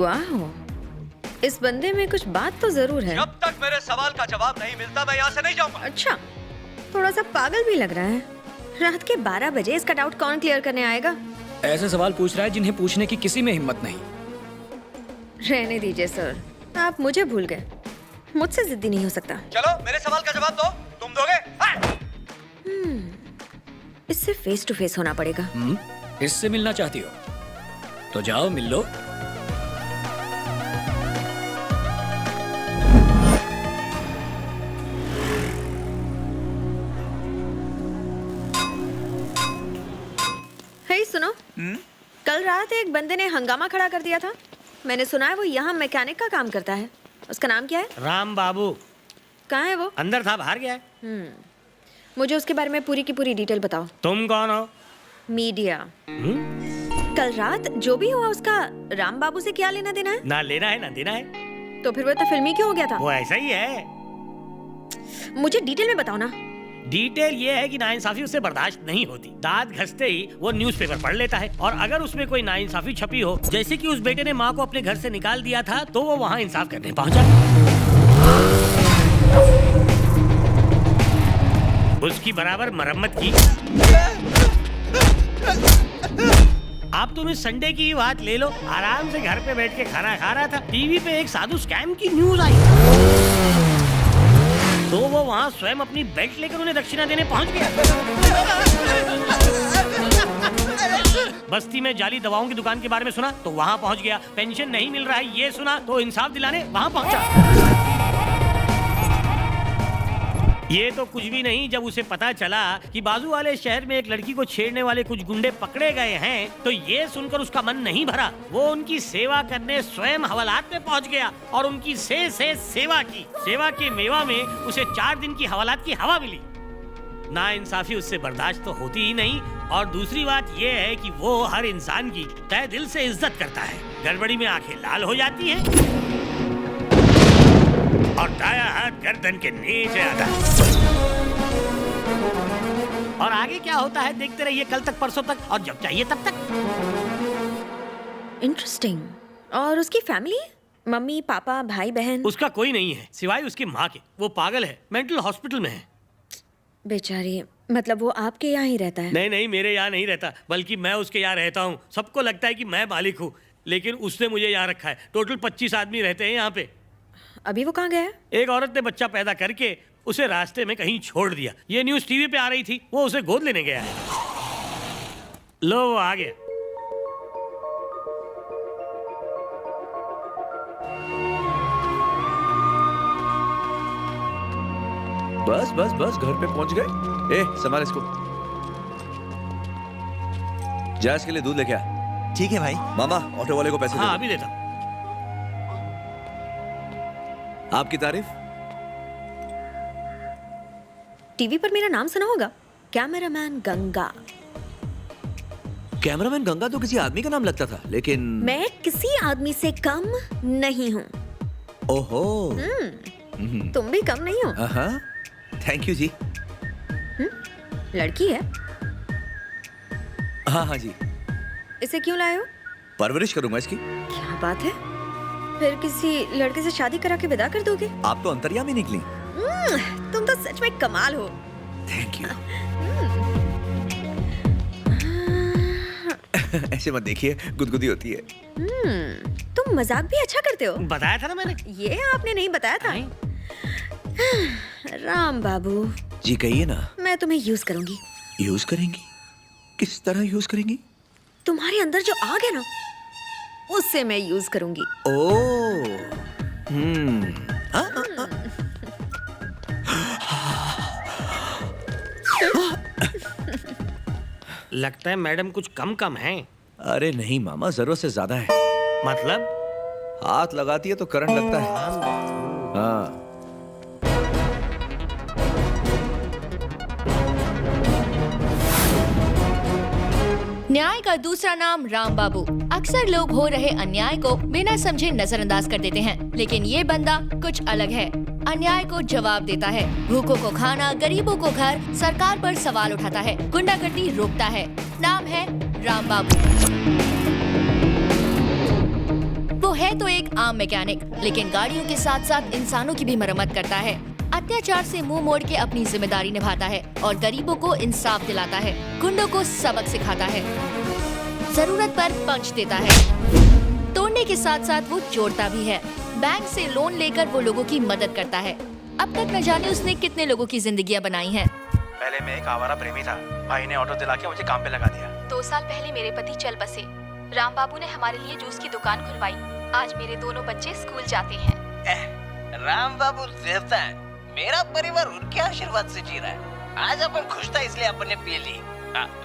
वाह, इस बंदे में कुछ बात तो जरूर है। जब तक मेरे सवाल का जवाब नहीं मिलता मैं यहाँ से नहीं जाऊंगा। अच्छा, थोड़ा सा पागल भी लग रहा है। रात के 12 बजे इसका डाउट कौन क्लियर करने आएगा? ऐसे सवाल पूछ रहा है जिन्हें पूछने की किसी में हिम्मत नहीं। रहने दीजिए सर, आप मुझे भूल गए। मुझसे जिद्दी नहीं हो सकता। चलो मेरे सवाल का जवाब दो। तुम दोगे? इससे फेस टू फेस होना पड़ेगा। इससे मिलना चाहती हो तो जाओ मिल लो। हे सुनो, कल रात एक बंदे ने हंगामा खड़ा कर दिया था। मैंने सुना है वो यहाँ मैकेनिक का काम करता है। उसका नाम क्या है? राम बाबू। कहाँ है वो? अंदर था, बाहर गया है। मुझे उसके बारे में पूरी की पूरी डिटेल बताओ। तुम कौन हो? मीडिया। कल रात जो भी हुआ उसका राम बाबू से क्या लेना देना है? ना लेना है ना देना है। तो फिर वो तो फिल्मी क्यों हो गया था? वो ऐसा ही है। मुझे डिटेल में बताओ ना। डिटेल ये है कि नाइंसाफी उससे बर्दाश्त नहीं होती। दांत घसते ही वो न्यूज़पेपर पढ़ लेता है और अगर उसमें कोई नाइंसाफी छपी हो, जैसे कि उस बेटे ने माँ को अपने घर से निकाल दिया था, तो वो वहाँ इंसाफ करने पहुँचा। उसकी बराबर मरम्मत की। आप तुम इस संडे की बात ले लो, आराम से घर पे बैठ के खाना खा रहा था, टीवी पे एक साधु स्कैम की न्यूज आई तो वो वहाँ स्वयं अपनी बेल्ट लेकर उन्हें दक्षिणा देने पहुंच गया। बस्ती में जाली दवाओं की दुकान के बारे में सुना तो वहाँ पहुंच गया। पेंशन नहीं मिल रहा है ये सुना तो इंसाफ दिलाने वहाँ पहुंचा। ये तो कुछ भी नहीं, जब उसे पता चला कि बाजू वाले शहर में एक लड़की को छेड़ने वाले कुछ गुंडे पकड़े गए हैं, तो ये सुनकर उसका मन नहीं भरा। वो उनकी सेवा करने स्वयं हवालात में पहुंच गया और उनकी से सेवा की। सेवा के मेवा में उसे 4 दिन की हवालात की हवा मिली। नाइंसाफी उससे बर्दाश्त तो होती ही नहीं, और दूसरी बात ये है कि वो हर इंसान की तहे दिल से इज्जत करता है। गड़बड़ी में आंखें लाल हो जाती हैं और दाया हाथ गर्दन के नीचे आता है। और आगे क्या होता है देखते रहिए, कल तक परसों तक और जब चाहिए तब तक। इंटरेस्टिंग। और उसकी फैमिली? मम्मी पापा भाई बहन? उसका कोई नहीं है सिवाय उसकी माँ के। वो पागल है, मेंटल हॉस्पिटल में है। बेचारी, मतलब वो आपके यहाँ ही रहता है? नहीं, मेरे यहाँ नहीं रहता, बल्कि मैं उसके यहाँ रहता हूँ। सबको लगता है कि मैं मालिक हूँ, लेकिन उसने मुझे यहाँ रखा है। टोटल 25 आदमी रहते हैं यहाँ पे। अभी वो कहाँ गया है? एक औरत ने बच्चा पैदा करके उसे रास्ते में कहीं छोड़ दिया। ये न्यूज़ टीवी पे आ रही थी, वो उसे गोद लेने गया है। लो वो आ गया। बस घर पे पहुंच गए। ए संभाल इसको। जा इसके लिए दूध लेके आ। ठीक है भाई। मामा ऑटो वाले को पैसे दे हाँ दो। अभी देता हूँ। आपकी तारीफ। टीवी पर मेरा नाम सुना होगा, कैमरामैन गंगा। कैमरामैन गंगा तो किसी आदमी का नाम लगता था, लेकिन मैं किसी आदमी से कम नहीं हूँ। ओहो। तुम भी कम नहीं हो। थैंक यू जी। लड़की है? हाँ जी। इसे क्यों लाए हो? परवरिश करूंगा इसकी। क्या बात है, फिर किसी लड़के से शादी करा के विदा कर दोगे? आप तो अंतर्यामी निकली। तुम तो सच में कमाल हो। Thank you. ऐसे मत देखिए, गुदगुदी होती है। तुम मजाक भी अच्छा करते हो। बताया था ना मैंने। ये आपने नहीं बताया था। राम बाबू जी कहिए ना। मैं तुम्हें यूज करूंगी। यूज करेंगी? किस तरह यूज करेंगी? तुम्हारे अंदर जो आग है ना, उससे मैं यूज करूंगी। लगता है मैडम कुछ कम है। अरे नहीं मामा, जरूरत से ज्यादा है। मतलब? हाथ लगाती है तो करंट लगता है। हाँ। न्याय का दूसरा नाम राम बाबू। अक्सर लोग हो रहे अन्याय को बिना समझे नजरअंदाज कर देते हैं, लेकिन ये बंदा कुछ अलग है। अन्याय को जवाब देता है, भूखों को खाना, गरीबों को घर, सरकार पर सवाल उठाता है, गुंडागर्दी रोकता है। नाम है राम बाबू। वो वो है तो एक आम मैकेनिक, लेकिन गाड़ियों के साथ साथ इंसानों की भी मरम्मत करता है। अत्याचार से मुंह मोड़ के अपनी जिम्मेदारी निभाता है और गरीबों को इंसाफ दिलाता है, गुंडों को सबक सिखाता है, जरूरत पर पंच देता है। तोड़ने के साथ साथ वो जोड़ता भी है। बैंक से लोन लेकर वो लोगों की मदद करता है। अब तक न जाने उसने कितने लोगों की जिंदगियां बनाई हैं। पहले मैं एक आवारा प्रेमी था, भाई ने ऑटो दिला के मुझे काम पे लगा दिया। 2 साल पहले मेरे पति चल बसे। राम बाबू ने हमारे लिए जूस की दुकान खुलवाई। आज मेरे दोनों बच्चे स्कूल जाते हैं। राम बाबू देवता है, मेरा परिवार उनके आशीर्वाद से जी रहा है। आज अपन खुश था इसलिए अपन ने पी ली।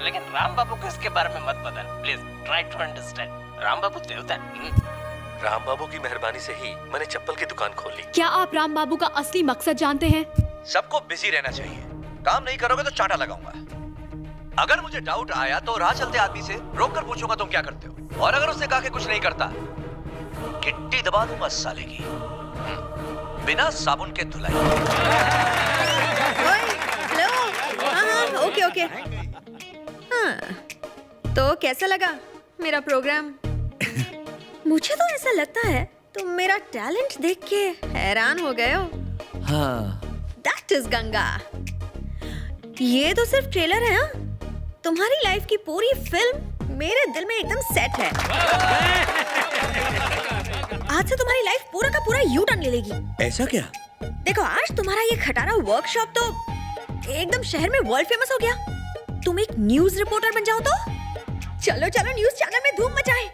लेकिन राम बाबू को इसके बारे में मत बता, please try to understand. Ram Babu देवता है। राम बाबू की मेहरबानी से ही मैंने चप्पल की दुकान खोल ली। क्या आप राम बाबू का असली मकसद जानते हैं? सबको बिजी रहना चाहिए। काम नहीं करोगे तो चांटा लगाऊंगा। अगर मुझे डाउट आया तो राह चलते आदमी से रोक कर पूछूंगा तुम क्या करते हो, और अगर उसने कहा कि कुछ नहीं करता, गिट्टी दबा दूंगा साले की, बिना साबुन के धुलाई। हेलो। हाँ, ओके ओके। हाँ, तो कैसा लगा मेरा प्रोग्राम? मुझे तो ऐसा लगता है तुम मेरा टैलेंट देख के हैरान हो गए हो। हाँ। That is Ganga. ये तो सिर्फ ट्रेलर है। हाँ? तुम्हारी लाइफ की पूरी फिल्म मेरे दिल में एकदम सेट है। आज से तुम्हारी लाइफ पूरा का पूरा यू टर्न ले लेगी। ऐसा क्या? देखो, आज तुम्हारा ये खटारा वर्कशॉप तो एकदम शहर में वर्ल्ड फेमस हो गया। तुम एक न्यूज रिपोर्टर बन जाओ तो चलो चलो न्यूज चैनल में धूम मचाए।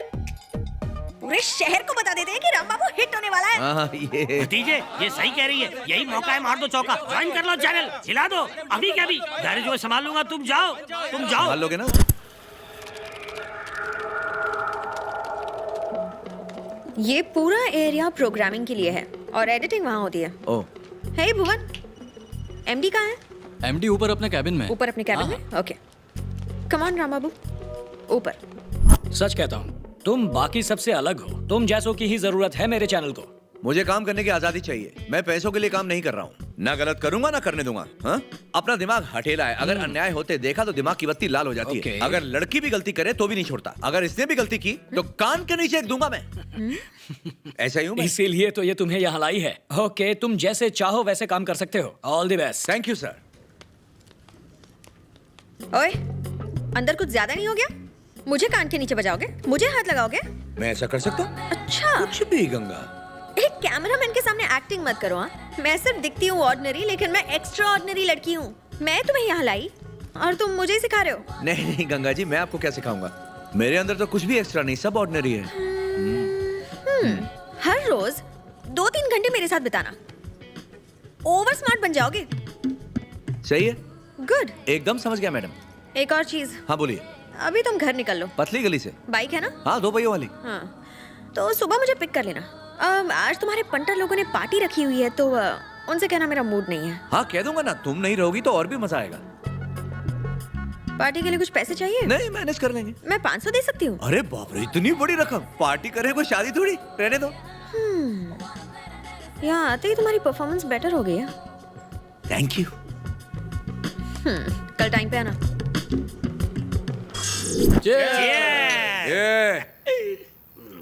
पूरे शहर को बता देते हैं कि राम बाबू हिट होने वाला है। ये भतीजे, ये सही कह रही है। यही मौका है, मार दो चौका। ज्वाइन कर लो चैनल, हिला दो। अभी क्या भी गाड़ी जो संभाल लूंगा, तुम जाओ। मान लोगे ना? ये पूरा एरिया प्रोग्रामिंग के लिए है और एडिटिंग वहाँ होती है। ओह। हे भुवन, एमडी कहाँ है? एमडी ऊपर अपने कैबिन में। ऊपर अपने कैबिन में? ओके, कम ऑन राम बाबू, ऊपर। सच कहता हूँ, तुम बाकी सबसे अलग हो। तुम जैसों की ही जरूरत है मेरे चैनल को। मुझे काम करने की आजादी चाहिए। मैं पैसों के लिए काम नहीं कर रहा हूँ। ना गलत करूंगा ना करने दूंगा। हाँ? अपना दिमाग हठेला है। अगर अन्याय होते देखा तो दिमाग की बत्ती लाल हो जाती है। अगर लड़की भी गलती करे तो भी नहीं छोड़ता। अगर इसने भी गलती की तो कान के नीचे दूंगा मैं। ऐसा ही हूँ मैं। इसीलिए तो ये तुम्हें यहाँ लाई है। ओके, तुम जैसे चाहो वैसे काम कर सकते हो। All the best. Thank you sir. ओए, अंदर कुछ ज्यादा नहीं हो गया? मुझे कान के नीचे बजाओगे? मुझे हाथ लगाओगे? मैं ऐसा कर सकता हूँ? अच्छा। कुछ भी गंगा। एक कैमरामैन के सामने एक्टिंग मत करो। हाँ? मैं सिर्फ दिखती हूँ ऑर्डिनरी, लेकिन मैं एक्स्ट्रा ऑर्डिनरी लड़की हूँ। मैं तुम्हें यहाँ लाई और तुम मुझे ही सिखा रहे हो? नहीं नहीं गंगा जी, मैं आपको क्या सिखाऊंगा? मेरे अंदर तो कुछ भी एक्स्ट्रा नहीं, सब ऑर्डिनरी है। हर रोज 2-3 घंटे मेरे साथ बिताना, ओवर स्मार्ट बन जाओगे। सही है। गुड। एकदम समझ गया मैडम। एक और चीज। हाँ बोलिए। अभी तुम घर निकल लो। पतली गली से? बाइक है ना? हाँ, 2 पहियों वाली। हाँ, तो सुबह मुझे पिक कर लेना। आज तुम्हारे पंटर लोगों ने पार्टी रखी हुई है, तो उनसे कहना मेरा मूड नहीं है। हाँ कह दूंगा ना, तुम नहीं रहोगी तो और भी मजा आएगा। पार्टी के लिए कुछ पैसे चाहिए? नहीं, मैनेज कर लेंगे। मैं 500 दे सकती हूँ। अरे बाप रे, इतनी बड़ी रकम! पार्टी करे कोई शादी थोड़ी, रहने दो। यहाँ आते ही तुम्हारी परफॉर्मेंस बेटर हो गई है। Thank you. कल टाइम पे आना।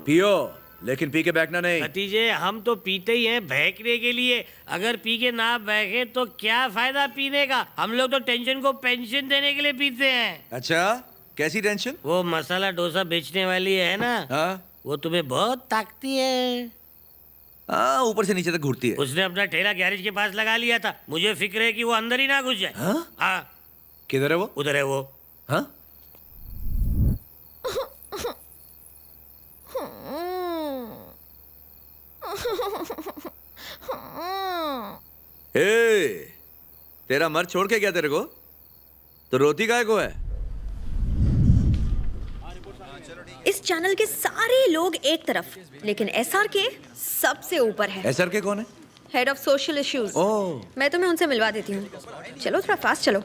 पियो, लेकिन पी के बैठना नहीं। भतीजे, हम तो पीते ही हैं बहकने के लिए। अगर पी के ना बहके तो क्या फायदा पीने का? हम लोग तो टेंशन को पेंशन देने के लिए पीते हैं। अच्छा, कैसी टेंशन? वो मसाला डोसा बेचने वाली है ना, हाँ? वो तुम्हें बहुत ताकती है। हाँ, ऊपर से नीचे तक घूरती है। उसने अपना ठेला गैरेज के पास लगा लिया था। मुझे फिक्र है कि वो अंदर ही ना घुस जाए। हाँ? हाँ। किधर है वो? उधर है वो। हाँ? ए, तेरा मर्द छोड़ के गया तेरे को, तो रोती काहे को है? इस चैनल के सारे लोग एक तरफ, लेकिन एसआर के सबसे ऊपर है। एसआर के कौन है? Head of social issues. Oh. मैं तुम्हें उनसे मिलवा देती हूँ। चलो थोड़ा फास्ट चलो।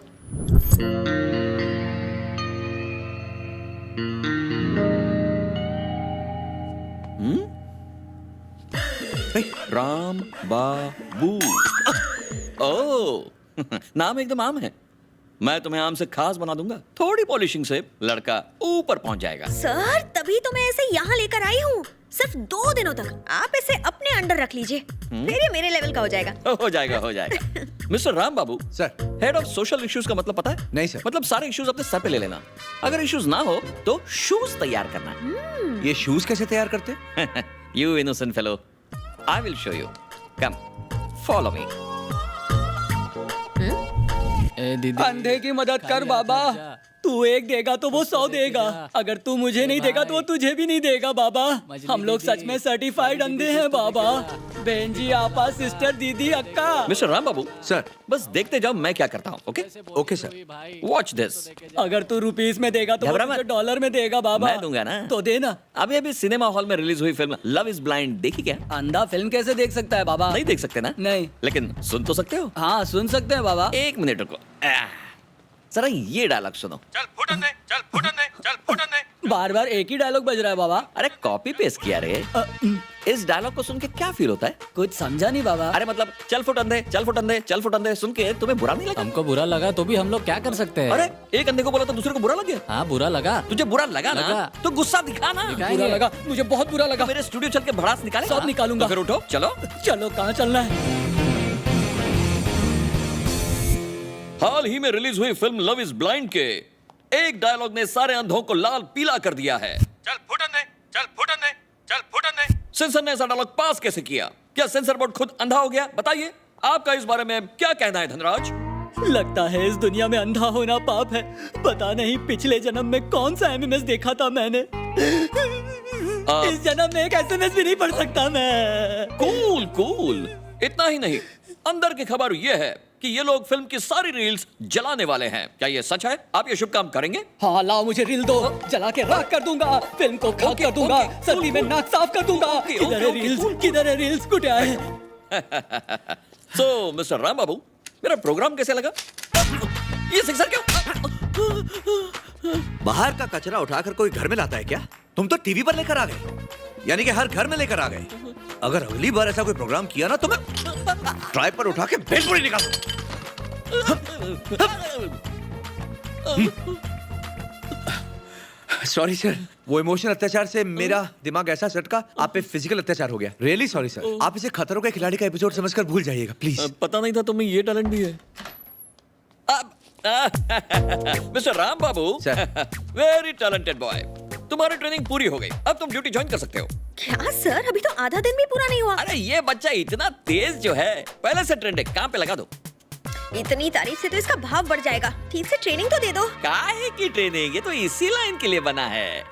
राम बाबू। ओह, नाम एकदम आम है। मैं तुम्हें आम से खास बना दूंगा। थोड़ी पॉलिशिंग से लड़का ऊपर पहुंच जाएगा। सर, तभी तो मैं ऐसे यहाँ लेकर आई हूँ। सिर्फ 2 दिनों तक आप इसे अपने अंडर रख लीजिए, फिर ये मेरे लेवल का हो जाएगा। हो जाएगा, हो जाएगा। Mister Ram Babu, sir. Head of social issues का मतलब पता है? नहीं सर। मतलब सारे इश्यूज अपने सर पे ले लेना। अगर इश्यूज ना हो तो शूज तैयार करना। ये शूज कैसे तैयार करते? You innocent fellow. I will show you. Come, follow me. अंधे की मदद कर बाबा। तू एक देगा तो वो 100 देगा। अगर तू मुझे नहीं देगा तो वो तुझे भी नहीं देगा बाबा। हम लोग सच में सर्टिफाइड अंधे हैं बाबा। बहन जी, आपा, सिस्टर, दीदी, अक्का। मिस्टर राम बाबू, सर। बस देखते जाओ मैं क्या करता हूँ। Okay okay sir. Watch this. अगर तू रुपीस में देगा तो घबरा वो तुझे मत। डॉलर में देगा बाबा। मैं दूंगा ना। तो देना। अभी अभी सिनेमा हॉल में रिलीज हुई फिल्म लव इज ब्लाइंड देखी क्या? अंधा फिल्म कैसे देख सकता है बाबा? नहीं देख सकते ना? नहीं। लेकिन सुन तो सकते हो? हाँ, सुन सकते हैं बाबा। 1 मिनट रुको। जरा ये डायलॉग सुनो। चल फुटन दे, चल फुटन दे, चल फुटन दे। बार बार एक ही डायलॉग बज रहा है बाबा। अरे कॉपी पेस्ट किया रे। इस डायलॉग को सुन के क्या फील होता है? कुछ समझा नहीं बाबा। अरे मतलब चल फुट अंधे, चल फुट अंधे, चल फुट अंधे सुन के तुम्हें बुरा नहीं लगा? हमको बुरा लगा तो भी हम लोग क्या कर सकते हैं? अरे एक अंधे को बोला तो दूसरे को बुरा लग गया। हाँ, बुरा लगा। तुझे बुरा लगा ना? लगा। तो गुस्सा दिखा ना। बुरा लगा, मुझे बहुत बुरा लगा। मेरे स्टूडियो चल के भड़ास निकाले। सब निकालूंगा। तो फिर उठो, चलो। चलो, कहाँ चलना है? हाल ही में रिलीज हुई फिल्म लव इज ब्लाइंड के एक डायलॉग ने सारे अंधों को लाल पीला कर दिया है। चल फुटन दे, चल फुटन दे, चल फुटन दे। सेंसर ने ऐसा डायलॉग पास कैसे किया? क्या सेंसर बोर्ड खुद अंधा हो गया? बताइए, आपका इस बारे में क्या कहना है धनराज? लगता है इस दुनिया में अंधा होना पाप है। पता नहीं पिछले जन्म में कौन सा एमएमएस देखा था मैंने। इस जन्म में एक एसएमएस भी नहीं पढ़ सकता मैं। Cool cool. इतना ही नहीं, अंदर की खबर यह है कि ये लोग फिल्म की सारी रील्स जलाने वाले हैं। क्या ये सच है? आप ये शुभ काम करेंगे? हाँ, लाओ मुझे रील दो। जला के राख कर दूंगा, फिल्म को खाक कर दूंगा, सर्दी में नाक साफ कर दूंगा। किधर है रील्स? किधर है रील्स? कुछ आए? सो मिस्टर राम बाबू, मेरा प्रोग्राम कैसे लगा? ये सिक्सर क्यों? बाहर का कचरा उठाकर कोई घर में लाता है क्या? तुम तो टीवी पर लेकर आ गए, यानी कि हर घर में लेकर आ गए। अगर अगली बार ऐसा कोई प्रोग्राम किया ना तो मैं ट्राई पर उठा के भेलपुरी निकाल। सॉरी सर, वो इमोशनल अत्याचार से मेरा दिमाग ऐसा सटका, आप पे फिजिकल अत्याचार हो गया। Really sorry sir. आप इसे खतरों के खिलाड़ी का एपिसोड समझकर भूल जाइएगा प्लीज। पता नहीं था तुम्हें ये टैलेंट भी है। मिस्टर राम बाबू, वेरी टैलेंटेड बॉय। तुम्हारी ट्रेनिंग पूरी हो गई, अब तुम ड्यूटी ज्वाइन कर सकते हो। क्या सर, अभी तो आधा दिन भी पूरा नहीं हुआ। अरे ये बच्चा इतना तेज जो है, पहले से ट्रेंड है, काम पे लगा दो। इतनी तारीफ से तो इसका भाव बढ़ जाएगा। ठीक से ट्रेनिंग तो दे दो। काहे की ट्रेनिंग? ये तो इसी लाइन के लिए बना है।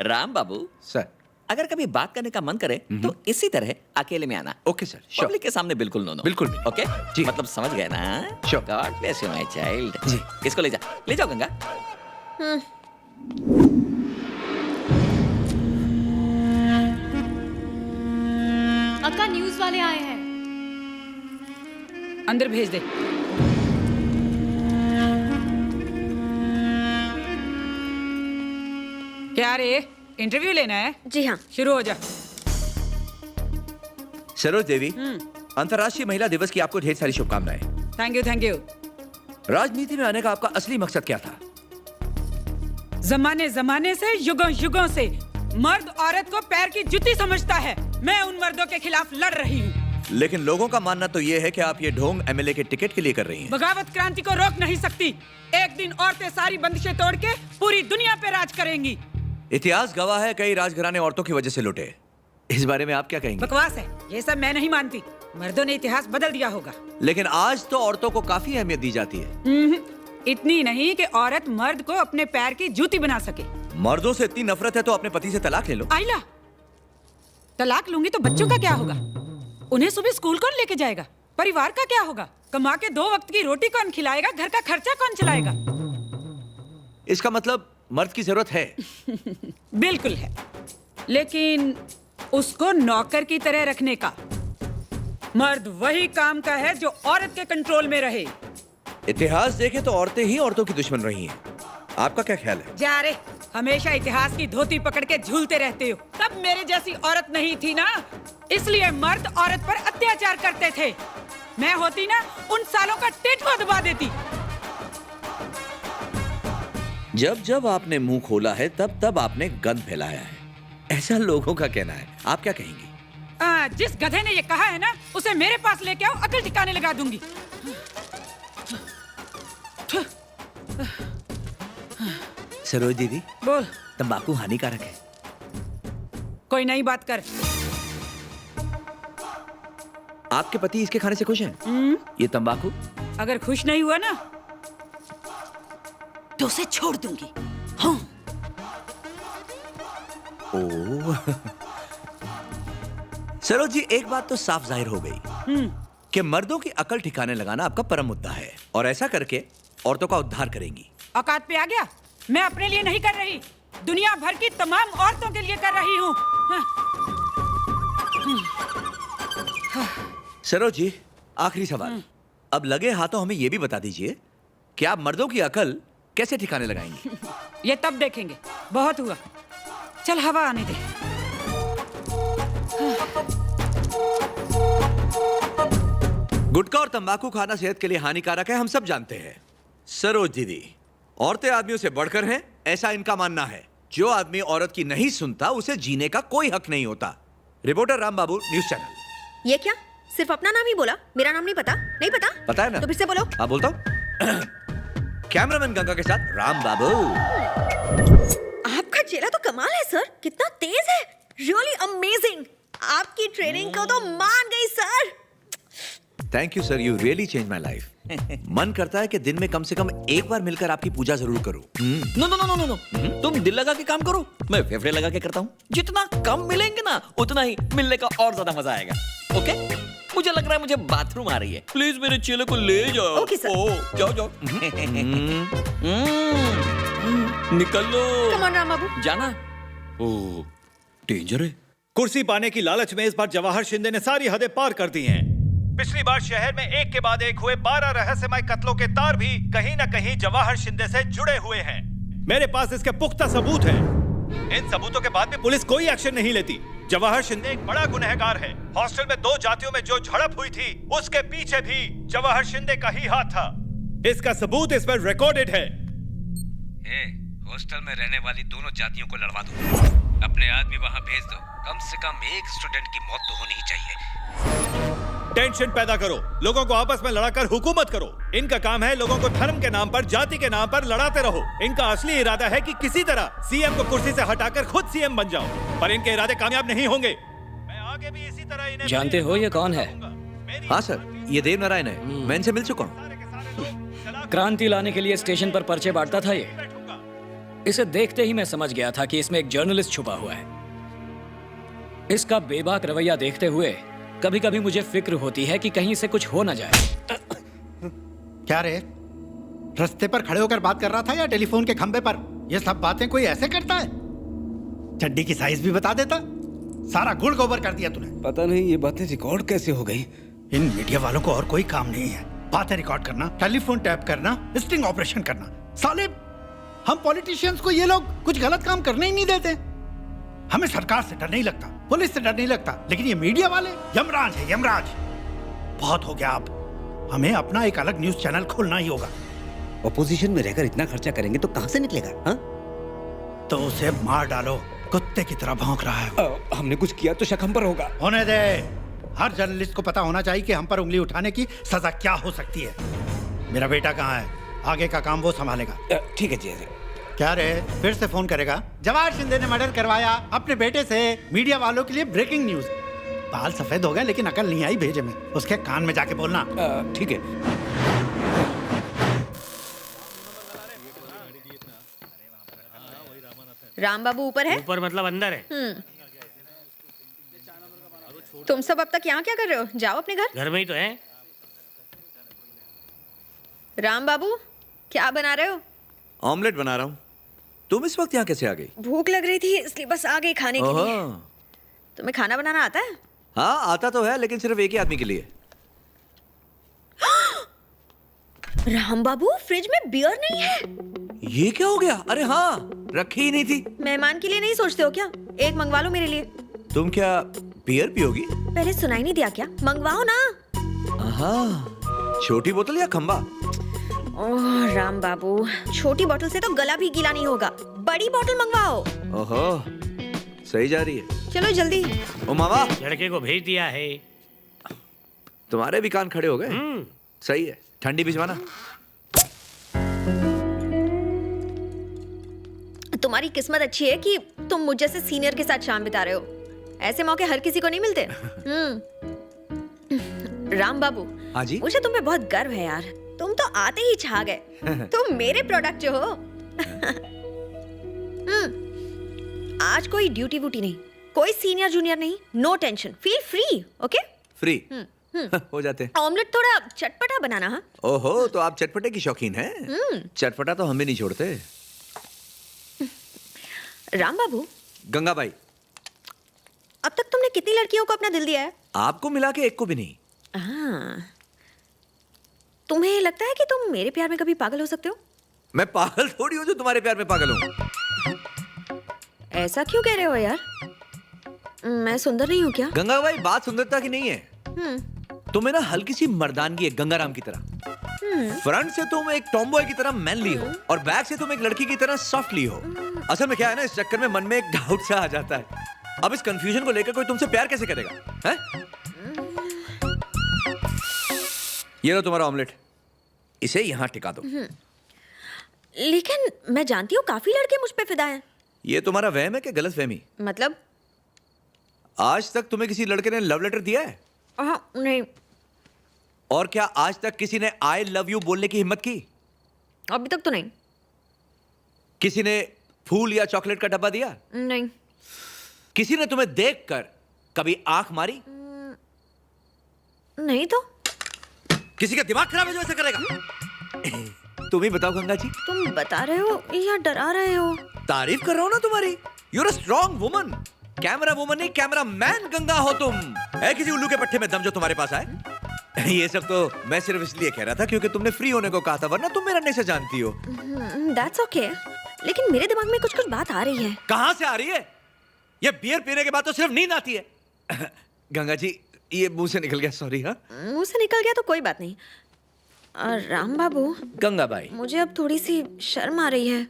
राम बाबू सर, अगर कभी बात करने का मन करे तो इसी तरह अकेले में आना। Okay sir, sure. पब्लिक के सामने बिल्कुल नो। बिल्कुल भी। ओके जी। मतलब समझ गए ना? Sure। God bless you my child. जी। इसको ले जाओ गंगा। अक्का, न्यूज वाले आए हैं। अंदर भेज दे। क्या रे, इंटरव्यू लेना है? जी हाँ। शुरू हो जा। सरोज देवी, अंतर्राष्ट्रीय महिला दिवस की आपको ढेर सारी शुभकामनाएं। Thank you, thank you. राजनीति में आने का आपका असली मकसद क्या था? जमाने जमाने से, युगों युगों से मर्द औरत को पैर की जुती समझता है। मैं उन मर्दों के खिलाफ लड़ रही हूँ। लेकिन लोगों का मानना तो ये है कि आप ये ढोंग एमएलए के टिकट के लिए कर रही हैं। बगावत क्रांति को रोक नहीं सकती। एक दिन औरतें सारी बंदिशें तोड़ के पूरी दुनिया पे राज करेंगी। इतिहास गवाह है, कई राजघराने औरतों की वजह से लुटे। इस बारे में आप क्या कहेंगे? बकवास है, ये सब मैं नहीं मानती। मर्दों ने इतिहास बदल दिया होगा। लेकिन आज तो औरतों को काफी अहमियत दी जाती है। इतनी नहीं कि औरत मर्द को अपने पैर की जूती बना सके। मर्दों से इतनी नफरत है तो अपने पति से तलाक ले लो। आइला, तलाक लूंगी तो बच्चों का क्या होगा? उन्हें सुबह स्कूल कौन लेके जाएगा? परिवार का क्या होगा? कमा के 2 वक्त की रोटी कौन खिलाएगा? घर का खर्चा कौन चलाएगा? इसका मतलब मर्द की जरूरत है। बिल्कुल है, लेकिन उसको नौकर की तरह रखने का। मर्द वही काम का है जो औरत के कंट्रोल में रहे। इतिहास देखे तो औरतें ही औरतों की दुश्मन रही हैं। आपका क्या ख्याल है? जा रे, हमेशा इतिहास की धोती पकड़ के झूलते रहते हो। तब मेरे जैसी औरत नहीं थी ना, इसलिए मर्द औरत पर अत्याचार करते थे। मैं होती ना, उन सालों का टेटवा दबा देती। जब जब आपने मुंह खोला है तब तब आपने गंद फैलाया है। ऐसा लोगों का कहना है, आप क्या कहेंगी? जिस गधे ने ये कहा है ना, उसे मेरे पास लेके आओ, अकल ठिकाने लगा दूंगी। सरोज दीदी, बोल। तंबाकू हानिकारक है। कोई नई बात कर। आपके पति इसके खाने से खुश हैं? ये तंबाकू? अगर खुश नहीं हुआ ना तो उसे छोड़ दूंगी। हाँ। ओह। सरोज जी, एक बात तो साफ जाहिर हो गई कि मर्दों की अकल ठिकाने लगाना आपका परम मुद्दा है और ऐसा करके औरतों का उद्धार करेंगी। औकात पे आ गया? मैं अपने लिए नहीं कर रही, दुनिया भर की तमाम औरतों के लिए कर रही हूँ। सरोज जी, आखिरी सवाल। अब लगे हाथों हमें यह भी बता दीजिए कि आप मर्दों की अकल कैसे ठिकाने लगाएंगी? ये तब देखेंगे, बहुत हुआ। चल हवा आने दे। गुटखा और तंबाकू खाना सेहत के लिए हानिकारक है, हम सब जानते हैं। सरोज दीदी, औरतें आदमियों से बढ़कर हैं, ऐसा इनका मानना है। जो आदमी औरत की नहीं सुनता उसे जीने का कोई हक नहीं होता। रिपोर्टर राम बाबू, न्यूज़ चैनल। ये क्या? सिर्फ अपना नाम ही बोला, मेरा नाम नहीं पता? नहीं पता? पता है ना? तो फिर से बोलो। हाँ, बोलता हूँ। कैमरामैन गंगा के साथ राम बाबू। आपका चेहरा तो कमाल है सर, कितना तेज है, रियली अमेजिंग। आपकी ट्रेनिंग को तो मान गई sir. Thank you sir, you really change my life. मन करता है कि दिन में कम से कम एक बार मिलकर आपकी पूजा जरूर करूं। No no no no no, तुम दिल लगा के काम करो, मैं फेफड़े लगा के करता हूँ। जितना कम मिलेंगे ना, उतना ही मिलने का और ज्यादा मजा आएगा। ओके? मुझे लग रहा है मुझे बाथरूम आ रही है, प्लीज मेरे चेले को ले जाओ। Okay sir. ओ, जाओ जाओ। निकल लो। कम ऑन राम बाबू। जाना? ओ, डेंजर है। कुर्सी पाने की लालच में इस बार जवाहर शिंदे ने सारी हदें पार कर दी हैं। पिछली बार शहर में एक के बाद एक हुए 12 रहस्यमय कत्लों के तार भी कहीं न कहीं जवाहर शिंदे से जुड़े हुए हैं। मेरे पास इसके पुख्ता सबूत हैं। इन सबूतों के बाद भी पुलिस कोई एक्शन नहीं लेती। जवाहर शिंदे एक बड़ा गुनहगार है। हॉस्टल में 2 जातियों में जो झड़प हुई थी, उसके पीछे भी जवाहर शिंदे का ही हाथ था। इसका सबूत इस पर रिकॉर्डेड है। हॉस्टल में रहने वाली दोनों जातियों को लड़वा दो, अपने आदमी वहां भेज दो। कम से कम एक स्टूडेंट की मौत तो होनी ही चाहिए। टेंशन पैदा करो, लोगों को आपस में लड़ाकर हुकूमत करो। इनका काम है लोगों को धर्म के नाम पर, जाति के नाम पर लड़ाते रहो। इनका असली इरादा है कि किसी तरह सीएम को कुर्सी से हटाकर खुद सीएम बन जाओ, पर इनके इरादे कामयाब नहीं होंगे। मैं आगे भी इसी तरह इन्हें जानते हो ये कौन है? हाँ सर, ये देव नारायण है, मैं इनसे मिल चुका हूँ। क्रांति लाने के लिए स्टेशन पर पर्चे बांटता था ये। इसे देखते ही मैं समझ गया था कि इसमें एक जर्नलिस्ट छुपा हुआ है। इसका बेबाक रवैया देखते हुए कभी कभी मुझे फिक्र होती है कि कहीं इसे कुछ हो ना जाए। क्या रे, रास्ते पर खड़े होकर बात कर रहा था या टेलीफोन के खंबे पर? ये सब बातें कोई ऐसे करता है? चड्डी की साइज भी बता देता। सारा गुड़ गोबर कर दिया तूने। पता नहीं ये बातें रिकॉर्ड कैसे हो गई। इन मीडिया वालों को और कोई काम नहीं है, बातें रिकॉर्ड करना, टेलीफोन टैप करना, स्टिंग ऑपरेशन करना। साले हम पॉलिटिशियंस को ये लोग कुछ गलत काम करने ही नहीं देते। हमें सरकार से डर नहीं लगता, पुलिस से डर नहीं लगता, लेकिन ये मीडिया वाले यमराज है, यमराज। बहुत हो गया। अब हमें अपना एक अलग न्यूज चैनल खोलना ही होगा। अपोजिशन में रहकर इतना खर्चा करेंगे तो कहां से निकलेगा? हाँ? तो उसे मार डालो, कुत्ते की तरह भौंक रहा है। हमने कुछ किया तो शक हम पर होगा। होने दे। हर जर्नलिस्ट को पता होना चाहिए कि हम पर उंगली उठाने की सजा क्या हो सकती है। मेरा बेटा कहाँ है? आगे का काम वो संभालेगा। ठीक है जी। क्या रे, फिर से फोन करेगा? जवाहर शिंदे ने मर्डर करवाया अपने बेटे से। मीडिया वालों के लिए ब्रेकिंग न्यूज। बाल सफेद हो गए लेकिन अकल नहीं आई भेजे में। उसके कान में जाके बोलना। ठीक है। राम बाबू ऊपर है? ऊपर मतलब अंदर है। तुम सब अब तक यहाँ क्या कर रहे हो? जाओ अपने घर। घर में ही तो है। राम बाबू, क्या बना रहे हो? ऑमलेट बना रहा हूँ। तुम इस वक्त यहाँ कैसे आ गई? भूख लग रही थी इसलिए बस आ गई खाने के लिए। तुम्हें खाना बनाना आता है? हाँ आता तो है, लेकिन सिर्फ एक ही आदमी के लिए। राम बाबू, फ्रिज में बियर नहीं है। ये क्या हो गया? अरे हाँ, रखी ही नहीं थी। मेहमान के लिए नहीं सोचते हो क्या? एक मंगवा लो मेरे लिए। तुम क्या बियर पियोगी? पहले सुनाई नहीं दिया क्या? मंगवाओ ना। हाँ, छोटी बोतल या खंबा? ओह राम बाबू, छोटी बोतल से तो गला भी गीला नहीं होगा। बड़ी बोतल मंगवाओ। ओहो, सही जा रही है। चलो जल्दी। ओ मामा, लड़के को भेज दिया है। तुम्हारे भी कान खड़े हो गए। सही है, ठंडी भिजवाना। तुम्हारी किस्मत अच्छी है कि तुम मुझ जैसे सीनियर के साथ शाम बिता रहे हो। ऐसे मौके हर किसी को नहीं मिलते। राम बाबू, हाँ जी? मुझे तुम पे बहुत गर्व है यार। तुम तो आते ही छा गए। तुम मेरे प्रोडक्ट जो हो। आज कोई ड्यूटी वूटी नहीं, कोई सीनियर जूनियर नहीं, no tension, feel free. Okay? Free हो जाते हैं। ऑमलेट थोड़ा चटपटा बनाना। हाँ? ओहो, तो आप चटपटे की शौकीन हैं? चटपटा तो हम भी नहीं छोड़ते। राम बाबू, गंगाबाई, अब तक तुमने कितनी लड़कियों को अपना दिल दिया है? आपको मिला के एक को भी नहीं। हाँ। तुम्हें लगता है कि तुम मेरे प्यार में कभी पागल हो सकते हो? मैं पागल थोड़ी हूँ जो तुम्हारे प्यार में पागल हूँ। ऐसा क्यों कह रहे हो यार? मैं सुंदर नहीं हूँ क्या? गंगाबाई, बात सुंदरता की नहीं है। तुम्हें ना हल्की सी मर्दानगी है, गंगाराम की तरह। फ्रंट से तुम एक टॉमबॉय की तरह मैनली हो और बैक से तुम एक लड़की की तरह सॉफ्टली हो। असल में क्या है ना, इस चक्कर में मन में एक डाउट सा आ जाता है। अब इस कंफ्यूजन को लेकर कोई तुमसे प्यार कैसे करेगा? हैं? ये लो तुम्हारा ऑमलेट, इसे यहाँ टिका दो। लेकिन मैं जानती हूँ काफी लड़के मुझ पे फिदा हैं। ये तुम्हारा वहम है कि गलत फहमी? मतलब? आज तक तुम्हें किसी लड़के ने लव लेटर दिया है? नहीं। और क्या आज तक किसी ने आई लव यू बोलने की हिम्मत की? अभी तक तो नहीं। किसी ने फूल या चॉकलेट का डब्बा दिया? नहीं। किसी ने तुम्हें देखकर कभी आंख मारी? नहीं तो। किसी का दिमाग खराब है जो ऐसा करेगा? तुम ही बताओ गंगा जी। तुम बता रहे हो या डरा रहे हो? तारीफ कर रहा हूं ना तुम्हारी। You're a strong woman. Camera woman नहीं, कैमरा मैन गंगा हो तुम। है किसी उल्लू के पट्टे में दम जो तुम्हारे पास आए? ये सब तो मैं सिर्फ इसलिए कह रहा था क्योंकि तुमने फ्री होने को कहा था, वरना तुम मेरा नहीं से जानती हो। That's okay. लेकिन मेरे दिमाग में कुछ बात आ रही है। कहां से आ रही है? ये बियर पीने के बाद तो सिर्फ नींद आती है। गंगा जी, ये मुंह से निकल गया, सॉरी। हाँ, मुंह से निकल गया तो कोई बात नहीं। राम बाबू, गंगाबाई, मुझे अब थोड़ी सी शर्म आ रही है।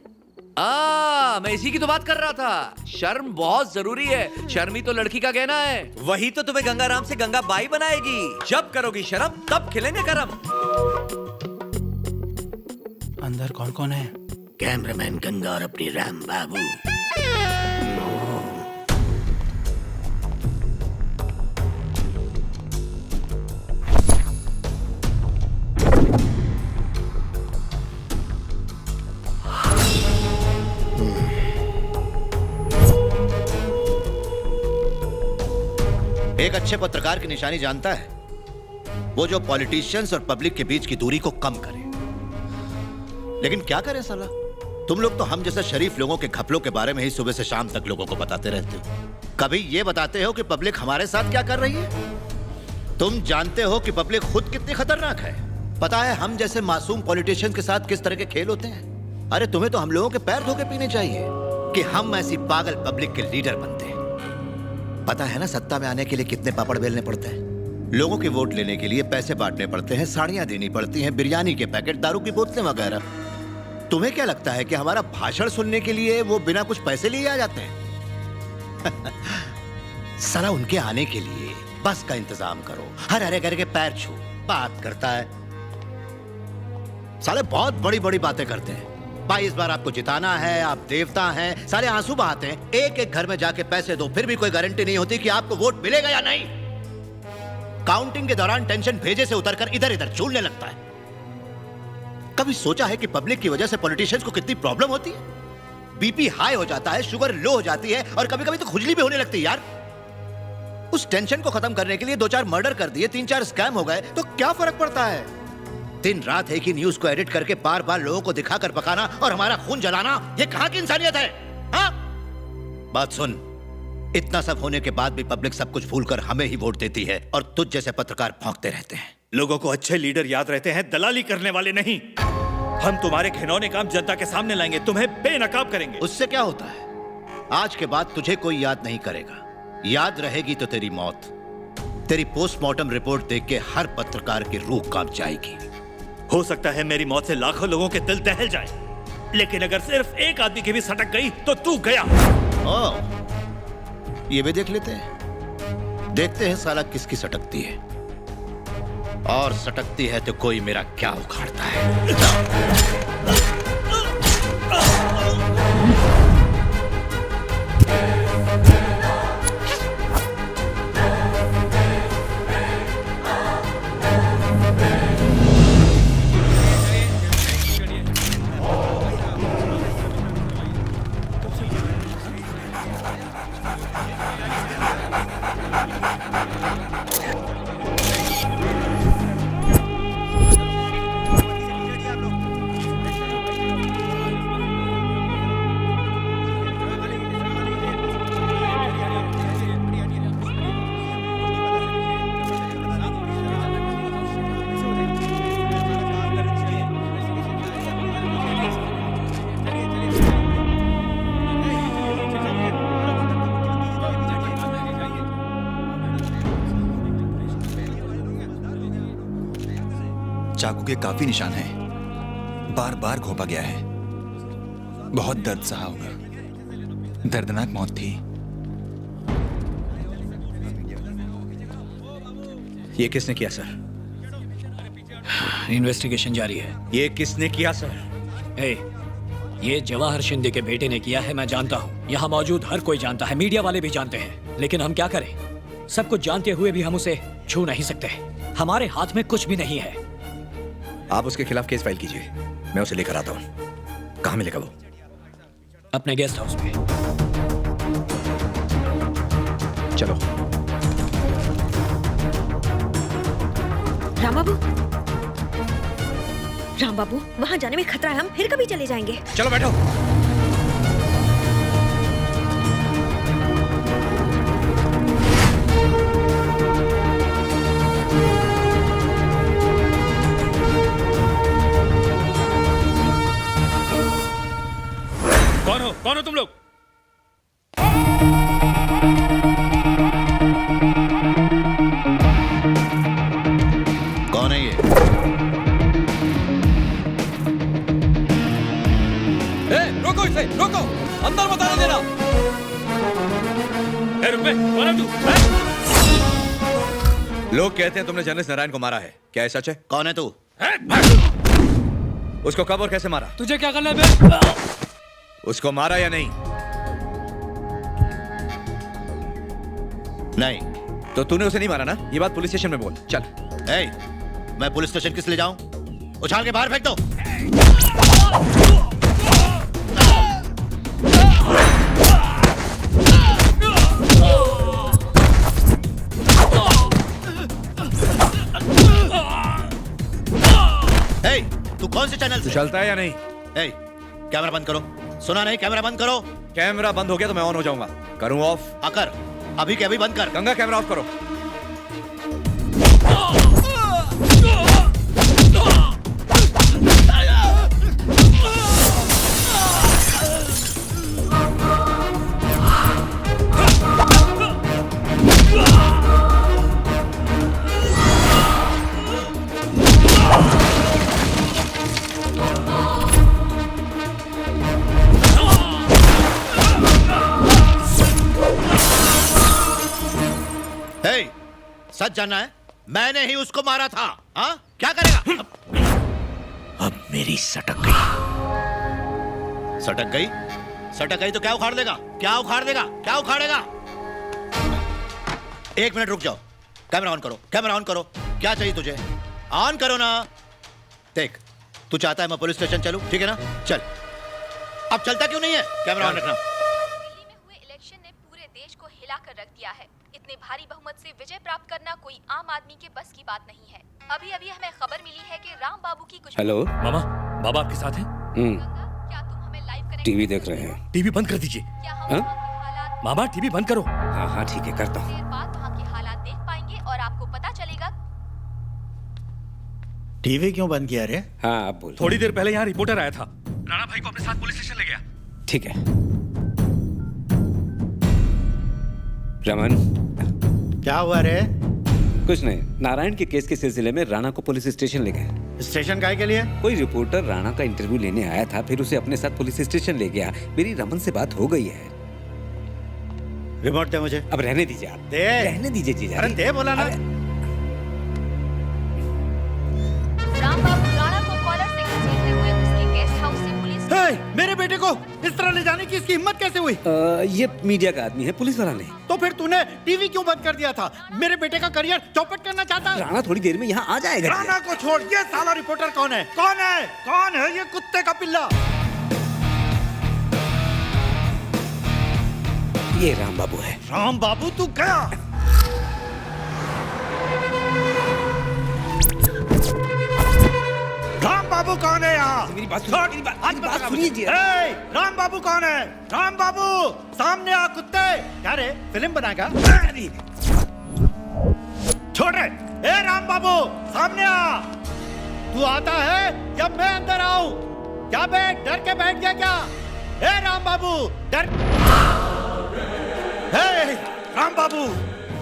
मैं इसी की तो बात कर रहा था। शर्म बहुत जरूरी है। शर्म ही तो लड़की का कहना है। वही तो तुम्हें गंगाराम से गंगाबाई बनाएगी। जब करोगी शर्म तब खिलेंगे करम। अंदर कौन कौन है? कैमरामैन गंगा और अपनी राम बाबू। एक अच्छे पत्रकार की निशानी जानता है? वो जो पॉलिटिशियंस और पब्लिक के बीच की दूरी को कम करे। लेकिन क्या करें साला, तुम लोग तो हम जैसे शरीफ लोगों के घपलों के बारे में ही सुबह से शाम तक लोगों को बताते रहते हो। कभी ये बताते हो कि पब्लिक हमारे साथ क्या कर रही है? तुम जानते हो कि पब्लिक खुद कितनी खतरनाक है? पता है हम जैसे मासूम पॉलिटिशियंस के साथ किस तरह के खेल होते हैं? अरे तुम्हें तो हम लोगों के पैर धो के पीने चाहिए कि हम ऐसी पागल पब्लिक के लीडर बनते हैं। पता है ना सत्ता में आने के लिए कितने पापड़ बेलने पड़ते हैं? लोगों के वोट लेने के लिए पैसे बांटने पड़ते हैं, साड़ियां देनी पड़ती हैं, बिरयानी के पैकेट, दारू की बोतलें वगैरह। तुम्हें क्या लगता है कि हमारा भाषण सुनने के लिए वो बिना कुछ पैसे लिए आ जाते हैं? साला उनके आने के लिए बस का इंतजाम करो, हर हरे करके पैर छू। बात करता है, साले बहुत बड़ी बड़ी बातें करते हैं। भाई इस बार आपको जिताना है, आप देवता हैं, साले आंसू बहाते हैं। एक एक घर में जाके पैसे दो, फिर भी कोई गारंटी नहीं होती कि आपको वोट मिलेगा या नहीं। काउंटिंग के दौरान टेंशन भेजे से उतरकर इधर इधर झूलने लगता है। कभी सोचा है कि पब्लिक की वजह से पॉलिटिशियंस को कितनी प्रॉब्लम होती है? बीपी हाई हो जाता है, शुगर लो हो जाती है और कभी कभी तो खुजली भी होने लगती है यार। उस टेंशन को खत्म करने के लिए 2-4 मर्डर कर दिए, 3-4 स्कैम हो गए, तो क्या फर्क पड़ता है? दिन रात एक ही न्यूज को एडिट करके बार बार लोगों को दिखाकर पकाना और हमारा खून जलाना, ये कहां की इंसानियत है? हाँ? बात सुन, इतना सब होने के बाद भी पब्लिक सब कुछ भूलकर हमें ही वोट देती है और तुझ जैसे पत्रकार भौंकते रहते हैं। लोगों को अच्छे लीडर याद रहते हैं, दलाली करने वाले नहीं। हम तुम्हारे घिनौने काम जनता के सामने लाएंगे, तुम्हें बेनकाब करेंगे। उससे क्या होता है? आज के बाद तुझे कोई याद नहीं करेगा। याद रहेगी तो तेरी मौत। तेरी पोस्टमार्टम रिपोर्ट देख के हर पत्रकार की रूह कांप जाएगी। हो सकता है मेरी मौत से लाखों लोगों के दिल दहल जाए, लेकिन अगर सिर्फ एक आदमी की भी सटक गई तो तू गया। ये भी देख लेते हैं, देखते हैं साला किसकी सटकती है, और सटकती है तो कोई मेरा क्या उखाड़ता है। चाकू के काफी निशान हैं। बार बार घोंपा गया है। बहुत दर्द सहा होगा। दर्दनाक मौत थी। ये किसने किया सर? इन्वेस्टिगेशन जारी है। ये किसने किया सर? ये जवाहर शिंदे के बेटे ने किया है, मैं जानता हूँ। यहाँ मौजूद हर कोई जानता है, मीडिया वाले भी जानते हैं। लेकिन हम क्या करें? सब कुछ जानते हुए भी हम उसे छू नहीं सकते। हमारे हाथ में कुछ भी नहीं है। आप उसके खिलाफ केस फाइल कीजिए, मैं उसे लेकर आता हूँ। कहाँ मिलेगा वो? अपने गेस्ट हाउस में। चलो। राम बाबू, राम बाबू, वहाँ जाने में खतरा है, हम फिर कभी चले जाएंगे। चलो बैठो। कौन हो तुम लोग? कौन है ये? रोको इसे, रोको, अंदर मत आने देना। रुक बे, कौन है तू? लोग कहते हैं तुमने जर्नलिस्ट नारायण को मारा है, क्या ऐसा सच है? कौन है तू? उसको कब और कैसे मारा? तुझे क्या करना है बे? उसको मारा या नहीं? नहीं। तो तूने उसे नहीं मारा ना? ये बात पुलिस स्टेशन में बोल। चल। मैं पुलिस स्टेशन किस लिए जाऊं? उछाल के बाहर फेंक दो। तू कौन से चैनल से? चलता है या नहीं? कैमरा बंद करो। सुना नहीं? कैमरा बंद करो। कैमरा बंद हो गया तो मैं ऑन हो जाऊंगा। करूं ऑफ? आकर अभी के अभी बंद कर। गंगा कैमरा ऑफ करो। सच जानना है? मैंने ही उसको मारा था। हाँ? क्या करेगा? अब मेरी सटक गई। सटक गई? सटक गई तो क्या उखाड़ देगा? क्या उखाड़ देगा? क्या उखाड़ेगा? 1 मिनट रुक जाओ। कैमरा ऑन करो, कैमरा ऑन करो। क्या चाहिए तुझे? ऑन करो ना। देख, तू चाहता है मैं पुलिस स्टेशन चलूं, ठीक है ना? चल। अब चलता क्यों नहीं है? कैमरा ऑन रखना। दिल्ली में हुए इलेक्शन ने पूरे देश को हिलाकर रख दिया है। इतने भारी बहुमत से विजय प्राप्त करना कोई आम आदमी के बस की बात नहीं है। अभी अभी हमें खबर मिली है कि राम बाबू की कुछ। हेलो मामा, बाबा आपके साथ हैं? क्या तुम हमें लाइव कनेक्ट? टीवी देख रहे हैं। टीवी बंद कर दीजिए। क्या हम वहाँ के हालात? मामा टीवी बंद करो। हाँ हाँ ठीक है, करता हूँ। देर बाद वहाँ के हालात देख पाएंगे और आपको पता चलेगा। टीवी क्यों बंद किया रे? हाँ आप बोल। थोड़ी देर पहले यहाँ रिपोर्टर आया था, राणा भाई को अपने साथ पुलिस स्टेशन ले गया। ठीक है। रमन, क्या हुआ रे? कुछ नहीं, नारायण के केस के सिलसिले में राणा को पुलिस स्टेशन ले गए। स्टेशन काहे के लिए? कोई रिपोर्टर राणा का इंटरव्यू लेने आया था, फिर उसे अपने साथ पुलिस स्टेशन ले गया। मेरी रमन से बात हो गई है। रिमोट दे मुझे। अब रहने दीजिए आप, दे। रहने दीजिए जीजा। अरे दे बोला ना। राम बाबू राणा को कॉलर से घसीटते हुए उसके गेस्ट हाउस से पुलिस मेरे बेटे को इस तरह ले जाने की इसकी हिम्मत कैसे हुई? ये मीडिया का आदमी है, पुलिस वाला नहीं। तो फिर तूने टीवी क्यों बंद कर दिया था? मेरे बेटे का करियर चौपट करना चाहता है? राणा थोड़ी देर में यहाँ आ जाएगा। राणा को छोड़, ये साला रिपोर्टर कौन है? कौन है? कौन है ये कुत्ते का पिल्ला? ये राम बाबू है। राम बाबू तू गया? राम बाबू कौन है यहाँ? मेरी बात सुनिए। राम बाबू कौन है? राम बाबू सामने आ कुत्ते। क्या रे फिल्म बनाएगा? छोड़ रे। ए राम बाबू सामने आ। तू आता है या मैं अंदर आऊं? क्या बे डर के बैठ गया क्या? ए राम बाबू डर। राम बाबू,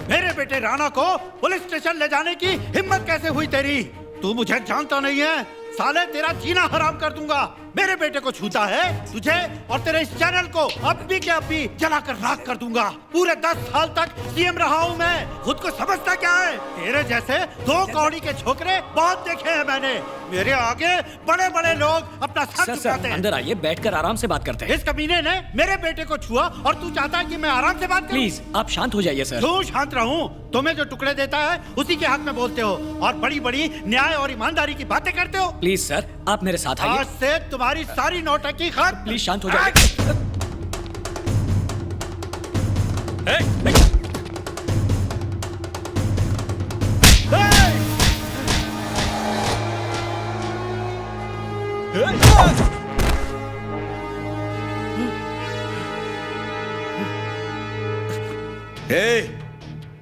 मेरे बेटे राणा को पुलिस स्टेशन ले जाने की हिम्मत कैसे हुई तेरी? तू मुझे जानता नहीं है, साले तेरा जीना हराम कर दूंगा। मेरे बेटे को छूता है, तुझे और तेरे इस चैनल को अभी के अभी जलाकर राख कर दूंगा। पूरे 10 साल तक सीएम रहा हूँ मैं, खुद को समझता क्या है? तेरे जैसे 2 कौड़ी के छोकरे बहुत देखे हैं मैंने। मेरे आगे बड़े बड़े लोग अपना सर झुकाते हैं। अंदर आइए, बैठकर आराम से बात करते हैं। इस कमीने ने मेरे बेटे को छुआ और तू चाहता है कि मैं आराम से बात करूं? प्लीज आप शांत हो जाइए सर। क्यों शांत रहूं? तुम्हें जो टुकड़े देता है उसी के हक में बोलते हो और बड़ी बड़ी न्याय और ईमानदारी की बातें करते हो। प्लीज सर आप मेरे साथ आइए। आज से तुम्हारी सारी नौटंकी खत्म। प्लीज शांत हो जाइए।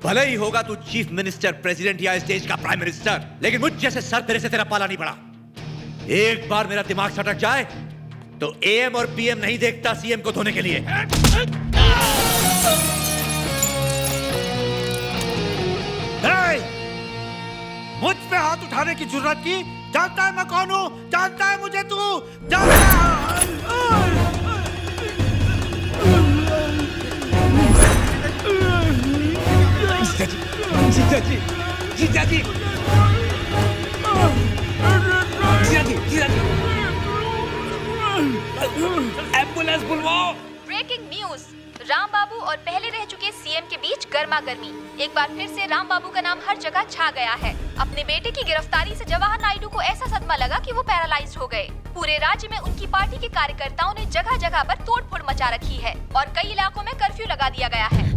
भले ही होगा तू चीफ मिनिस्टर, प्रेसिडेंट या स्टेज का प्राइम मिनिस्टर, लेकिन मुझ जैसे सर तेरे से तेरा पाला नहीं पड़ा। एक बार मेरा दिमाग सटक जाए तो एएम और पीएम नहीं देखता सीएम को धोने के लिए। मुझ पे हाथ उठाने की जरूरत की? जानता है मैं कौन हूँ? जानता है मुझे तू? जीजा जी, जीजा जी, जीजा जी, एम्बुलेंस बुलवाओ। ब्रेकिंग न्यूज, राम बाबू और पहले रह चुके सीएम के बीच गर्मा गर्मी। एक बार फिर से राम बाबू का नाम हर जगह छा गया है। अपने बेटे की गिरफ्तारी से जवाहर नायडू को ऐसा सदमा लगा कि वो पैरालाइज्ड हो गए। पूरे राज्य में उनकी पार्टी के कार्यकर्ताओं ने जगह जगह पर तोड़फोड़ मचा रखी है और कई इलाकों में कर्फ्यू लगा दिया गया है।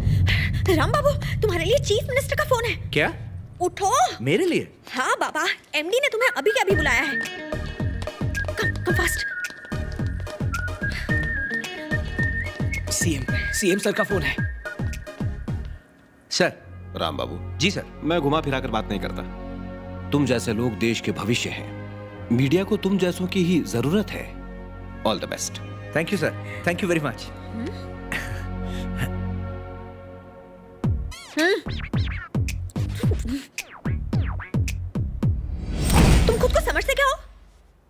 राम बाबू, तुम्हारे लिए चीफ मिनिस्टर का फोन है। क्या? उठो। मेरे लिए? हाँ बाबा, एमडी ने तुम्हें अभी के अभी बुलाया है। Come fast. सीएम सर का फोन है। सर। राम बाबू। जी सर। मैं घुमा फिरा कर बात नहीं करता। तुम जैसे लोग देश के भविष्य हैं। मीडिया को तुम जैसों की ही जरूरत है। All the best. Thank you sir, thank you very much. तुम खुद को समझते क्या हो?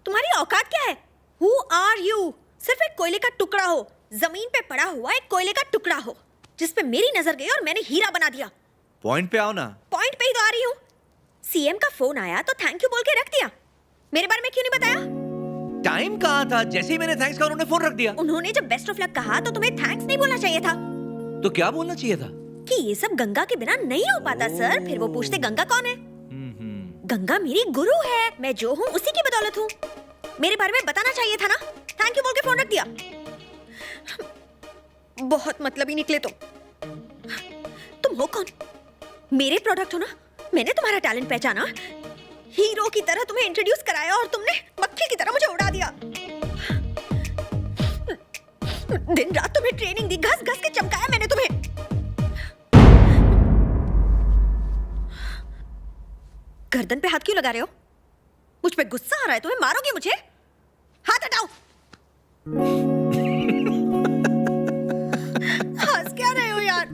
तुम्हारी औकात क्या है? Who are you? सिर्फ एक कोयले का टुकड़ा हो, जमीन पे पड़ा हुआ एक कोयले का टुकड़ा हो, जिस पे मेरी नजर गई और मैंने हीरा बना दिया। पॉइंट पे आओ ना। पॉइंट पे ही तो आ रही हूँ। सीएम का फोन आया तो थैंक यू बोल के रख दिया। मेरे बारे में क्यों नहीं बताया? टाइम कहाँ था? जैसे ही मैंने थैंक्स कहा उन्होंने फोन रख दिया। उन्होंने जब बेस्ट ऑफ लक कहा तो तुम्हें थैंक्स नहीं बोलना चाहिए था। तो क्या बोलना चाहिए था? कि ये सब गंगा के बिना नहीं हो पाता सर। फिर वो पूछते गंगा कौन है? गंगा मेरी गुरु है, मैं जो हूँ उसी की बदौलत हूँ। मेरे बारे में बताना चाहिए था ना। थैंक यू बोल के फोन रख दिया। बहुत मतलबी निकले तुम हो कौन? मेरे प्रोडक्ट हो ना। मैंने तुम्हारा टैलेंट पहचाना, हीरो की तरह तुम्हें इंट्रोड्यूस कराया और तुमने मक्खी की तरह मुझे उड़ा दिया। दिन रात तुम्हें ट्रेनिंग दी, घस घस के चमकाया मैंने तुम्हें। गर्दन पे हाथ क्यों लगा रहे हो? मुझ पे गुस्सा आ रहा है तुम्हें? मारोगे मुझे? हाथ हटाओ। हंस क्या रहे हो यार?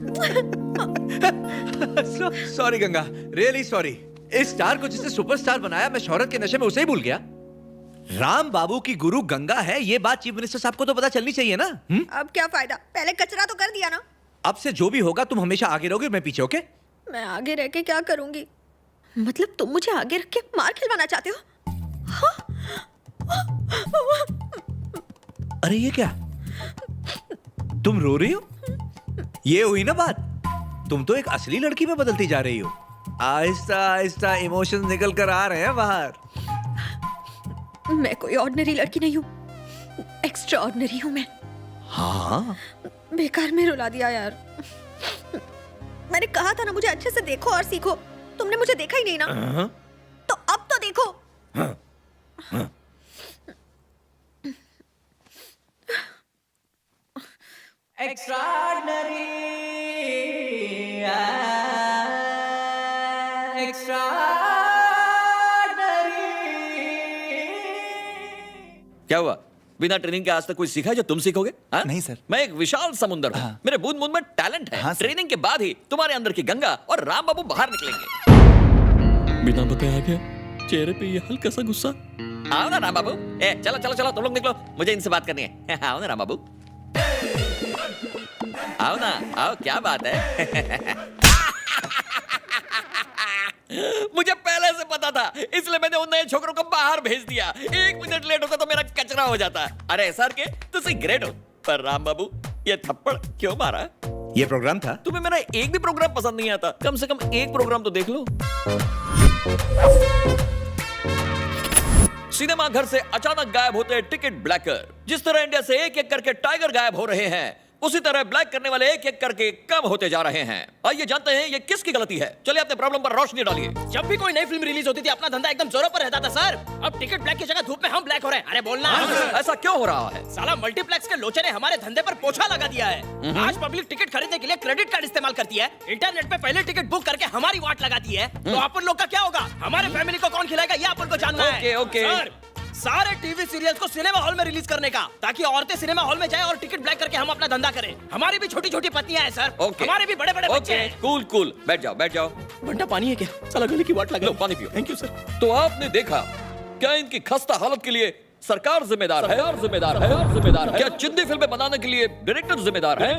Sorry Ganga, really sorry. इस स्टार को जिसने सुपरस्टार बनाया, मैं शोहरत के नशे में उसे ही भूल गया। राम बाबू की गुरु गंगा है, ये बात चीफ मिनिस्टर साहब को तो पता चलनी चाहिए ना। अब क्या फायदा? पहले कचरा तो कर दिया ना। अब से जो भी होगा तुम हमेशा आगे रहोगे, मैं पीछे, ओके? मैं आगे रह के क्या करूंगी? मतलब तुम मुझे आगे रख के मार खिलवाना चाहते हो? अरे ये क्या? तुम रो रही हो? ये हुई ना बात? तुम तो एक असली लड़की में बदलती जा रही हो। आहिस्ता आहिस्ता इमोशंस निकल कर आ रहे हैं बाहर। मैं कोई ऑर्डिनरी लड़की नहीं हूँ, एक्स्ट्रा ऑर्डिनरी हूँ मैं। हाँ, बेकार में रुला दिया यार। मैंने कहा था ना मुझे अच्छे से देखो और सीखो। तुमने मुझे देखा ही नहीं ना। तो अब तो देखो। क्या हुआ? बिना ट्रेनिंग के आज तक कुछ सीखा है जो तुम सीखोगे? हाँ? नहीं सर। मैं एक विशाल समुंदर हूँ। मेरे बूंद बूंद में टैलेंट है। हाँ, सर। ट्रेनिंग के बाद ही तुम्हारे अंदर की गंगा और राम बाबू बाहर निकलेंगे। बिना बताए आ गया, चेहरे पे ये हल्का सा गुस्सा। आओ ना राम बाबू। चलो चलो चलो, तुम लोग निकलो, मुझे इनसे बात करनी है। आओ ना राम बाबू, आओ ना, आओ। क्या बात है? मुझे पहले से पता था, इसलिए मैंने उन नए छोकरों को बाहर भेज दिया। 1 मिनट लेट होगा तो मेरा कचरा हो जाता। अरे सर के तुम ग्रेट हो, पर राम बाबू ये थप्पड़ क्यों मारा? ये प्रोग्राम था। तुम्हें मेरा एक भी प्रोग्राम पसंद नहीं आता? कम से कम एक प्रोग्राम तो देख लो। सिनेमा घर से अचानक गायब होते हैं टिकट ब्लैकर। जिस तरह इंडिया से एक एक करके टाइगर गायब हो रहे हैं, उसी तरह ब्लैक करने वाले एक एक करके कम होते जा रहे हैं। आइए जानते हैं ये किसकी गलती है। चलिए अपने प्रॉब्लम पर रोशनी डालिए। जब भी कोई नई फिल्म रिलीज होती थी अपना धंधा एकदम जोरों पर रहता था सर। अब टिकट ब्लैक की जगह धूप में हम ब्लैक हो रहे हैं। अरे बोलना। ऐसा क्यों हो रहा है? साला मल्टीप्लेक्स के लोचे ने हमारे धंधे पर पोछा लगा दिया है। आज पब्लिक टिकट खरीदने के लिए क्रेडिट कार्ड इस्तेमाल करती है। इंटरनेट पे पहले टिकट बुक करके हमारी वाट लगाती है। तो अपन लोग का क्या होगा? हमारे फैमिली को कौन खिलाएगा ये अपन को जानना है। ओके। सर, सारे टीवी सीरियल्स को सिनेमा हॉल में रिलीज करने का, ताकि औरतें सिनेमा हॉल में जाएं और टिकट ब्लैक करके हम अपना धंधा करें। हमारी भी छोटी छोटी पत्नियां हैं सर। हमारे भी बड़े बड़े बच्चे हैं। कूल कूल, बैठ जाओ बैठ जाओ। बंटा पानी है क्या? साला गले की वाट लगा। लो पानी पियो। Thank you sir. तो आपने देखा, क्या इनकी खस्ता हालत के लिए सरकार जिम्मेदार है? क्या चिंदी फिल्में बनाने के लिए डायरेक्टर जिम्मेदार है?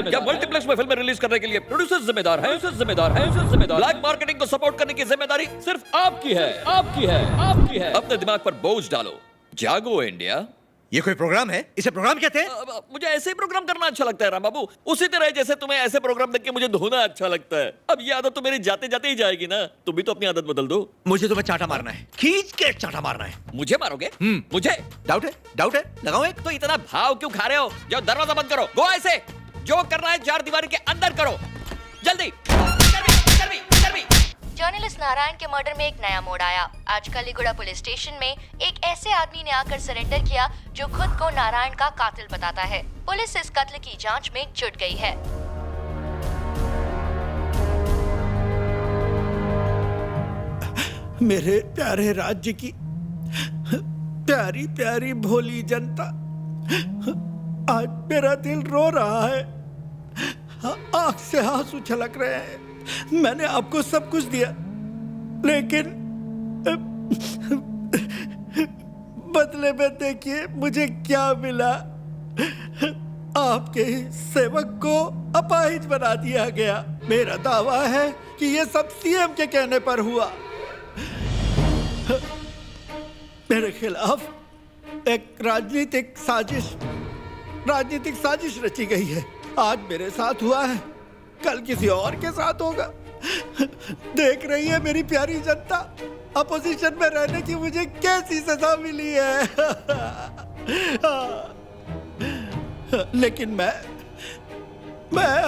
क्या मल्टीप्लेक्स में फिल्में रिलीज करने के लिए प्रोड्यूसर जिम्मेदार है? ब्लैक मार्केटिंग को सपोर्ट करने की जिम्मेदारी सिर्फ आपकी है। अपने दिमाग पर बोझ डालो, जागो इंडिया। ये कोई प्रोग्राम है? इसे प्रोग्राम कहते हैं? मुझे ऐसे ही प्रोग्राम करना अच्छा लगता है राम बाबू, उसी तरह जैसे तुम्हें ऐसे प्रोग्राम देख के मुझे धोना अच्छा लगता है। अब ये आदत तो मेरी जाते जाते ही जाएगी ना। तुम भी तो अपनी आदत बदल दो। मुझे तुम्हें चाटा मारना है, खींच के चाटा मारना है। मुझे मारोगे? मुझे डाउट है, लगाओ एक। तो इतना भाव क्यों खा रहे हो? जाओ दरवाजा बंद करो। गो ऐसे, जो करना है 4 दीवारी के अंदर करो, जल्दी। जर्नलिस्ट नारायण के मर्डर में एक नया मोड़ आया। आज कलीगुड़ा पुलिस स्टेशन में एक ऐसे आदमी ने आकर सरेंडर किया जो खुद को नारायण का कातिल बताता है। पुलिस इस कत्ल की जांच में जुट गई है। मेरे प्यारे राज्य की प्यारी प्यारी भोली जनता, आज मेरा दिल रो रहा है, आंख से आंसू छलक रहे हैं। मैंने आपको सब कुछ दिया, लेकिन बदले में देखिए मुझे क्या मिला। आपके ही सेवक को अपाहिज बना दिया गया। मेरा दावा है कि ये सब सीएम के कहने पर हुआ। मेरे खिलाफ एक राजनीतिक साजिश रची गई है। आज मेरे साथ हुआ है, कल किसी और के साथ होगा। देख रही है मेरी प्यारी जनता, अपोजिशन में रहने की मुझे कैसी सजा मिली है। लेकिन मैं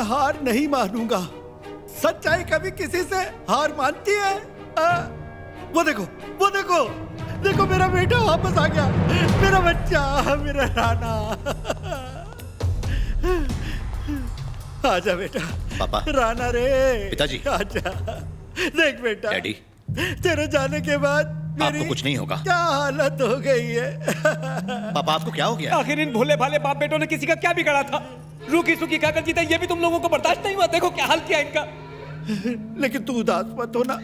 हार नहीं मानूंगा। सच्चाई कभी किसी से हार मानती है? वो देखो मेरा बेटा वापस आ गया, मेरा बच्चा, मेरा राना। आजा बेटा। पापा। राना रे। पिताजी। आजा। देख बेटा, डैडी, तेरे जाने के बाद मेरी आपको कुछ नहीं होगा। क्या हालत हो गई है। पापा आपको क्या हो गया? आखिर इन भोले भाले बाप बेटों ने किसी का क्या बिगाड़ा था? रूखी सूखी खाकर जीता, ये भी तुम लोगों को बर्दाश्त नहीं हुआ। देखो क्या हाल किया इनका। लेकिन तू उदास मत होना,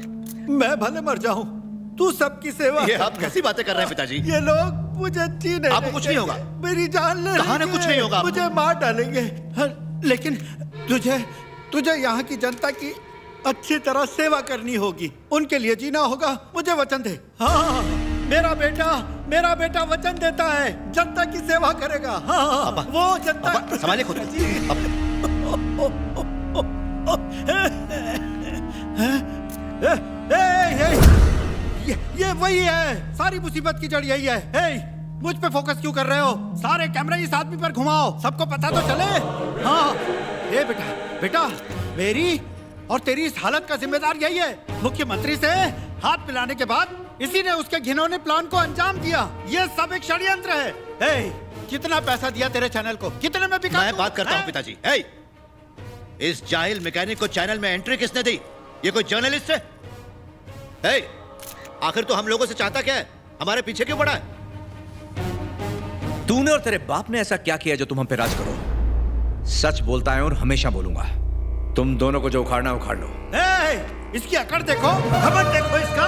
मैं भले मर जाऊं, तू सबकी सेवा। ये आप कैसी बातें कर रहे हैं पिताजी? ये लोग मुझे जीने आपको कुछ नहीं होगा। मेरी जान ले कहा ना कुछ नहीं होगा। मुझे मार डालेंगे। लेकिन तुझे तुझे यहाँ की जनता की अच्छी तरह सेवा करनी होगी, उनके लिए जीना होगा। मुझे वचन दे। हाँ, मेरा बेटा वचन देता है, जनता की सेवा करेगा। हाँ, वो जनता। संभालिए खुद ये वही है, सारी मुसीबत की जड़ यही है। हे, मुझ पे फोकस क्यों कर रहे हो? सारे कैमरे इस आदमी पर घुमाओ, सबको पता तो चले। हाँ, ये बेटा मेरी और तेरी इस हालत का जिम्मेदार यही है। मुख्यमंत्री से हाथ मिलाने के बाद इसी ने उसके घिनौने प्लान को अंजाम दिया। ये सब एक षड्यंत्र है। हे, कितना पैसा दिया तेरे चैनल को? कितने में बिका? मैं बात करता हूँ पिताजी। हे, इस जाहिल मैकेनिक को चैनल में एंट्री किसने दी? ये कोई जर्नलिस्ट है? हे, आखिर तो हम लोगों से चाहता क्या है? हमारे पीछे क्यों पड़ा है? तूने और तेरे बाप ने ऐसा क्या किया जो तुम हम पे राज करो? सच बोलता है और हमेशा बोलूंगा। तुम दोनों को जो उखाड़ना है उखाड़ लो। इसकी अकड़ देखो, घमंड देखो इसका।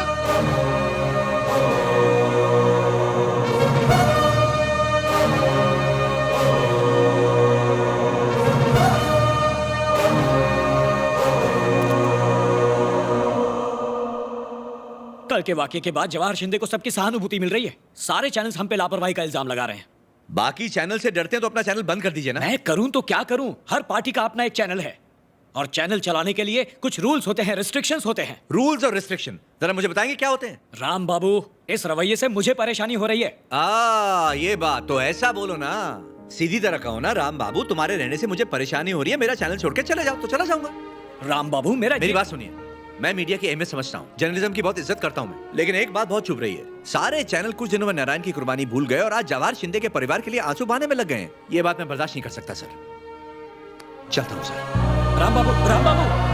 कल के वाकये के बाद जवाहर शिंदे को सबकी सहानुभूति मिल रही है। सारे चैनल्स हम पे लापरवाही का इल्जाम लगा रहे हैं। बाकी चैनल से डरते हैं तो अपना चैनल बंद कर दीजिए ना। मैं करूं तो क्या करूं? हर पार्टी का अपना एक चैनल है और चैनल चलाने के लिए कुछ रूल्स होते हैं, रिस्ट्रिक्शंस होते हैं। रूल्स और रिस्ट्रिक्शन जरा मुझे बताएंगे क्या होते हैं? राम बाबू, इस रवैये से मुझे परेशानी हो रही है। ये बात तो ऐसा बोलो ना, सीधी तरह कहो ना। राम बाबू, तुम्हारे रहने से मुझे परेशानी हो रही है, मेरा चैनल छोड़ के चले जाओ। तो चला जाऊंगा। राम बाबू, मेरी बात सुनिए। मैं मीडिया की अहमियत समझता हूँ, जर्नलिज्म की बहुत इज्जत करता हूँ मैं, लेकिन एक बात बहुत चुभ रही है। सारे चैनल कुछ दिनों में नारायण की कुर्बानी भूल गए और आज जवाहर शिंदे के परिवार के लिए आंसू बहाने में लग गए हैं। ये बात मैं बर्दाश्त नहीं कर सकता सर। चलता हूँ सर। राम बाबू, राम बाबू।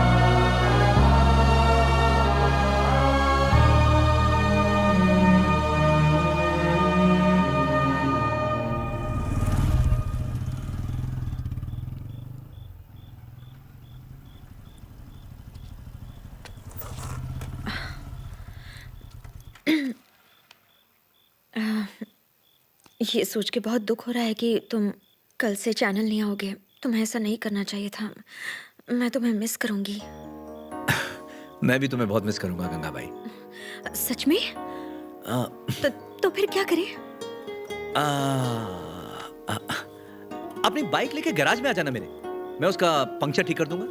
ये सोच के बहुत दुख हो रहा है कि तुम कल से चैनल नहीं आओगे। तुम्हें ऐसा नहीं करना चाहिए था। मैं तुम्हें मिस करूंगी। मैं भी तुम्हें बहुत मिस करूंगा गंगा भाई। सच में? तो फिर क्या करें? अपनी बाइक लेके गैराज में आ जाना मेरे, मैं उसका पंक्चर ठीक कर दूंगा।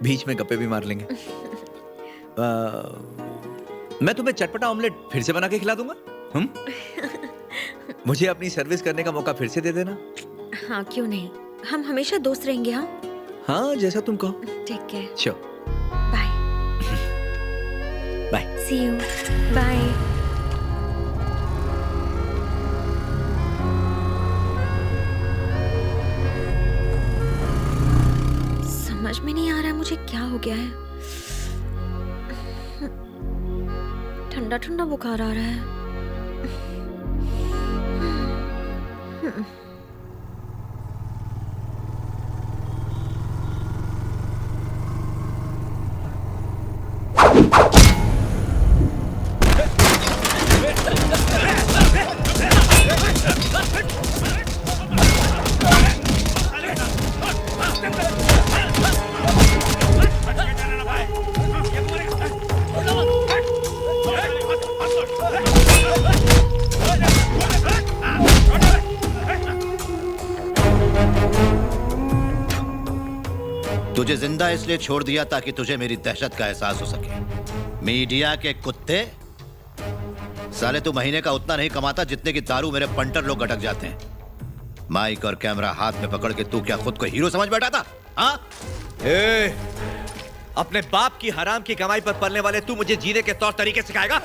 बीच में गप्पे भी मार लेंगे। मैं तुम्हें चटपटा ऑमलेट फिर से बना के खिला दूंगा। मुझे अपनी सर्विस करने का मौका फिर से दे देना। हाँ, क्यों नहीं, हम हमेशा दोस्त रहेंगे। हाँ, जैसा तुम कहो। ठीक है। Sure. Bye. Bye. See you. Bye. समझ में नहीं आ रहा है मुझे क्या हो गया है। ठंडा ठंडा बुखार आ रहा है। तुझे जिंदा इसलिए छोड़ दिया ताकि तुझे मेरी दहशत का एहसास हो सके। मीडिया के कुत्ते, साले तू महीने का उतना नहीं कमाता जितने की दारू मेरे पंटर लोग गटक जाते हैं। माइक और कैमरा हाथ में पकड़ के तू क्या खुद को हीरो समझ बैठा था? हाँ? अपने बाप की हराम की कमाई पर पलने वाले तू मुझे जीने के तौर तरीके सिखाएगा?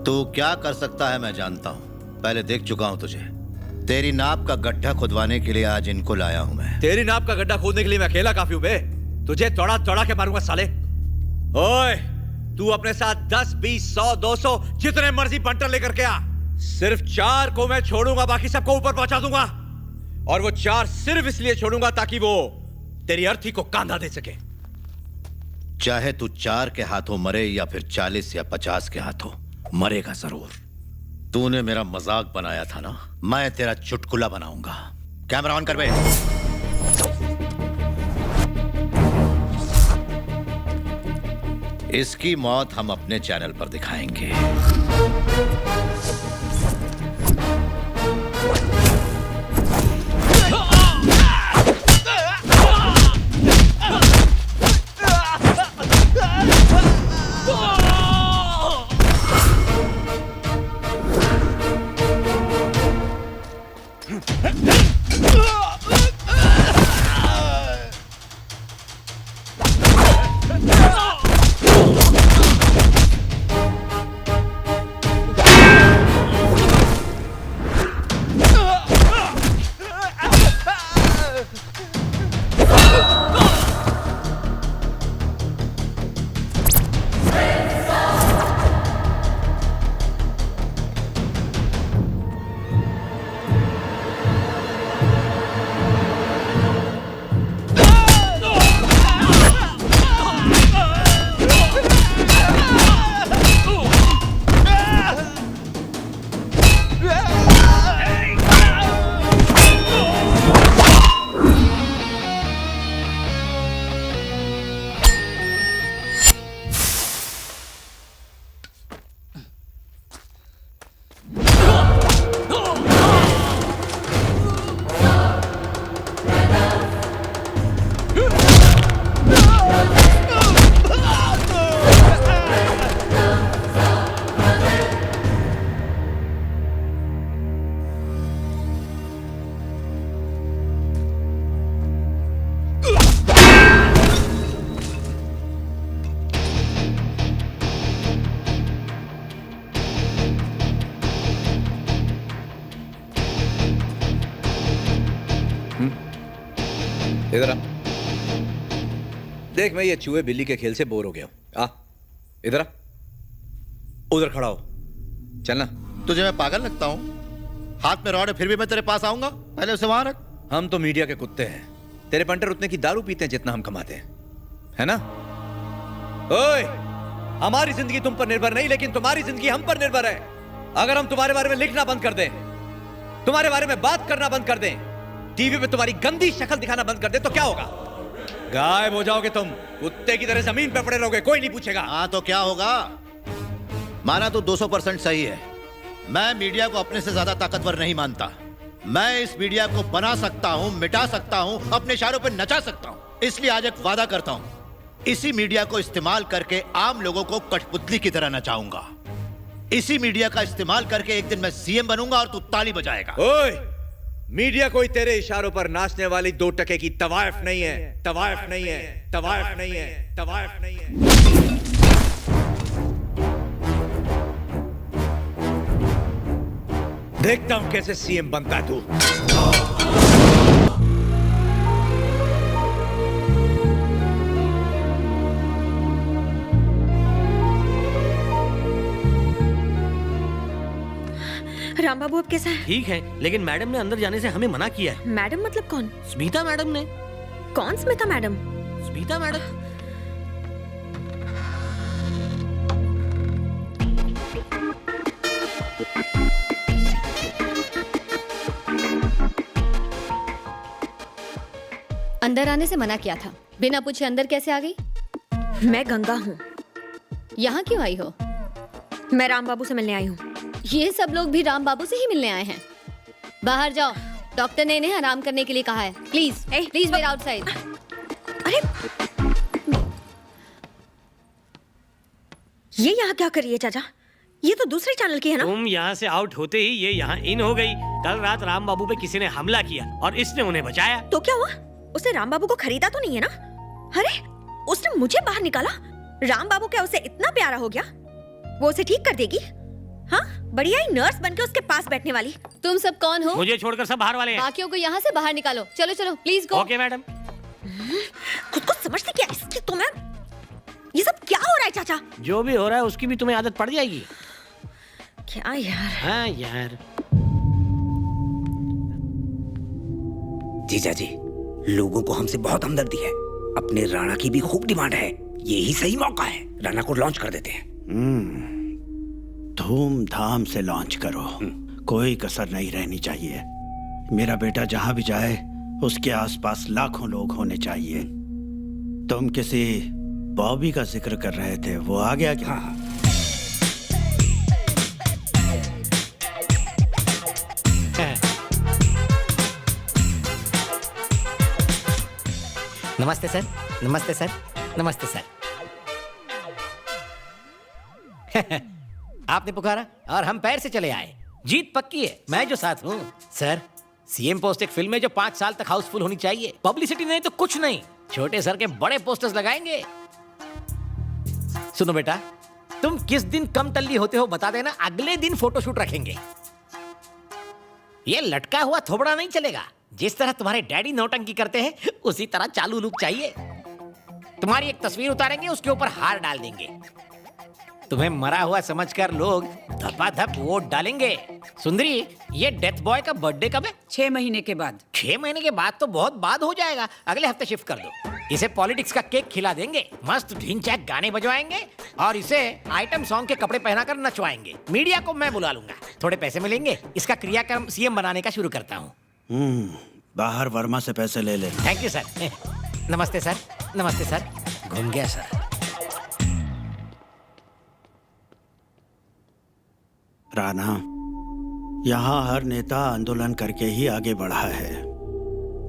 तू क्या कर सकता है मैं जानता हूं। पहले देख चुका हूं तुझे। तेरी नाप का गड्ढा खुदवाने के लिए आज इनको लाया हूं मैं। तेरी नाप का गड्ढा खोदने के लिए मैं अकेला काफी हूं बे। तुझे तोड़ा तोड़ा के मारूंगा साले। ओए, तू अपने साथ 10, 20, 100, 200 जितने मर्जी बंटर लेकर के आ। सिर्फ 4 को मैं छोड़ूंगा, बाकी सबको ऊपर पहुंचा दूंगा। और वो 4 सिर्फ इसलिए छोड़ूंगा ताकि वो तेरी अर्थी को कांधा दे सके। चाहे तू 4 के हाथों मरे या फिर 40 या 50 के हाथों, मरेगा जरूर। तूने मेरा मजाक बनाया था ना, मैं तेरा चुटकुला बनाऊंगा। कैमरा ऑन कर बे। इसकी मौत हम अपने चैनल पर दिखाएंगे। इधर आ। देख, मैं ये चूहे बिल्ली के खेल से बोर हो गया हूं। आ, इधर आ। उधर खड़ा हो। चलना। तुझे मैं पागल लगता हूं? हाथ में रॉड है फिर भी मैं तेरे पास आऊंगा? पहले उसे वहां रख। हम तो मीडिया के कुत्ते हैं। तेरे पंटर उतने की दारू पीते हैं जितना हम कमाते हैं, है ना? ओए, हमारी जिंदगी तुम पर निर्भर नहीं, लेकिन तुम्हारी जिंदगी हम पर निर्भर है। अगर हम तुम्हारे बारे में लिखना बंद कर दें, तुम्हारे बारे में बात करना बंद कर दें, टीवी पे तुम्हारी गंदी शक्ल दिखाना बंद कर दे, तो क्या होगा? गायब हो जाओगे तुम, कुत्ते की तरह जमीन पे पड़े रहोगे, कोई नहीं पूछेगा। हाँ तो क्या होगा? माना तो 200% सही है। मैं मीडिया को अपने से ज्यादा ताकतवर नहीं मानता। मैं इस मीडिया को बना सकता हूं, मिटा सकता हूं, अपने इशारों पर नचा सकता हूं। इसलिए आज एक वादा करता हूं, इसी मीडिया को इस्तेमाल करके आम लोगों को कठपुतली की तरह नचाऊंगा। इसी मीडिया का इस्तेमाल करके एक दिन मैं सीएम बनूंगा और तू ताली बजाएगा। ओए, मीडिया कोई तेरे इशारों पर नाचने वाली 2 टके की तवायफ नहीं है, तवायफ नहीं है, तवायफ नहीं है, तवायफ नहीं है। देखता हूं कैसे सीएम बनता है तू। राम बाबू अब कैसा है? ठीक है, लेकिन मैडम ने अंदर जाने से हमें मना किया है। मैडम मतलब कौन? स्मिता मैडम ने। कौन स्मिता मैडम? स्मिता मैडम। अंदर आने से मना किया था, बिना पूछे अंदर कैसे आ गई? मैं गंगा हूँ। यहाँ क्यों आई हो? मैं राम बाबू से मिलने आई हूँ। ये सब लोग भी राम बाबू से ही मिलने आए हैं। बाहर जाओ, डॉक्टर ने इन्हें आराम करने के लिए कहा है। Please please wait outside. अरे ये यहाँ क्या कर रही है चाचा? ये तो दूसरे चैनल की है ना? तुम यहाँ से आउट होते ही ये यहाँ इन हो गई। कल रात राम बाबू पे किसी ने हमला किया और इसने उन्हें बचाया। तो क्या हुआ? उसने राम बाबू को खरीदा तो नहीं है ना? अरे उसने मुझे बाहर निकाला। राम बाबू क्या उसे इतना प्यारा हो गया? वो उसे ठीक कर देगी? हाँ, बढ़िया ही नर्स बनके उसके पास बैठने वाली। तुम सब कौन हो? मुझे छोड़कर सब बाहर वाले हैं। बाकियों को यहाँ से बाहर निकालो। चलो चलो प्लीज गो। Okay madam. खुद को समझते क्या इसकी तुम्हें? ये सब क्या हो रहा है चाचा? जो भी हो रहा है उसकी भी तुम्हें आदत पड़ जाएगी। क्या यार? हाँ यार। जीजा जी, लोगों को हमसे बहुत हमदर्दी है। अपने राणा की भी खूब डिमांड है। यही सही मौका है, राणा को लॉन्च कर देते हैं। तो धूमधाम से लॉन्च करो, कोई कसर नहीं रहनी चाहिए। मेरा बेटा जहां भी जाए उसके आसपास लाखों लोग होने चाहिए। तुम किसी बॉबी का जिक्र कर रहे थे, वो आ गया क्या? नमस्ते सर, नमस्ते सर, नमस्ते सर। आपने पुकारा और हम पैर से चले आए। जीत पक्की है, मैं जो साथ हूँ। सर, सीएम पोस्ट एक फिल्म है जो 5 साल तक हाउसफुल होनी चाहिए। पब्लिसिटी नहीं तो कुछ नहीं, छोटे सर के बड़े पोस्टर्स लगाएंगे। सुनो बेटा, तुम किस दिन कम टल्ली होते हो बता देना, अगले दिन फोटोशूट रखेंगे। ये लटका हुआ थोबड़ा नहीं चलेगा। जिस तरह तुम्हारे डैडी नौटंकी करते हैं उसी तरह चालू लुक चाहिए। तुम्हारी एक तस्वीर उतारेंगे, उसके ऊपर हार डाल देंगे। तुम्हें मरा हुआ समझकर लोग धपाधप वोट डालेंगे। सुंदरी, ये डेथ बॉय का बर्थडे कब है? 6 महीने के बाद। 6 महीने के बाद तो बहुत बाद हो जाएगा, अगले हफ्ते शिफ्ट कर दो। इसे पॉलिटिक्स का केक खिला देंगे, मस्त ढींचैक गाने बजवाएंगे और इसे आइटम सॉन्ग के कपड़े पहनाकर नचवाएंगे। मीडिया को मैं बुला लूंगा, थोड़े पैसे मिलेंगे। इसका क्रियाक्रम सीएम बनाने का शुरू करता हूँ। बाहर वर्मा से पैसे ले लेना। Thank you sir. नमस्ते सर, नमस्ते सर। घूम गया सर। राणा, यहाँ हर नेता आंदोलन करके ही आगे बढ़ा है।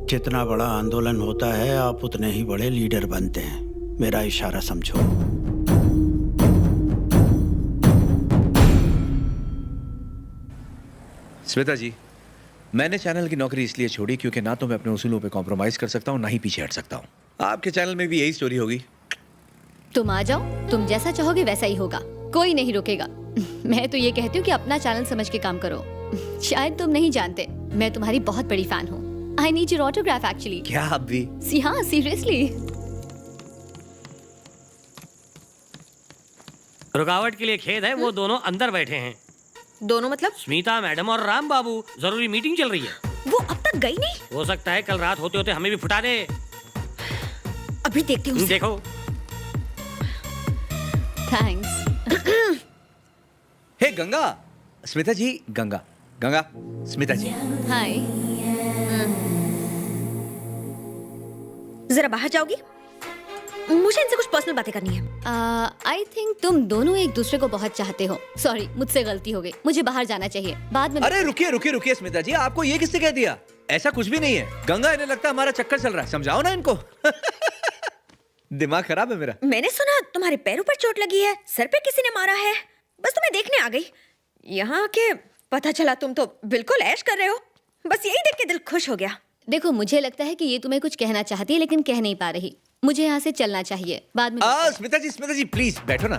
जितना बड़ा आंदोलन होता है आप उतने ही बड़े लीडर बनते हैं। मेरा इशारा समझो। श्वेता जी, मैंने चैनल की नौकरी इसलिए छोड़ी क्योंकि ना तो मैं अपने उसूलों पे कॉम्प्रोमाइज कर सकता हूँ, ना ही पीछे हट सकता हूँ। आपके चैनल में भी यही स्टोरी होगी। तुम आ जाओ, तुम जैसा चाहोगे वैसा ही होगा, कोई नहीं रोकेगा। मैं तो ये कहती हूँ कि अपना चैनल समझ के काम करो। शायद तुम नहीं जानते, मैं तुम्हारी बहुत बड़ी फैन हूँ। I need your autograph actually. क्या आप भी? हाँ, सीरियसली। रुकावट के लिए खेद है, वो दोनों अंदर बैठे हैं। दोनों मतलब? स्मिता मैडम और राम बाबू। जरूरी मीटिंग चल रही है। वो अब तक गई नहीं? हो सकता है कल रात होते होते हमें भी फुटा दे। अभी देखती हूँ। देखो। थैंक्स। हे गंगा, स्मिता जी, गंगा, गंगा, स्मिता जी। हाय। जरा बाहर जाओगी? मुझे इनसे कुछ पर्सनल बातें करनी है। आई थिंक तुम दोनों एक दूसरे को बहुत चाहते हो। सॉरी, मुझसे गलती हो गई, मुझे बाहर जाना चाहिए, बाद में। अरे रुकिए रुकिए रुकिए स्मिता जी, आपको ये किससे कह दिया? ऐसा कुछ भी नहीं है। गंगा, इन्हें लगता है हमारा चक्कर चल रहा है, समझाओ ना इनको। दिमाग खराब है मेरा। मैंने सुना तुम्हारे पैरों पर चोट लगी है, सर पे किसी ने मारा है। बस तुम्हें देखने आ गई। यहाँ के पता चला तुम तो बिल्कुल ऐश कर रहे हो। बस यही देख के दिल खुश हो गया। देखो, मुझे लगता है कि ये तुम्हें कुछ कहना चाहती है लेकिन कह नहीं पा रही। मुझे यहाँ से चलना चाहिए, बाद में। स्मिता जी प्लीज बैठो ना।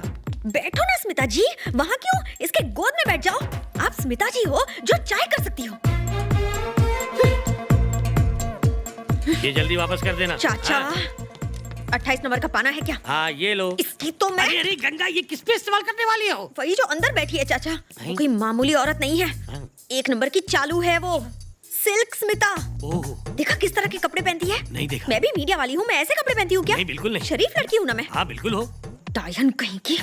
बैठो ना स्मिता जी, वहाँ क्यों? इसके गोद में बैठ जाओ। आप स्मिता जी हो जो चाहे कर सकती हो। ये जल्दी वापस कर देना। चाचा, 28 नंबर का पाना है क्या? हाँ, ये लो। इसकी तो मैं। अरे गंगा, ये किस पे इस्तेमाल करने वाली हो? वही जो अंदर बैठी है चाचा, वो कोई मामूली औरत नहीं है। 1 नंबर की चालू है वो, सिल्क स्मिता। देखा किस तरह के कपड़े पहनती है? नहीं देखा। मैं भी मीडिया वाली हूँ, मैं ऐसे कपड़े पहनती हूँ क्या? नहीं, बिल्कुल नहीं। शरीफ लड़की हूँ ना मैं। हाँ, बिल्कुल हो। डायन कहीं की।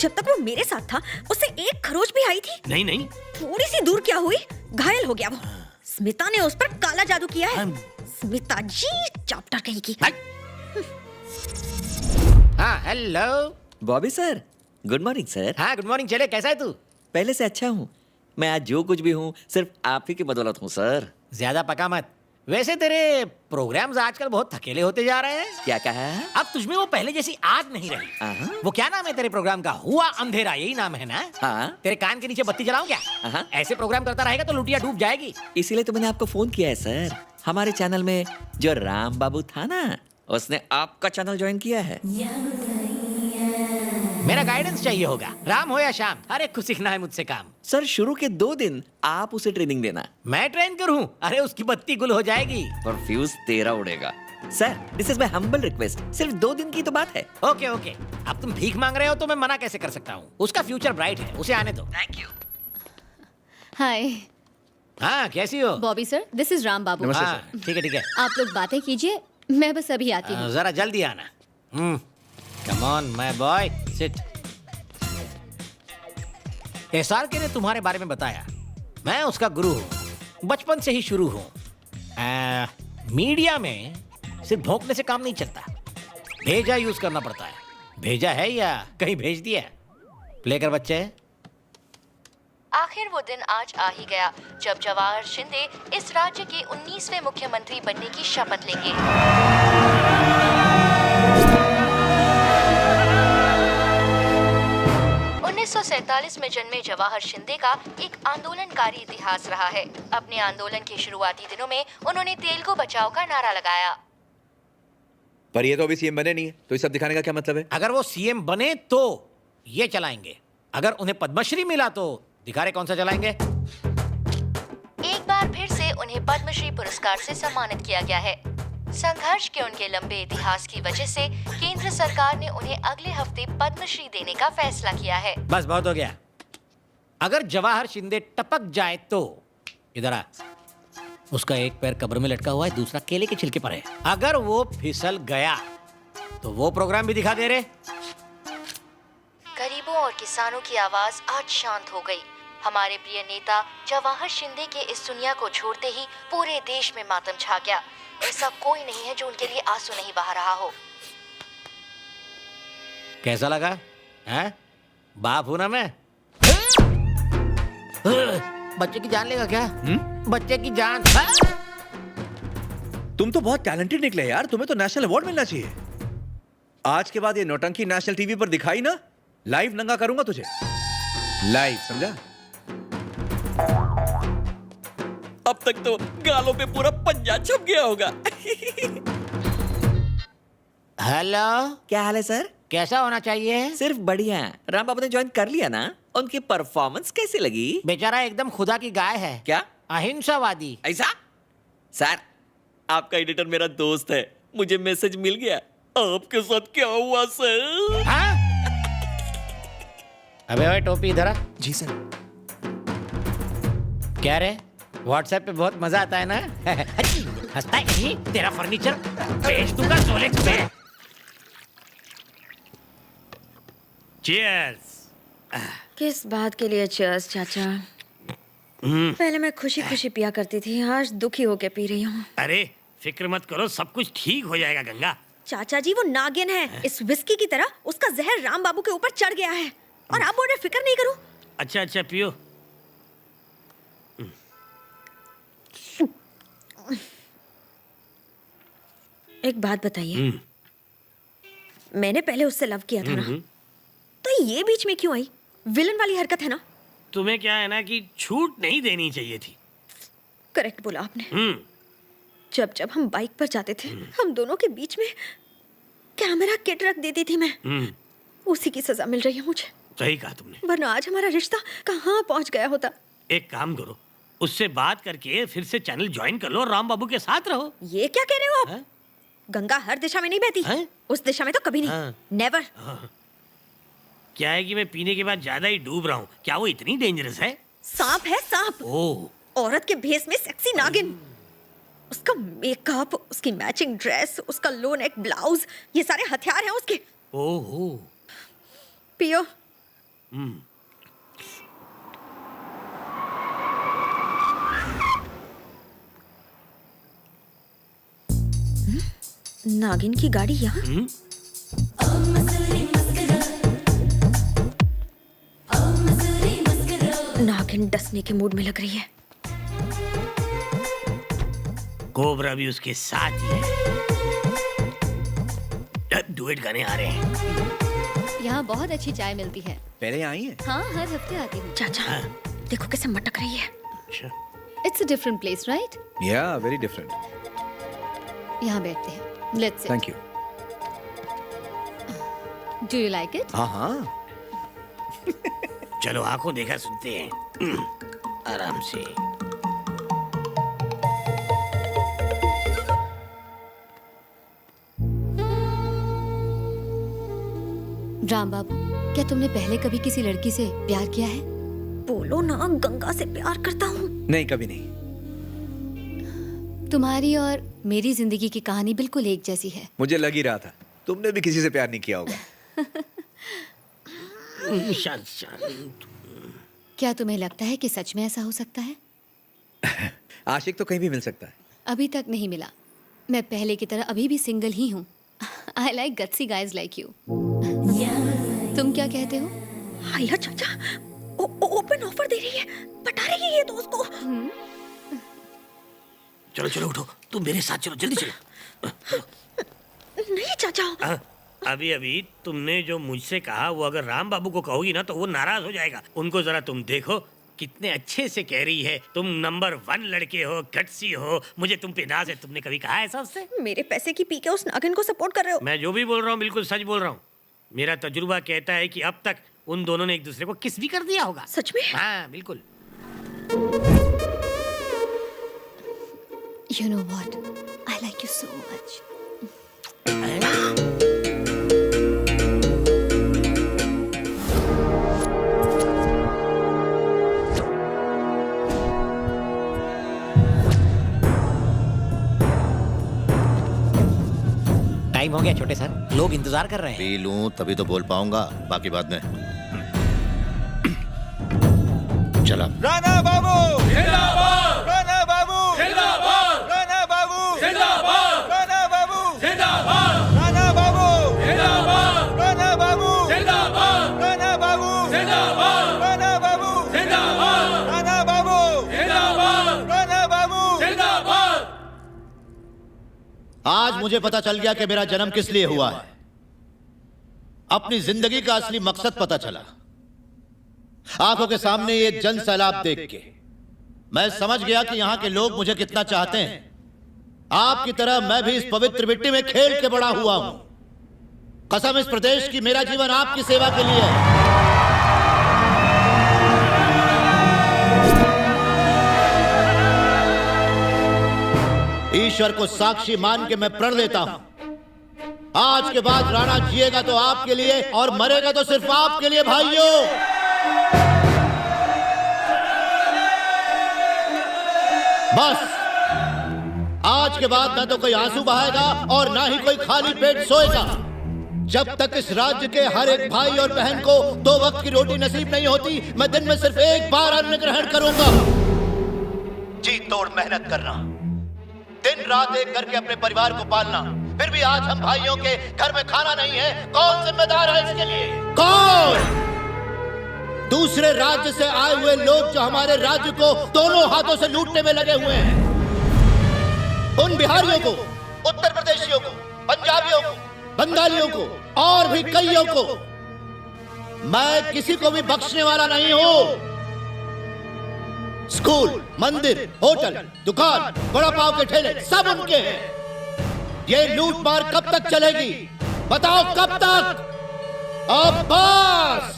जब तक वो मेरे साथ था उससे एक खरोच भी आई थी? नहीं नहीं। थोड़ी सी दूर क्या हुई, घायल हो गया वो। स्मिता ने उस पर काला जादू किया है। स्मिता जी चैप्टर कहीं की। हाँ, hello Bobby sir, good morning sir. हाँ, गुड मॉर्निंग। चले, कैसा है तू? पहले से अच्छा हूँ। मैं आज जो कुछ भी हूँ सिर्फ आप ही की बदौलत हूँ सर। ज्यादा पका मत। वैसे तेरे प्रोग्राम्स आजकल बहुत थकेले होते जा रहे हैं। क्या कहा है? अब तुझमें वो पहले जैसी आग नहीं रही। वो क्या नाम है तेरे प्रोग्राम का? हुआ अंधेरा, यही नाम है ना? हाँ। तेरे कान के नीचे बत्ती जलाऊं क्या? ऐसे प्रोग्राम करता रहेगा तो लुटिया डूब जाएगी। इसीलिए तो मैंने आपको फोन किया है सर। हमारे चैनल में जो राम बाबू था ना, उसने आपका चैनल ज्वाइन किया है। मेरा गाइडेंस चाहिए होगा, राम हो या श्याम, हर एक को सीखना है मुझसे काम। सर, शुरू के 2 दिन आप उसे ट्रेनिंग देना। मैं ट्रेन करूं? अरे उसकी बत्ती गुल हो जाएगी और फ्यूज तेरा उड़ेगा। Sir, this is my humble request. सिर्फ 2 दिन की तो बात है। Okay okay. अब तुम भीख मांग रहे हो तो मैं मना कैसे कर सकता हूँ? उसका फ्यूचर ब्राइट है, उसे आने दो। Thank you. हाय। हाँ, कैसी हो? Bobby sir, this is Ram Babu. हाँ, ठीक है ठीक है। आप लोग बातें कीजिए, मैं बस अभी आती हूँ। जरा जल्दी आना। Come on my boy, sit. SRK ने तुम्हारे बारे में बताया। मैं उसका गुरु हूँ, बचपन से ही शुरू हूँ। मीडिया में सिर्फ भोंकने से काम नहीं चलता, भेजा यूज करना पड़ता है। भेजा है या कहीं भेज दिया? प्ले कर बच्चे। आखिर वो दिन आज आ ही गया जब जवाहर शिंदे इस राज्य के 19वें मुख्यमंत्री बनने की शपथ लेंगे। 1947 में जन्मे जवाहर शिंदे का एक आंदोलनकारी इतिहास रहा है। अपने आंदोलन के शुरुआती दिनों में उन्होंने तेलुगु बचाओ का नारा लगाया। पर ये तो अभी सीएम बने नहीं है, तो ये सब दिखाने का क्या मतलब है? अगर वो सीएम बने तो ये चलाएंगे, अगर उन्हें पद्मश्री मिला तो दिखा रहे कौन सा चलाएंगे। एक बार फिर से उन्हें पद्मश्री पुरस्कार से सम्मानित किया गया है। संघर्ष के उनके लंबे इतिहास की वजह से केंद्र सरकार ने उन्हें अगले हफ्ते पद्मश्री देने का फैसला किया है। बस बहुत हो गया। अगर जवाहर शिंदे टपक जाए तो इधर आ। उसका एक पैर कब्र में लटका हुआ है, दूसरा केले के छिलके पर है। अगर वो फिसल गया तो वो प्रोग्राम भी दिखा दे रहे। गरीबों और किसानों की आवाज आज शांत हो गई। हमारे प्रिय नेता जवाहर शिंदे के इस दुनिया को छोड़ते ही पूरे देश में मातम छा गया। ऐसा कोई नहीं है जो उनके लिए आंसू नहीं बहा रहा हो। कैसा लगा? हैं? बाप हूं ना मैं। बच्चे की जान लेगा क्या? बच्चे की जान। तुम तो बहुत टैलेंटेड निकले यार, तुम्हें तो नेशनल अवार्ड मिलना चाहिए। आज के बाद ये नौटंकी नेशनल टीवी पर दिखाई ना, लाइव नंगा करूंगा तुझे, लाइव, समझा? अब तक तो गालों पे पूरा पंजा छप गया होगा। हेलो, क्या हाल है सर? कैसा होना चाहिए? सिर्फ बढ़िया। राम बाबू ने ज्वाइन कर लिया ना? उनकी परफॉर्मेंस कैसी लगी? बेचारा एकदम खुदा की गाय है। क्या? अहिंसावादी। ऐसा? सर, आपका एडिटर मेरा दोस्त है, मुझे मैसेज मिल गया। आपके साथ क्या हुआ सर? हाँ? अबे ओए टोपी इधर आ। जी सर। क्या रे? व्हाट्सएप पे बहुत मजा आता है ना? हंसता है नहीं? तेरा फर्नीचर बेच दूंगा रोलेक्स पे। चीयर्स। किस बात के लिए चीयर्स चाचा? पहले मैं खुशी खुशी पिया करती थी, आज दुखी होके पी रही हूँ। अरे फिक्र मत करो, सब कुछ ठीक हो जाएगा गंगा। चाचा जी वो नागिन है, इस विस्की की तरह उसका जहर राम बाबू के ऊपर चढ़ गया है और आप बोल रहे फिक्र नहीं करूं। अच्छा अच्छा पियो। एक बात बताइए, मैंने पहले उससे लव किया था ना, तो ये बीच में क्यों आई? विलन वाली हरकत है ना? तुम्हें क्या है ना कि छूट नहीं देनी चाहिए थी। करेक्ट बोला आपने। जब जब हम बाइक पर जाते थे, हम दोनों के बीच में कैमरा किट रख देती थी मैं। उसी की सजा मिल रही है मुझे। सही कहा तुमने, वरना आज हमारा रिश्ता कहाँ पहुँच गया होता। एक काम करो, उससे बात करके फिर से चैनल ज्वाइन कर लो और राम बाबू के साथ रहो। ये क्या कह रहे हो आप? गंगा हर दिशा में नहीं बहती, उस दिशा में तो कभी नहीं, नेवर। क्या है कि मैं पीने के बाद ज्यादा ही डूब रहा हूँ। क्या वो इतनी डेंजरस है? सांप है सांप। औरत के भेस में सेक्सी नागिन। उसका मेकअप, उसकी मैचिंग ड्रेस, उसका लो नेक ब्लाउज, ये सारे हथियार हैं उसके। ओहो। पियो। नागिन की गाड़ी यहाँ? नागिन डसने के मूड में लग रही है। कोबरा भी उसके साथ ही है। डुएट गाने आ रहे हैं। यहाँ बहुत अच्छी चाय मिलती है। पहले आई है? हाँ, हर हफ्ते आती हूँ। चाचा, देखो कैसे मटक रही है। It's a different place, right? या वेरी डिफरेंट। यहाँ बैठते हैं। Let's thank you. Do you like it? हाँ हाँ। चलो आंखों देखा सुनते हैं आराम से। राम बाबू, क्या तुमने पहले कभी किसी लड़की से प्यार किया है? बोलो ना, गंगा से प्यार करता हूँ। नहीं, कभी नहीं। तुम्हारी और मेरी जिंदगी की कहानी बिल्कुल एक जैसी है। मुझे लग ही रहा था तुमने भी किसी से प्यार नहीं किया होगा। शांत शांत। क्या तुम्हें लगता है कि सच में ऐसा हो सकता है? आशिक तो कहीं भी मिल सकता है। अभी तक नहीं मिला। मैं पहले की तरह अभी भी सिंगल ही हूँ। I like gutsy guys like you. तुम क्या कहते हो? आया चाचा, ओपन ऑफर दे रही है, पटा रही है ये तो उसको। चलो चलो उठो, तुम मेरे साथ चलो, जल्दी चलो। नहीं चाचा, अभी अभी तुमने जो मुझसे कहा वो अगर राम बाबू को कहोगी ना तो वो नाराज हो जाएगा। उनको जरा तुम देखो कितने अच्छे से कह रही है, तुम नंबर 1 लड़के हो, गट्सी हो, मुझे तुम पे नाज है। तुमने कभी कहा ऐसा उससे? मेरे पैसे की पी के उस नागिन को सपोर्ट कर रहे हो। मैं जो भी बोल रहा हूँ बिल्कुल सच बोल रहा हूँ। मेरा तजुर्बा कहता है कि अब तक उन दोनों ने एक दूसरे को किस भी कर दिया होगा। सच में? हाँ बिल्कुल। You know what? I like you so much. Time हो गया छोटे सर, लोग इंतजार कर रहे हैं। पी लूं तभी तो बोल पाऊंगा, बाकी बाद में। चला। राणा बाबू जिंदाबाद, राणा बाबू जिंदाबाद, राणा बाबू जिंदाबाद, राणा बाबू जिंदाबाद, राणा बाबू जिंदाबाद, राणा बाबू जिंदाबाद, राणा बाबू जिंदाबाद, राणा बाबू जिंदाबाद, राणा बाबू जिंदाबाद, राणा बाबू जिंदाबाद। आज मुझे पता चल गया कि मेरा जन्म किस लिए हुआ है। अपनी जिंदगी का असली मकसद पता चला। आंखों के सामने ये जन सैलाब देख के मैं समझ गया कि यहाँ के लोग मुझे कितना चाहते हैं। आपकी तरह मैं भी इस पवित्र मिट्टी में खेल के बड़ा हुआ हूं। कसम इस प्रदेश की, मेरा जीवन आपकी सेवा के लिए है। ईश्वर को साक्षी मान के मैं प्रण लेता हूं, आज के बाद राणा जिएगा तो आपके लिए और मरेगा तो सिर्फ आपके लिए भाइयों। बस आज के बाद ना तो कोई आंसू बहाएगा और ना ही कोई खाली पेट सोएगा। जब तक इस राज्य के हर एक भाई और बहन को 2 वक्त की रोटी नसीब नहीं होती, मैं दिन में सिर्फ एक बार अन्न ग्रहण करूंगा। जी तोड़ मेहनत करना, दिन रात एक करके अपने परिवार को पालना, फिर भी आज हम भाइयों के घर में खाना नहीं है। कौन जिम्मेदार है इसके लिए? कौन? दूसरे राज्य से आए हुए लोग जो हमारे राज्य को दोनों हाथों से लूटने में लगे हुए हैं। उन बिहारियों को, उत्तर प्रदेशियों को, पंजाबियों को, बंगालियों को और भी कईयों को मैं किसी को भी बख्शने वाला नहीं हूं। स्कूल, मंदिर, होटल, दुकान, बड़ा पाव के ठेले सब उनके हैं। ये लूट मार कब तक चलेगी? बताओ कब तक? अब बस,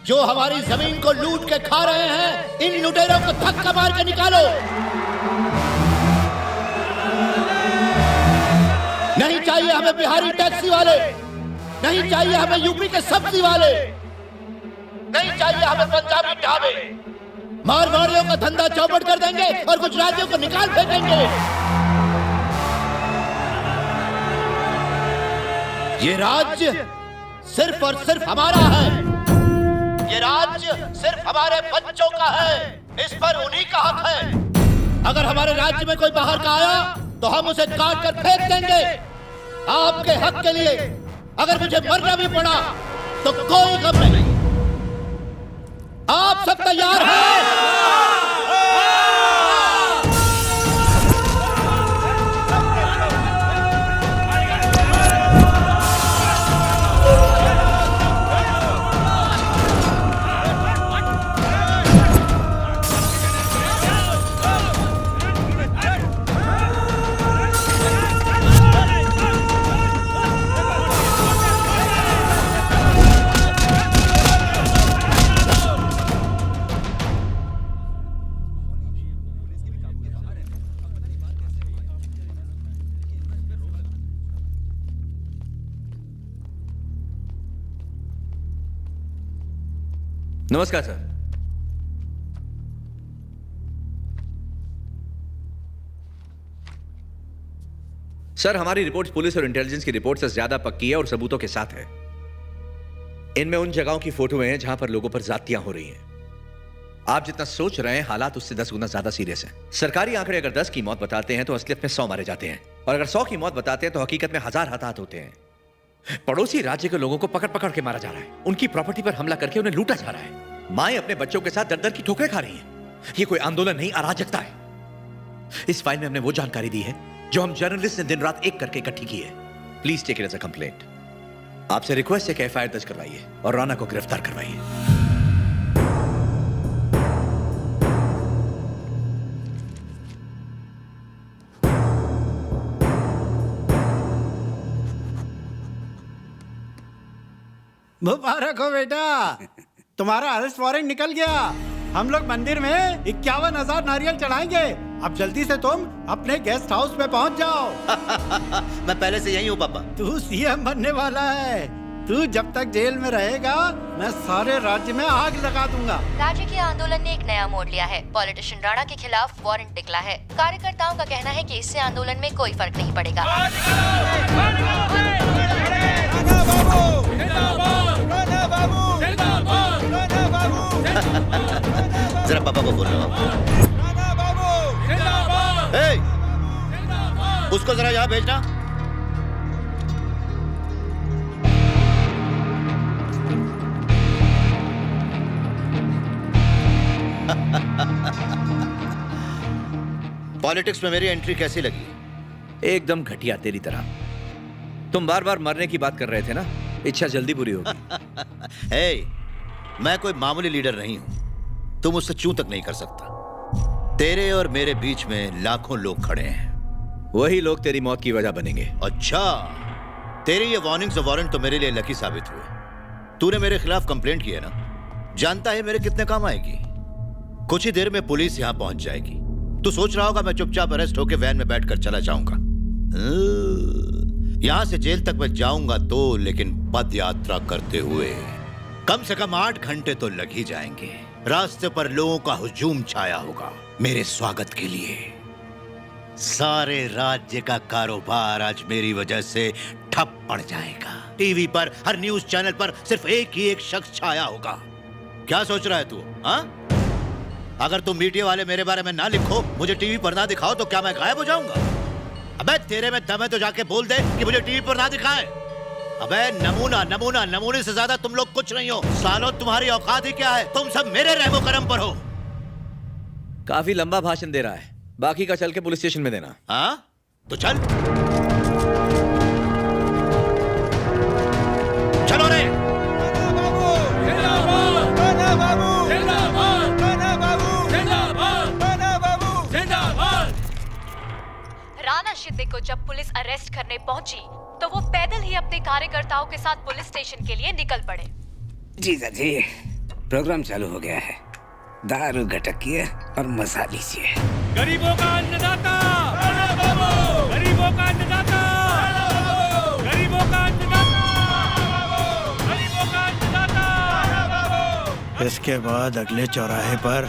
जो हमारी जमीन को लूट के खा रहे हैं, इन लुटेरों को धक्का मार के निकालो। नहीं चाहिए हमें बिहारी टैक्सी वाले, नहीं चाहिए हमें यूपी के सब्जी वाले, नहीं चाहिए हमें पंजाबी ढाबे। मारवाड़ियों का धंधा चौपट कर देंगे और गुजरातियों को निकाल फेंकेंगे। ये राज्य सिर्फ और सिर्फ हमारा है। ये राज्य सिर्फ हमारे बच्चों का है। इस पर उन्हीं का हक है। अगर हमारे राज्य में कोई बाहर का आया तो हम उसे काट कर फेंक देंगे। आपके हक के लिए अगर मुझे मरना भी पड़ा तो कोई गम नहीं। आप सब तैयार हैं? नमस्कार सर। सर, हमारी रिपोर्ट पुलिस और इंटेलिजेंस की रिपोर्ट से ज्यादा पक्की है और सबूतों के साथ है। इनमें उन जगहों की फोटो हैं जहां पर लोगों पर जातियां हो रही हैं। आप जितना सोच रहे हैं हालात उससे 10 गुना ज्यादा सीरियस हैं। सरकारी आंकड़े अगर 10 की मौत बताते हैं तो असलियत में 100 मारे जाते हैं, और अगर 100 की मौत बताते हैं तो हकीकत में 1000 हताहत होते हैं। पड़ोसी राज्य के लोगों को पकड़ पकड़ के मारा जा रहा है, उनकी प्रॉपर्टी पर हमला करके उन्हें लूटा जा रहा है। माएं अपने बच्चों के साथ दर दर की ठोकरें खा रही हैं। ये कोई आंदोलन नहीं, अराजकता है। इस फाइल में हमने वो जानकारी दी है जो हम जर्नलिस्ट ने दिन रात एक करके इकट्ठी की है। Please take it as a complaint. आपसे रिक्वेस्ट है कि एफआईआर दर्ज करवाइए और राणा को गिरफ्तार करवाइए। मुबारक हो बेटा, तुम्हारा अरेस्ट वारंट निकल गया। हम लोग मंदिर में 51,000 नारियल चढ़ाएंगे। अब जल्दी से तुम अपने गेस्ट हाउस में पहुंच जाओ। मैं पहले से यही हूँ पापा। तू सीएम बनने वाला है। तू जब तक जेल में रहेगा मैं सारे राज्य में आग लगा दूंगा। राज्य के आंदोलन ने एक नया मोड़ लिया है। पॉलिटिशियन राणा के खिलाफ वारंट निकला है। कार्यकर्ताओं का कहना है कि इससे आंदोलन में कोई फर्क नहीं पड़ेगा। जरा पापा को बोलो। उसको जरा यहाँ भेजना। पॉलिटिक्स में मेरी एंट्री कैसी लगी? एकदम घटिया, तेरी तरह। तुम बार बार मरने की बात कर रहे थे ना, इच्छा जल्दी पूरी होगी। हे, मैं कोई मामूली लीडर नहीं हूं। तुम मुझसे चूं तक नहीं कर सकता। तेरे और मेरे बीच में लाखों लोग खड़े हैं। वही लोग तेरी मौत की वजह बनेंगे। अच्छा, तेरी ये वार्निंग्स और वारंट तो मेरे लिए लकी साबित हुए। तूने मेरे खिलाफ कंप्लेंट की है ना, जानता है मेरे कितने काम आएगी। कुछ ही देर में पुलिस यहां पहुंच जाएगी। तू सोच रहा होगा मैं चुपचाप अरेस्ट होकर वैन में बैठकर चला जाऊंगा। यहां से जेल तक मैं जाऊंगा तो, लेकिन पद यात्रा करते हुए कम से कम 8 घंटे तो लग ही जाएंगे। रास्ते पर लोगों का हुजूम छाया होगा मेरे स्वागत के लिए। सारे राज्य का कारोबार आज मेरी वजह से ठप पड़ जाएगा। टीवी पर, हर न्यूज चैनल पर सिर्फ एक ही एक शख्स छाया होगा। क्या सोच रहा है तू? हाँ, अगर तुम मीडिया वाले मेरे बारे में ना लिखो, मुझे टीवी पर ना दिखाओ, तो क्या मैं गायब हो जाऊंगा? अबे तेरे में दम है तो जाके बोल दे कि मुझे टीवी पर ना दिखाए। अबे नमूना नमूना, नमूने से ज्यादा तुम लोग कुछ नहीं हो। सालों तुम्हारी औकात ही क्या है? तुम सब मेरे रहमो करम पर हो। काफी लंबा भाषण दे रहा है, बाकी का चल के पुलिस स्टेशन में देना। हाँ तो चल, चलो रे। राणा शिंदे को जब पुलिस अरेस्ट करने पहुंची तो वो पैदल ही अपने कार्यकर्ताओं के साथ पुलिस स्टेशन के लिए निकल पड़े। जीजा जी, प्रोग्राम चालू हो गया है। दारू गटकिए और मजा लीजिए। गरीबों का अन्नदाता, गरीबों का अन्नदाता, गरीबों का अन्नदाता, गरीबों का अन्नदाता। इसके बाद अगले चौराहे पर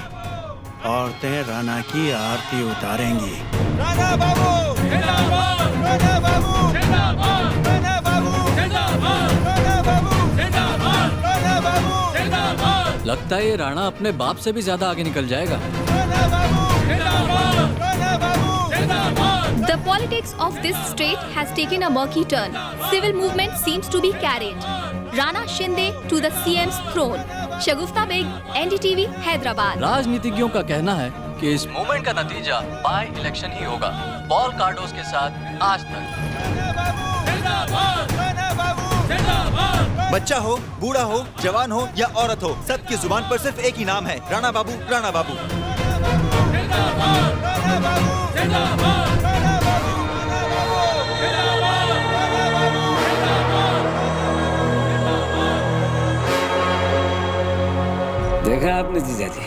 औरतें राणा की आरती उतारेंगी। राणा बाबू जिंदाबाद, राणा बाबू जिंदाबाद, राणा बाबू जिंदाबाद, राणा बाबू जिंदाबाद, राणा बाबू जिंदाबाद। लगता है ये राणा अपने बाप से भी ज्यादा आगे निकल जाएगा। राणा बाबू जिंदाबाद, राणा बाबू जिंदाबाद। The politics of this state has taken a murky turn. Civil movement seems to be carried. Rana Shinde to the CM's throne. Shagufta Baig, NDTV, Hyderabad. राजनीतिज्ञों का कहना है कि इस मूवमेंट का नतीजा बाय इलेक्शन ही होगा। पॉल कार्डोस के साथ आज तक। बच्चा हो, बूढ़ा हो, जवान हो या औरत हो, सबकी जुबान पर सिर्फ एक ही नाम है, राणा बाबू, राणा बाबू। देखा आपने जीजा जी,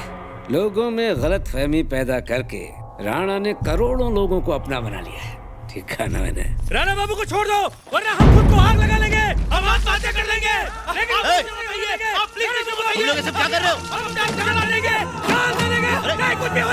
लोगों में गलत फहमी पैदा करके राणा ने करोड़ों लोगों को अपना बना लिया है। ठीक कहा ना मैंने? राणा बाबू को छोड़ दो, वरना हम खुद को आग लगा लेंगे, हम आत्महत्या कर लेंगे। लेकिन आप प्लीज नहीं बुलाइए। तुम लोग ये सब क्या कर रहे हो? हम अपना जान मार लेंगे, जान दे देंगे, चाहे कुछ भी हो।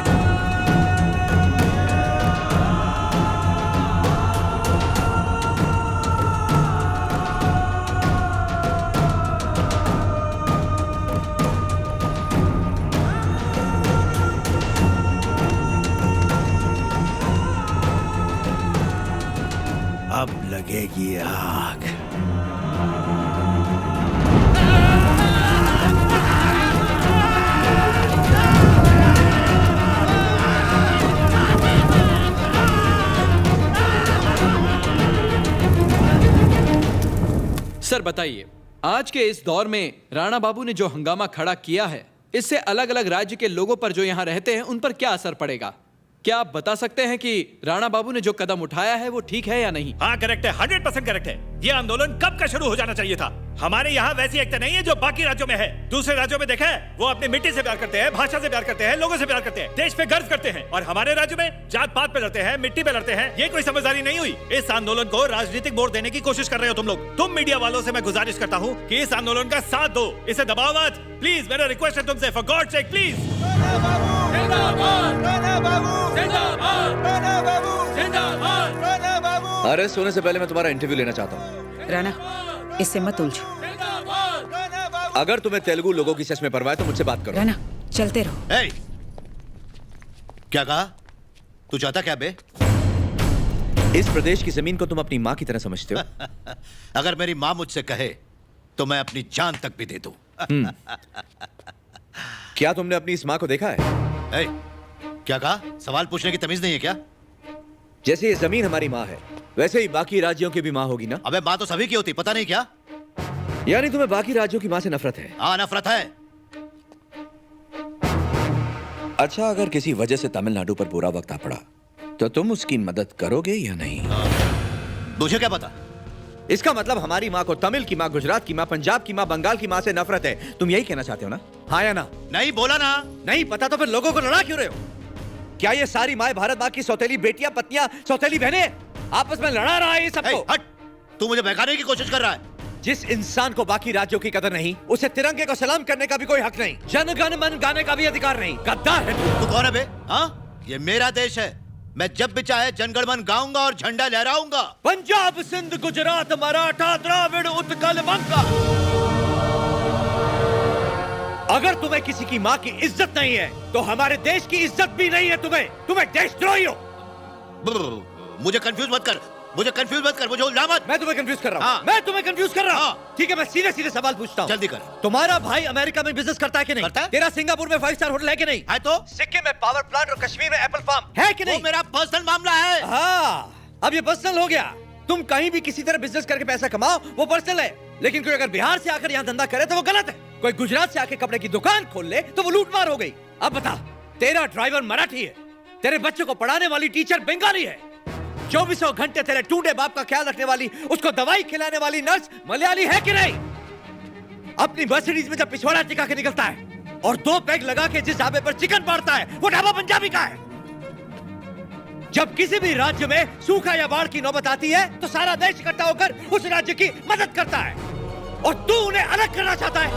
लगेगी आग। सर बताइए, आज के इस दौर में राणा बाबू ने जो हंगामा खड़ा किया है, इससे अलग अलग राज्य के लोगों पर जो यहाँ रहते हैं उन पर क्या असर पड़ेगा? क्या आप बता सकते हैं कि राणा बाबू ने जो कदम उठाया है वो ठीक है या नहीं? हाँ करेक्ट है, 100% करेक्ट है। ये आंदोलन कब का शुरू हो जाना चाहिए था। हमारे यहाँ वैसी एकता नहीं है जो बाकी राज्यों में है। दूसरे राज्यों में देखा है, वो अपनी मिट्टी से प्यार करते हैं, भाषा से प्यार करते हैं, लोगों से प्यार करते हैं, देश पे गर्व करते हैं। और हमारे राज्य में जात पात पे लड़ते हैं, मिट्टी पे लड़ते हैं। ये कोई समझदारी नहीं हुई। इस आंदोलन को राजनीतिक मोड़ देने की कोशिश कर रहे हो तुम लोग। तुम मीडिया वालों से मैं गुजारिश करता हूँ कि इस आंदोलन का साथ दो, इसे दबाओ मत। प्लीज, मेरा रिक्वेस्ट है तुमसे, for God sake please. Arrest होने से पहले मैं तुम्हारा इंटरव्यू लेना चाहता हूँ। राणा, इससे मत उलझो। अगर तुम्हें तेलुगु लोगों की सच में परवाह है तो मुझसे बात करो। राणा, चलते रहो। ए, क्या कहा? तू चाहता क्या बे? इस प्रदेश की जमीन को तुम अपनी माँ की तरह समझते हो? अगर मेरी माँ मुझसे कहे तो मैं अपनी जान तक भी दे दूं। क्या तुमने अपनी इस माँ को देखा है? ए, क्या कहा? सवाल पूछने की तमीज नहीं है क्या? जैसे ये जमीन हमारी माँ है, वैसे ही बाकी राज्यों की भी माँ होगी ना? अबे माँ तो सभी की होती, पता नहीं क्या? यानी तुम्हें बाकी राज्यों की माँ से नफरत है? हाँ, नफरत है। अच्छा, अगर किसी वजह से तमिलनाडु पर बुरा वक्त आ पड़ा तो तुम उसकी मदद करोगे या नहीं? मुझे क्या पता? इसका मतलब हमारी माँ को तमिल की माँ, गुजरात की माँ, पंजाब की माँ, बंगाल की माँ से नफरत है। तुम यही कहना चाहते हो ना? हाँ या ना? नहीं बोला ना। नहीं पता तो फिर लोगों को लड़ा क्यों रहे हो? क्या ये सारी माँ भारत माँ की सौतेली बेटियां, पत्नियां, सौतेली बहनें आपस में लड़ा रहा है ये सबको? हट, तू मुझे बहकाने की कोशिश कर रहा है। जिस इंसान को बाकी राज्यों की कदर नहीं, उसे तिरंगे को सलाम करने का भी कोई हक नहीं, जन गण मन गाने का भी अधिकार नहीं। गद्दार है तू कौन है बे? हाँ, ये मेरा देश है। मैं जब भी चाहे जनगणमन गाऊंगा और झंडा लहराऊंगा। पंजाब, सिंध, गुजरात, मराठा, द्राविड़, उत्कल, बंगा। अगर तुम्हें किसी की माँ की इज्जत नहीं है तो हमारे देश की इज्जत भी नहीं है। तुम्हें देशद्रोही हो। मुझे कंफ्यूज मत कर, मुझे कंफ्यूज मत कर, मुझे उल्झा मत। मैं तुम्हें कंफ्यूज कर रहा हूँ। हाँ। मैं तुम्हें कंफ्यूज कर रहा हूँ। हाँ। ठीक है, मैं सीधे सीधे सवाल पूछता हूँ। जल्दी कर। तुम्हारा भाई अमेरिका में बिजनेस करता है कि नहीं? करता है? तेरा सिंगापुर में 5 स्टार होटल है कि नहीं? है तो? सिक्किम में पावर प्लांट और कश्मीर में एप्पल फार्म है कि नहीं? वो मेरा पर्सनल मामला है। हाँ, अब ये पर्सनल हो गया। तुम कहीं भी किसी तरह बिजनेस करके पैसा कमाओ, वो पर्सनल है। लेकिन कोई अगर बिहार से आकर यहाँ धंधा करे तो वो गलत है। कोई गुजरात से आके कपड़े की दुकान खोल ले तो वो लूटमार हो गई। अब बता, तेरा ड्राइवर मराठी है, तेरे बच्चों को पढ़ाने वाली टीचर बंगाली है, 24 घंटे तेरे टूटे बाप का ख्याल रखने वाली, उसको दवाई खिलाने वाली नर्स मलयाली है कि नहीं? अपनी मर्सिडीज में जब पिछवाड़ा टिका के निकलता है और 2 पैग लगा के जिस ढाबे पर चिकन पाड़ता है, वो ढाबा पंजाबी का है। जब किसी भी राज्य में सूखा या बाढ़ की नौबत आती है तो सारा देश इकट्ठा होकर उस राज्य की मदद करता है, और तू उन्हें अलग करना चाहता है।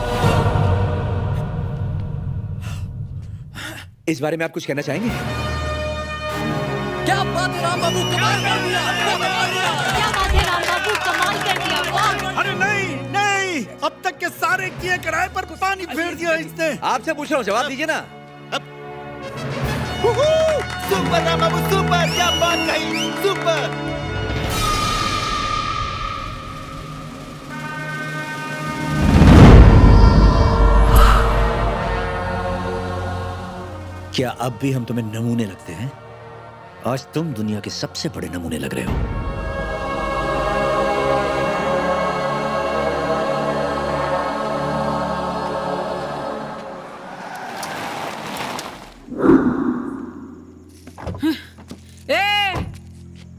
इस बारे में आप कुछ कहना चाहेंगे? क्या बात है राम बाबू, कमाल कर दिया। क्या बात है राम बाबू, कमाल कर दिया। वाह। अरे नहीं नहीं, अब तक के सारे किए किराए पर पानी फेर दिया इसने। आपसे पूछ रहा हूँ, जवाब दीजिए ना। सुपर राम बाबू, सुपर। क्या बात कही, सुपर। क्या अब भी हम तुम्हें नमूने लगते हैं? आज तुम दुनिया के सबसे बड़े नमूने लग रहे हो।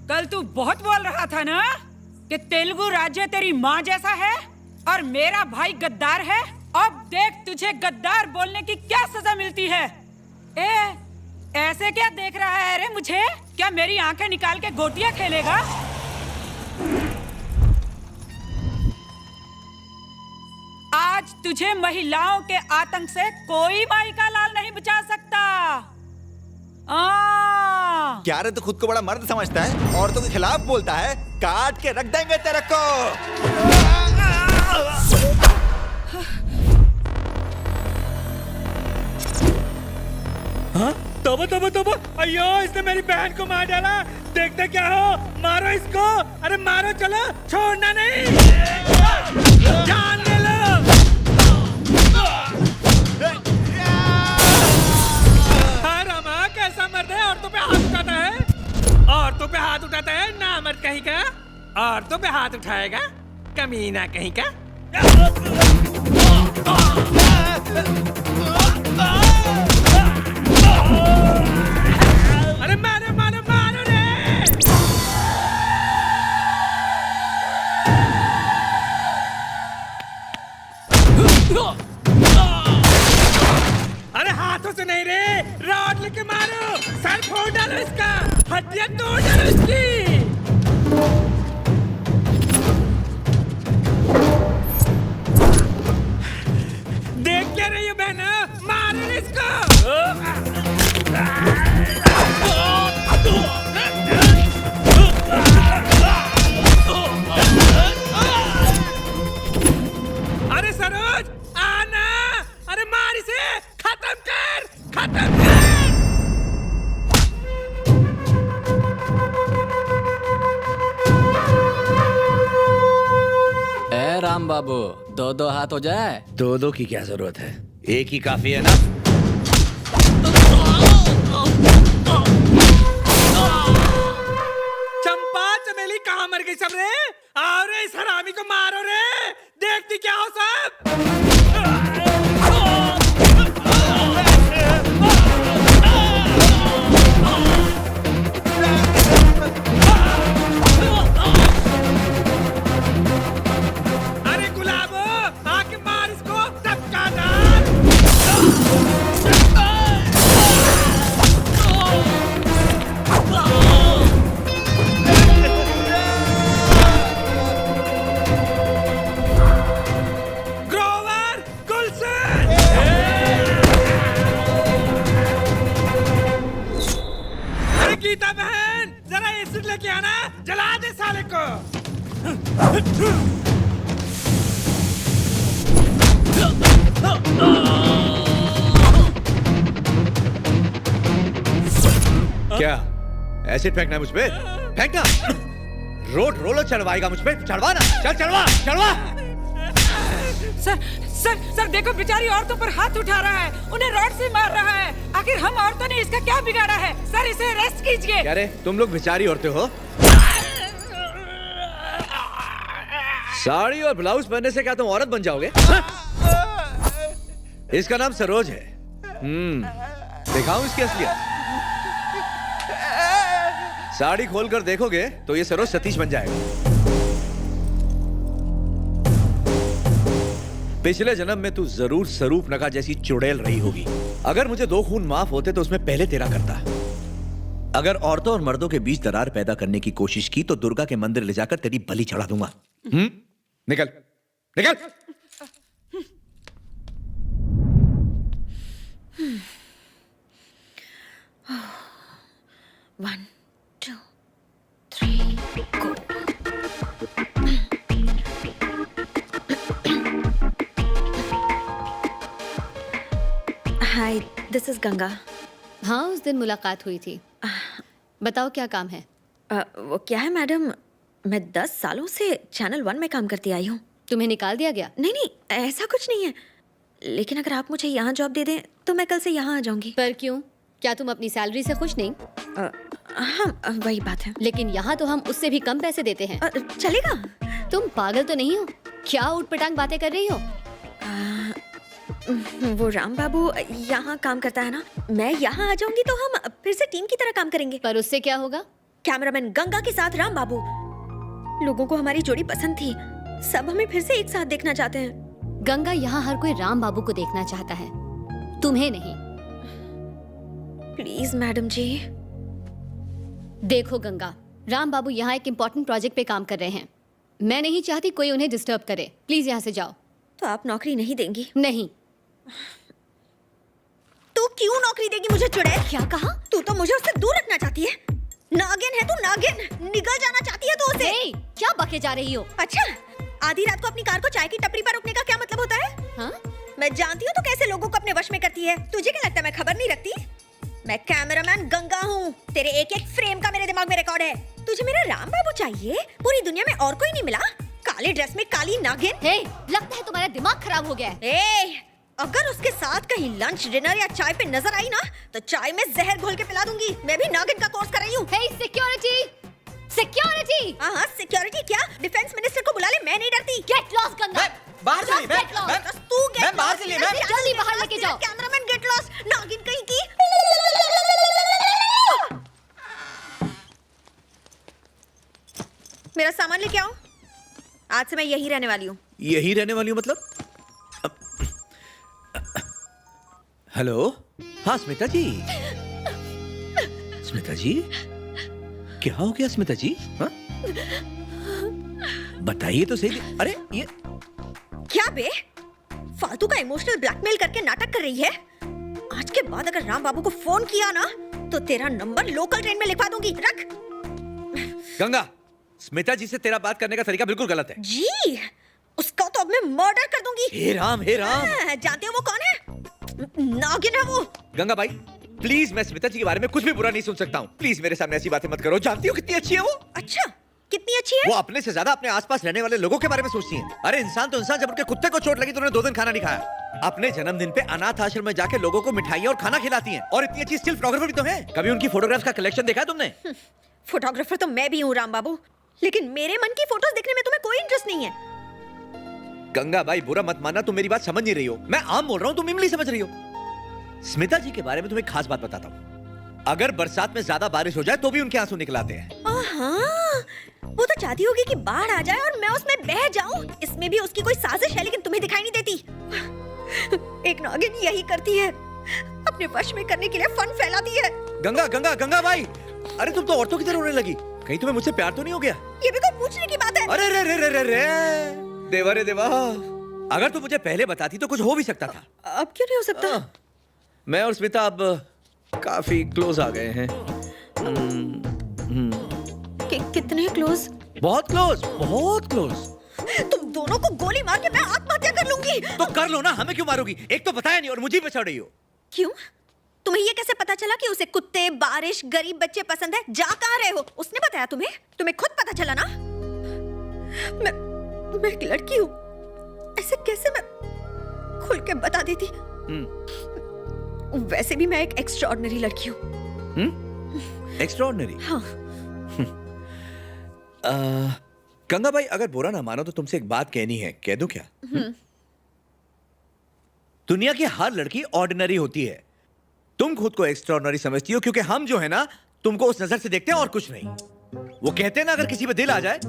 कल तू बहुत बोल रहा था ना कि तेलुगु राज्य तेरी माँ जैसा है और मेरा भाई गद्दार है। अब देख तुझे गद्दार बोलने की क्या सजा मिलती है। ऐसे क्या देख रहा है रे मुझे? क्या मेरी आंखें निकाल के गोटियां खेलेगा? आज तुझे महिलाओं के आतंक से कोई माई का लाल नहीं बचा सकता। क्या रे, तू खुद को बड़ा मर्द समझता है, औरतों के खिलाफ बोलता है? काट के रख देंगे तेरे को। हाँ? तोबा तोबा तोबा, अयो इसने मेरी बहन को मार डाला। देखते क्या हो, मारो इसको, अरे मारो, चलो, छोड़ना नहीं, जान ले लो। हाँ रामा, कैसा मर्द है, औरतों पे हाथ उठाता है, औरतों पे हाथ उठाता है, ना मर्द कहीं का, औरतों पे हाथ उठाएगा, कमीना कहीं का। अरे मारो मारो मारो रे! अरे हाथों से नहीं रे, रॉड लेके मारो, सर फोड़ डालो इसका, हड्डियां तोड़ डालो इसकी। देख क्या रही है बहना, मारो इसको। अरे सरोज, आना, अरे मार इसे, खत्म कर, खत्म कर। ए राम बाबू, दो दो हाथ हो जाए। दो दो की क्या जरूरत है, एक ही काफी है ना। चंपा चमेली कहाँ मर गई सब रे? आओ रे, इस हरामी को मारो रे, देखती क्या हो सब। अरे गुलाबो, आके मार इसको, धक्का डाल। ग्रोवर, गुलशन। अरे गीता बहन, जरा एसिड लेके आना, जला दे साले को। क्या एसिड फेंकना है मुझ पे? फेंकना। रोड रोलर चढ़वाएगा मुझ पे, चढ़वाना, चल चढ़वा चढ़वा। सर सर सर देखो, बेचारी औरतों पर हाथ उठा रहा है, उन्हें रॉड से मार रहा है। आखिर हम औरतों ने इसका क्या बिगाड़ा है? सर इसे अरेस्ट कीजिए। क्या रे, तुम लोग बेचारी औरतें हो? साड़ी और ब्लाउज पहनने से क्या तुम औरत बन जाओगे? इसका नाम सरोज है। दिखाऊं इसकी असलियत? साड़ी खोलकर देखोगे तो ये सरोज सतीश बन जाएगा। पिछले जन्म में तू जरूर स्वरूप नका जैसी चुड़ैल रही होगी। अगर मुझे 2 खून माफ होते तो उसमें पहले तेरा करता। अगर औरतों और मर्दों के बीच दरार पैदा करने की कोशिश की तो दुर्गा के मंदिर ले जाकर तेरी बलि चढ़ा दूंगा। निकल निकल। One, 2, 3, go. Hi, this is Ganga. हाँ, उस दिन मुलाकात हुई थी। बताओ क्या काम है? वो क्या है मैडम, मैं 10 सालों से चैनल 1 में काम करती आई हूँ। तुम्हें निकाल दिया गया? नहीं नहीं, ऐसा कुछ नहीं है, लेकिन अगर आप मुझे यहाँ जॉब दे दें तो मैं कल से यहाँ आ जाऊंगी। पर क्यों? क्या तुम अपनी सैलरी से खुश नहीं? हाँ, वही बात है। लेकिन यहाँ तो हम उससे भी कम पैसे देते हैं। चलेगा? तुम पागल तो नहीं हो? क्या उठपटांग बातें कर रही हो? वो राम बाबू यहाँ काम करता है ना, मैं यहाँ आ जाऊंगी तो हम फिर से टीम की तरह काम करेंगे। पर उससे क्या होगा? कैमरामैन गंगा के साथ राम बाबू। लोगों को हमारी जोड़ी पसंद थी, सब हमें फिर से एक साथ देखना चाहते हैं। गंगा, यहाँ हर कोई राम बाबू को देखना चाहता है, तुम्हें नहीं। प्लीज मैडम जी। देखो गंगा, राम बाबू यहाँ एक इम्पोर्टेंट प्रोजेक्ट पे काम कर रहे हैं। मैं नहीं चाहती कोई उन्हें डिस्टर्ब करे। प्लीज यहाँ से जाओ। तो आप नौकरी नहीं देंगी? नहीं। तू क्यों नौकरी देगी मुझे चुड़ैल? क्या कहा? तू तो मुझे उससे दूर रखना चाहती है। नागिन है तू, नागिन। निकल जाना चाहती है तू उसे। क्या बके जा रही हो? अच्छा, आधी रात को अपनी कार को चाय की टपरी पर रोकने का क्या मतलब होता है? हाँ? मैं जानती हूँ तू कैसे लोगों को अपने वश में करती है। तुझे क्या लगता है मैं खबर नहीं रखती? मैं कैमरामैन गंगा हूँ। तेरे एक एक फ्रेम का मेरे दिमाग में रिकॉर्ड है। तुझे मेरा राम बाबू चाहिए? पूरी दुनिया में और कोई नहीं मिला? काले ड्रेस में काली नागिन। हे, लगता है तुम्हारा दिमाग खराब हो गया है। ए, अगर उसके साथ कहीं लंच, डिनर या चाय पे नजर आई ना, तो चाय में जहर घोल के पिला दूंगी। मैं भी नागिन का कोर्स कर रही हूँ। हे, सिक्योरिटी, सिक्योरिटी। हाँ, सिक्योरिटी क्या? डिफेंस मिनिस्टर को बुला ले, मैं नहीं डरती। Get lost Ganga. बाहर चलिए, गेट लॉस्ट। तू गेट बाहर चलिए, जल्दी बाहर लेके जाओ। कैमरामैन गेट लॉस्ट, नागिन कहीं की। मेरा सामान लेके आओ। आज से मैं यही रहने वाली हूँ। यही रहने वाली हूँ मतलब? हेलो, हाँ स्मिता जी। स्मिता जी, क्या हो गया स्मिता जी? हाँ? बताइए तो सही। अरे ये क्या बे? फालतू का इमोशनल ब्लैकमेल करके नाटक कर रही है। आज के बाद अगर राम बाबू को फोन किया ना, तो तेरा नंबर लोकल ट्रेन में लिखवा दूंगी। रख। गंगा, स्मिता जी से तेरा बात करने का तरीका बिल्कुल गलत है। जी, उसका तो अब मैं मर्डर कर दूंगी। हे राम, हे राम। जानते हो वो कौन है? नागिन है वो। गंगा भाई, प्लीज, मैं स्मिता जी के बारे में कुछ भी बुरा नहीं सुन सकता हूँ। प्लीज मेरे सामने ऐसी बातें मत करो। जानती हो कितनी अच्छी है वो? अच्छा, कितनी अच्छी है? वो अपने से ज्यादा अपने आसपास रहने वाले लोगों के बारे में सोचती है। अरे इंसान तो इंसान, जब उनके कुत्ते को चोट लगी तो उन्होंने 2 दिन खाना नहीं खाया। अपने जन्मदिन पे अनाथ आश्रम में जाके लोगों को मिठाइयाँ और खाना खिलाती हैं। और इतनी अच्छी स्टिल फोटोग्राफर भी तो है। कभी उनकी फोटोग्राफ्स का कलेक्शन देखा है तुमने? फोटोग्राफर तो मैं भी हूँ राम बाबू, लेकिन मेरे मन की फोटोज देखने में तुम्हें कोई इंटरेस्ट नहीं है। गंगा भाई, बुरा मत मानना, तुम मेरी बात समझ नहीं रही हो। मैं आम बोल रहा हूँ, तुम इमली समझ रही हो। स्मिता जी के बारे में तुम्हें खास बात बताता हूँ। अगर बरसात में ज्यादा बारिश हो जाए तो भी उनके आंसू निकल आते हैं। वो तो चाहती होगी कि बाढ़ आ जाए और मैं उसमें बह जाऊं। इसमें भी उसकी कोई साजिश है, लेकिन तुम्हें दिखाई नहीं देती। एक नागिन यही करती है, अपने वश में करने के लिए फन फैलाती है। गंगा गंगा गंगा भाई, अरे तुम तो औरतों की तरह रोने लगी। कहीं तुम्हें मुझसे प्यार तो नहीं हो गया? ये भी कोई पूछने की बात है? अरे रे रे रे रे रे देवा रे देवा, अगर तुम मुझे पहले बताती तो कुछ हो भी सकता था। अब क्यों नहीं हो सकता? मैं और स्मिता अब काफी क्लोज आ गए हैं। कितने क्लोज? बहुत क्लोज, बहुत क्लोज। तुम दोनों को गोली मार के मैं आत्महत्या कर लूंगी। तो कर लो ना, हमें क्यों मारोगी? एक तो बताया नहीं और मुझे पे चढ़ रही हो। क्यों? तुम्हें ये कैसे पता चला कि उसे कुत्ते, बारिश, गरीब बच्चे पसंद है? जा कहाँ रहे हो? उसने बताया तुम्हें? तुम्हें खुद पता चला ना? मैं एक लड़की हूँ, ऐसे कैसे मैं खुल के बता देती? वैसे भी मैं एक एक्स्ट्राऑर्डिनरी लड़की हूँ। एक्स्ट्राऑर्डिनरी? हाँ। गंगा भाई, अगर बुरा ना मानो तो तुमसे एक बात कहनी है। कह दूं क्या? दुनिया की हर लड़की ऑर्डिनरी होती है। तुम खुद को एक्स्ट्राऑर्डिनरी समझती हो क्योंकि हम जो है ना, तुमको उस नजर से देखते हैं और कुछ नहीं। वो कहते हैं ना, अगर किसी पे दिल आ जाए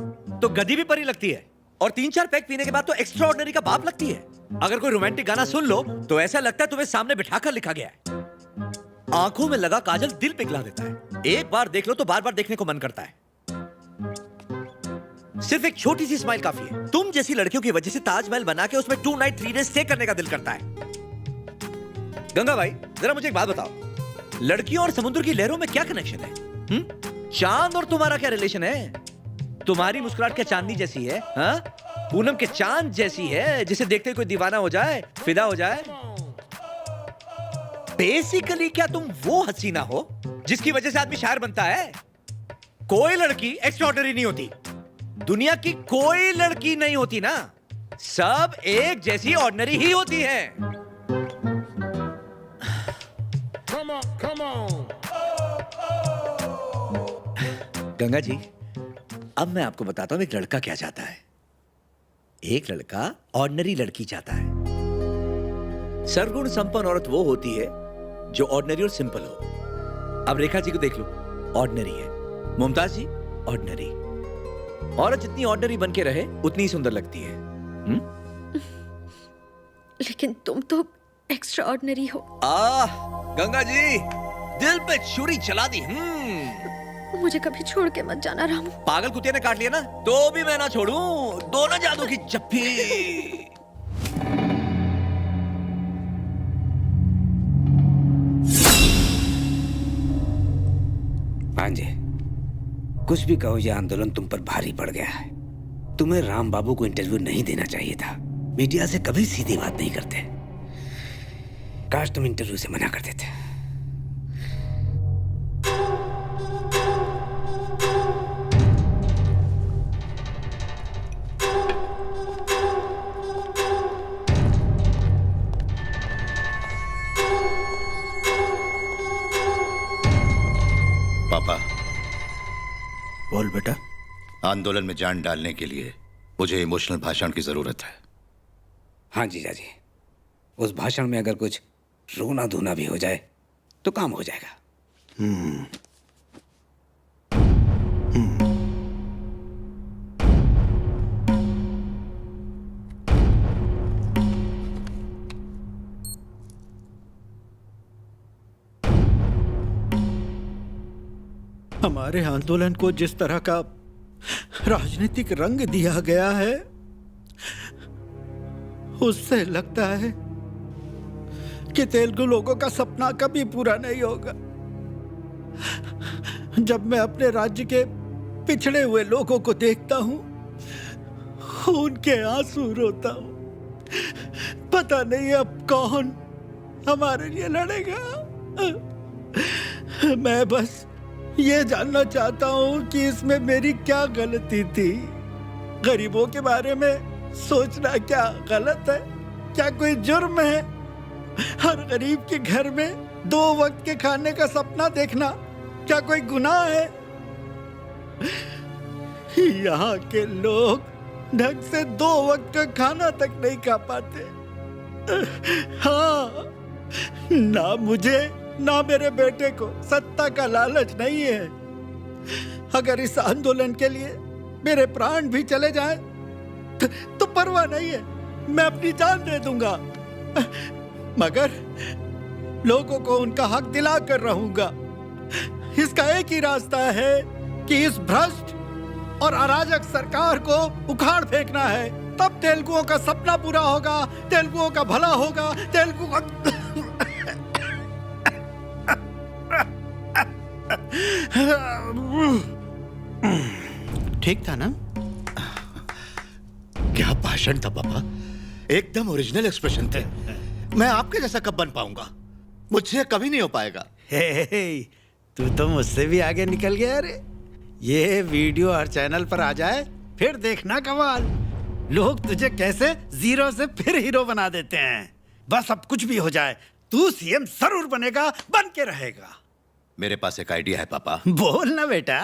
तो गधी भी परी लगती है, और 3-4 पैक पीने के बाद तो एक्स्ट्राऑर्डिनरी का बाप लगती है। अगर कोई रोमांटिक गाना सुन लो तो ऐसा लगता है तुम्हें सामने बिठाकर लिखा गया है। आंखों में लगा काजल दिल पिघला देता है। एक बार देख लो तो बार बार देखने को मन करता है। सिर्फ एक छोटी सी स्माइल काफी है। तुम जैसी लड़कियों की वजह से ताजमहल बना के उसमें 2 नाइट 3 डे स्टे करने का दिल करता है। गंगा भाई, जरा मुझे एक बात बताओ, लड़कियों और समुद्र की लहरों में क्या कनेक्शन है? चांद और तुम्हारा क्या रिलेशन है? तुम्हारी मुस्कुराहट क्या चांदनी जैसी है? हाँ? पूनम के चांद जैसी है, जिसे देखते कोई दीवाना हो जाए, फिदा हो जाए। बेसिकली क्या तुम वो हसीना हो जिसकी वजह से आदमी शायर बनता है? कोई लड़की एक्स्ट्राऑर्डिनरी नहीं होती। दुनिया की कोई लड़की नहीं होती ना, सब एक जैसी ऑर्डिनरी ही होती है। Come on. गंगा जी, अब मैं आपको बताता हूं एक लड़का क्या चाहता है। एक लड़का ऑर्डिनरी लड़की चाहता है। सर्वगुण संपन्न औरत वो होती है जो ऑर्डिनरी और सिंपल हो। अब रेखा जी को देख लो, ऑर्डिनरी है। मुमताज जी ऑर्डिनरी। औरत जितनी ऑर्डिनरी बन के रहे उतनी ही सुंदर लगती है। लेकिन तुम तो एक्स्ट्रा ऑर्डिनरी हो। गंगा जी, दिल पे छुरी चला दी। मुझे कभी छोड़ के मत जाना रामू। पागल कुत्ते ने काट लिया ना तो भी मैं ना छोड़ूं। दोनों जादू की जप्फी। भांजे, कुछ भी कहो, यह आंदोलन तुम पर भारी पड़ गया है। तुम्हें राम बाबू को इंटरव्यू नहीं देना चाहिए था। मीडिया से कभी सीधी बात नहीं करते। काश तुम इंटरव्यू से मना कर देते। बोल बेटा। आंदोलन में जान डालने के लिए मुझे इमोशनल भाषण की जरूरत है। हाँ जीजा जी, उस भाषण में अगर कुछ रोना धोना भी हो जाए तो काम हो जाएगा। हमारे आंदोलन को जिस तरह का राजनीतिक रंग दिया गया है, उससे लगता है कि तेलुगु लोगों का सपना कभी पूरा नहीं होगा। जब मैं अपने राज्य के पिछड़े हुए लोगों को देखता हूं, उनके आंसू रोता हूं। पता नहीं अब कौन हमारे लिए लड़ेगा। मैं बस ये जानना चाहता हूं कि इसमें मेरी क्या गलती थी। गरीबों के बारे में सोचना क्या गलत है? क्या कोई जुर्म है? हर गरीब के घर में 2 वक्त के खाने का सपना देखना क्या कोई गुनाह है? यहाँ के लोग ढंग से 2 वक्त का खाना तक नहीं खा पाते। हाँ, ना मुझे ना मेरे बेटे को सत्ता का लालच नहीं है। अगर इस आंदोलन के लिए मेरे प्राण भी चले जाएं, तो परवाह नहीं है, मैं अपनी जान दे दूंगा। मगर लोगों को उनका हक दिला कर रहूंगा। इसका एक ही रास्ता है कि इस भ्रष्ट और अराजक सरकार को उखाड़ फेंकना है। तब तेलुगुओं का सपना पूरा होगा, तेलुगुओं का भला होगा, तेलुगु का ठीक था ना? क्या भाषण था पापा, एकदम ओरिजिनल एक्सप्रेशन थे। मैं आपके जैसा कब बन पाऊंगा? मुझसे कभी नहीं हो पाएगा। हे, तू तो मुझसे भी आगे निकल गया रे। ये वीडियो हर चैनल पर आ जाए, फिर देखना कमाल। लोग तुझे कैसे जीरो से फिर हीरो बना देते हैं। बस अब कुछ भी हो जाए, तू सीएम जरूर बनेगा, बन के रहेगा। मेरे पास एक आइडिया है पापा। बोल ना बेटा।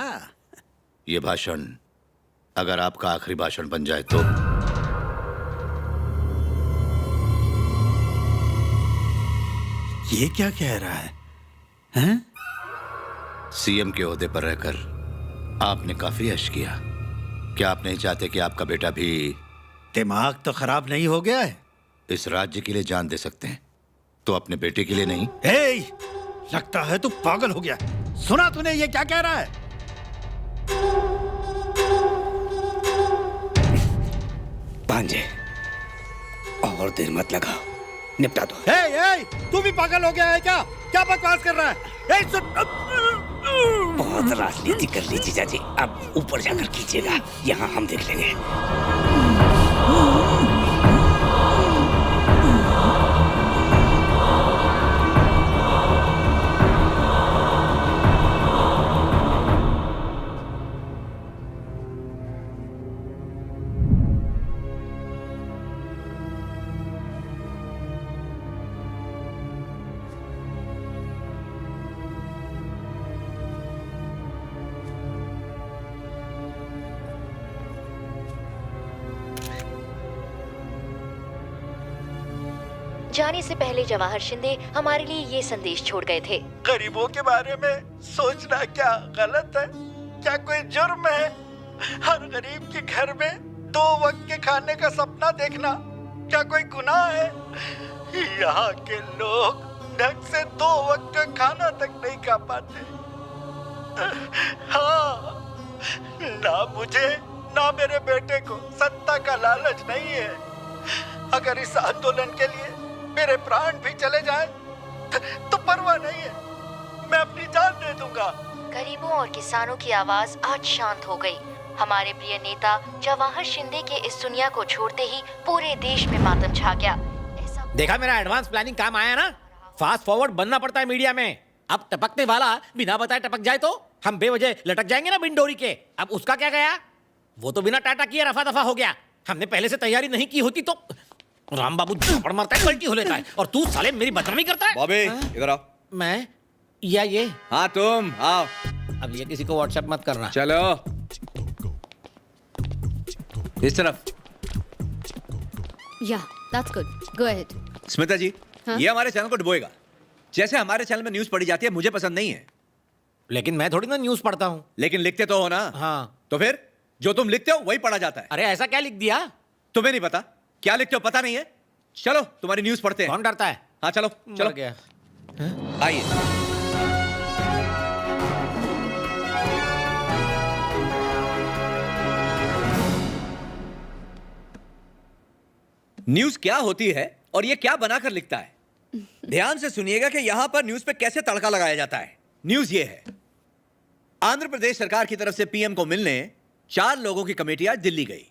ये भाषण अगर आपका आखिरी भाषण बन जाए तो ये क्या कह रहा है? हैं? सीएम के ओहदे पर रहकर आपने काफी यश किया। क्या आप नहीं चाहते कि आपका बेटा भी दिमाग तो खराब नहीं हो गया है? इस राज्य के लिए जान दे सकते हैं, तो अपने बेटे के लिए नहीं? हे, लगता है तू पागल हो गया। सुना तूने ये क्या कह रहा है? भांजे, और देर मत लगाओ, निपटा दो। हे, तू भी पागल हो गया है क्या? क्या बकवास कर रहा है? हे, सुन। बहुत राजनीति कर ली जीजा जी, अब ऊपर जाकर कीजिएगा, यहाँ हम देख लेंगे। जाने से पहले जवाहर शिंदे हमारे लिए ये संदेश छोड़ गए थे। गरीबों के बारे में सोचना क्या गलत है? क्या कोई जुर्म है? हर गरीब के घर में 2 वक्त के खाने का सपना देखना क्या कोई गुनाह है? यहाँ के लोग ढंग से 2 वक्त का खाना तक नहीं खा पाते। हाँ, ना मुझे ना मेरे बेटे को सत्ता का लालच नहीं है। अगर इस आंदोलन के लिए मेरे प्राण भी चले जाएं, तो परवाह नहीं है, मैं अपनी जान दे दूंगा। गरीबों और किसानों की आवाज आज शांत हो गई। हमारे प्रिय नेता जवाहर शिंदे के इस दुनिया को छोड़ते ही पूरे देश में मातम छा गया। देखा मेरा एडवांस प्लानिंग काम आया ना? फास्ट फॉरवर्ड बनना पड़ता है मीडिया में। अब टपकने वाला बिना बताए टपक जाए तो हम बेवजह लटक जाएंगे ना बिन डोरी के। अब उसका क्या गया? वो तो बिना टाटा किए रफा दफा हो गया। हमने पहले से तैयारी नहीं की होती तो राम बाबू झापड़ मारता है, पलटी हो लेता है, और तू साले मेरी बदनामी करता है। बॉबी, इधर आओ। मैं या ये? हाँ तुम आओ। अब ये किसी को व्हाट्सएप मत करना। चलो। इस तरफ। Yeah that's good, go ahead. Smita ji, हाँ? ये हमारे चैनल को डुबोएगा। जैसे हमारे चैनल में न्यूज पढ़ी जाती है, मुझे पसंद नहीं है। लेकिन मैं थोड़ी ना न्यूज पढ़ता हूँ। लेकिन लिखते तो हो ना। हाँ। तो फिर जो तुम लिखते हो वही पढ़ा जाता है। अरे ऐसा क्या लिख दिया? तुम्हें नहीं पता क्या लिखते हो? पता नहीं है? चलो तुम्हारी न्यूज पढ़ते हैं। कौन डरता है? हाँ चलो चलो गया। आइए। न्यूज क्या होती है और ये क्या बनाकर लिखता है? ध्यान से सुनिएगा कि यहां पर न्यूज पे कैसे तड़का लगाया जाता है। न्यूज ये है, आंध्र प्रदेश सरकार की तरफ से पीएम को मिलने 4 लोगों की कमेटी आज दिल्ली गई।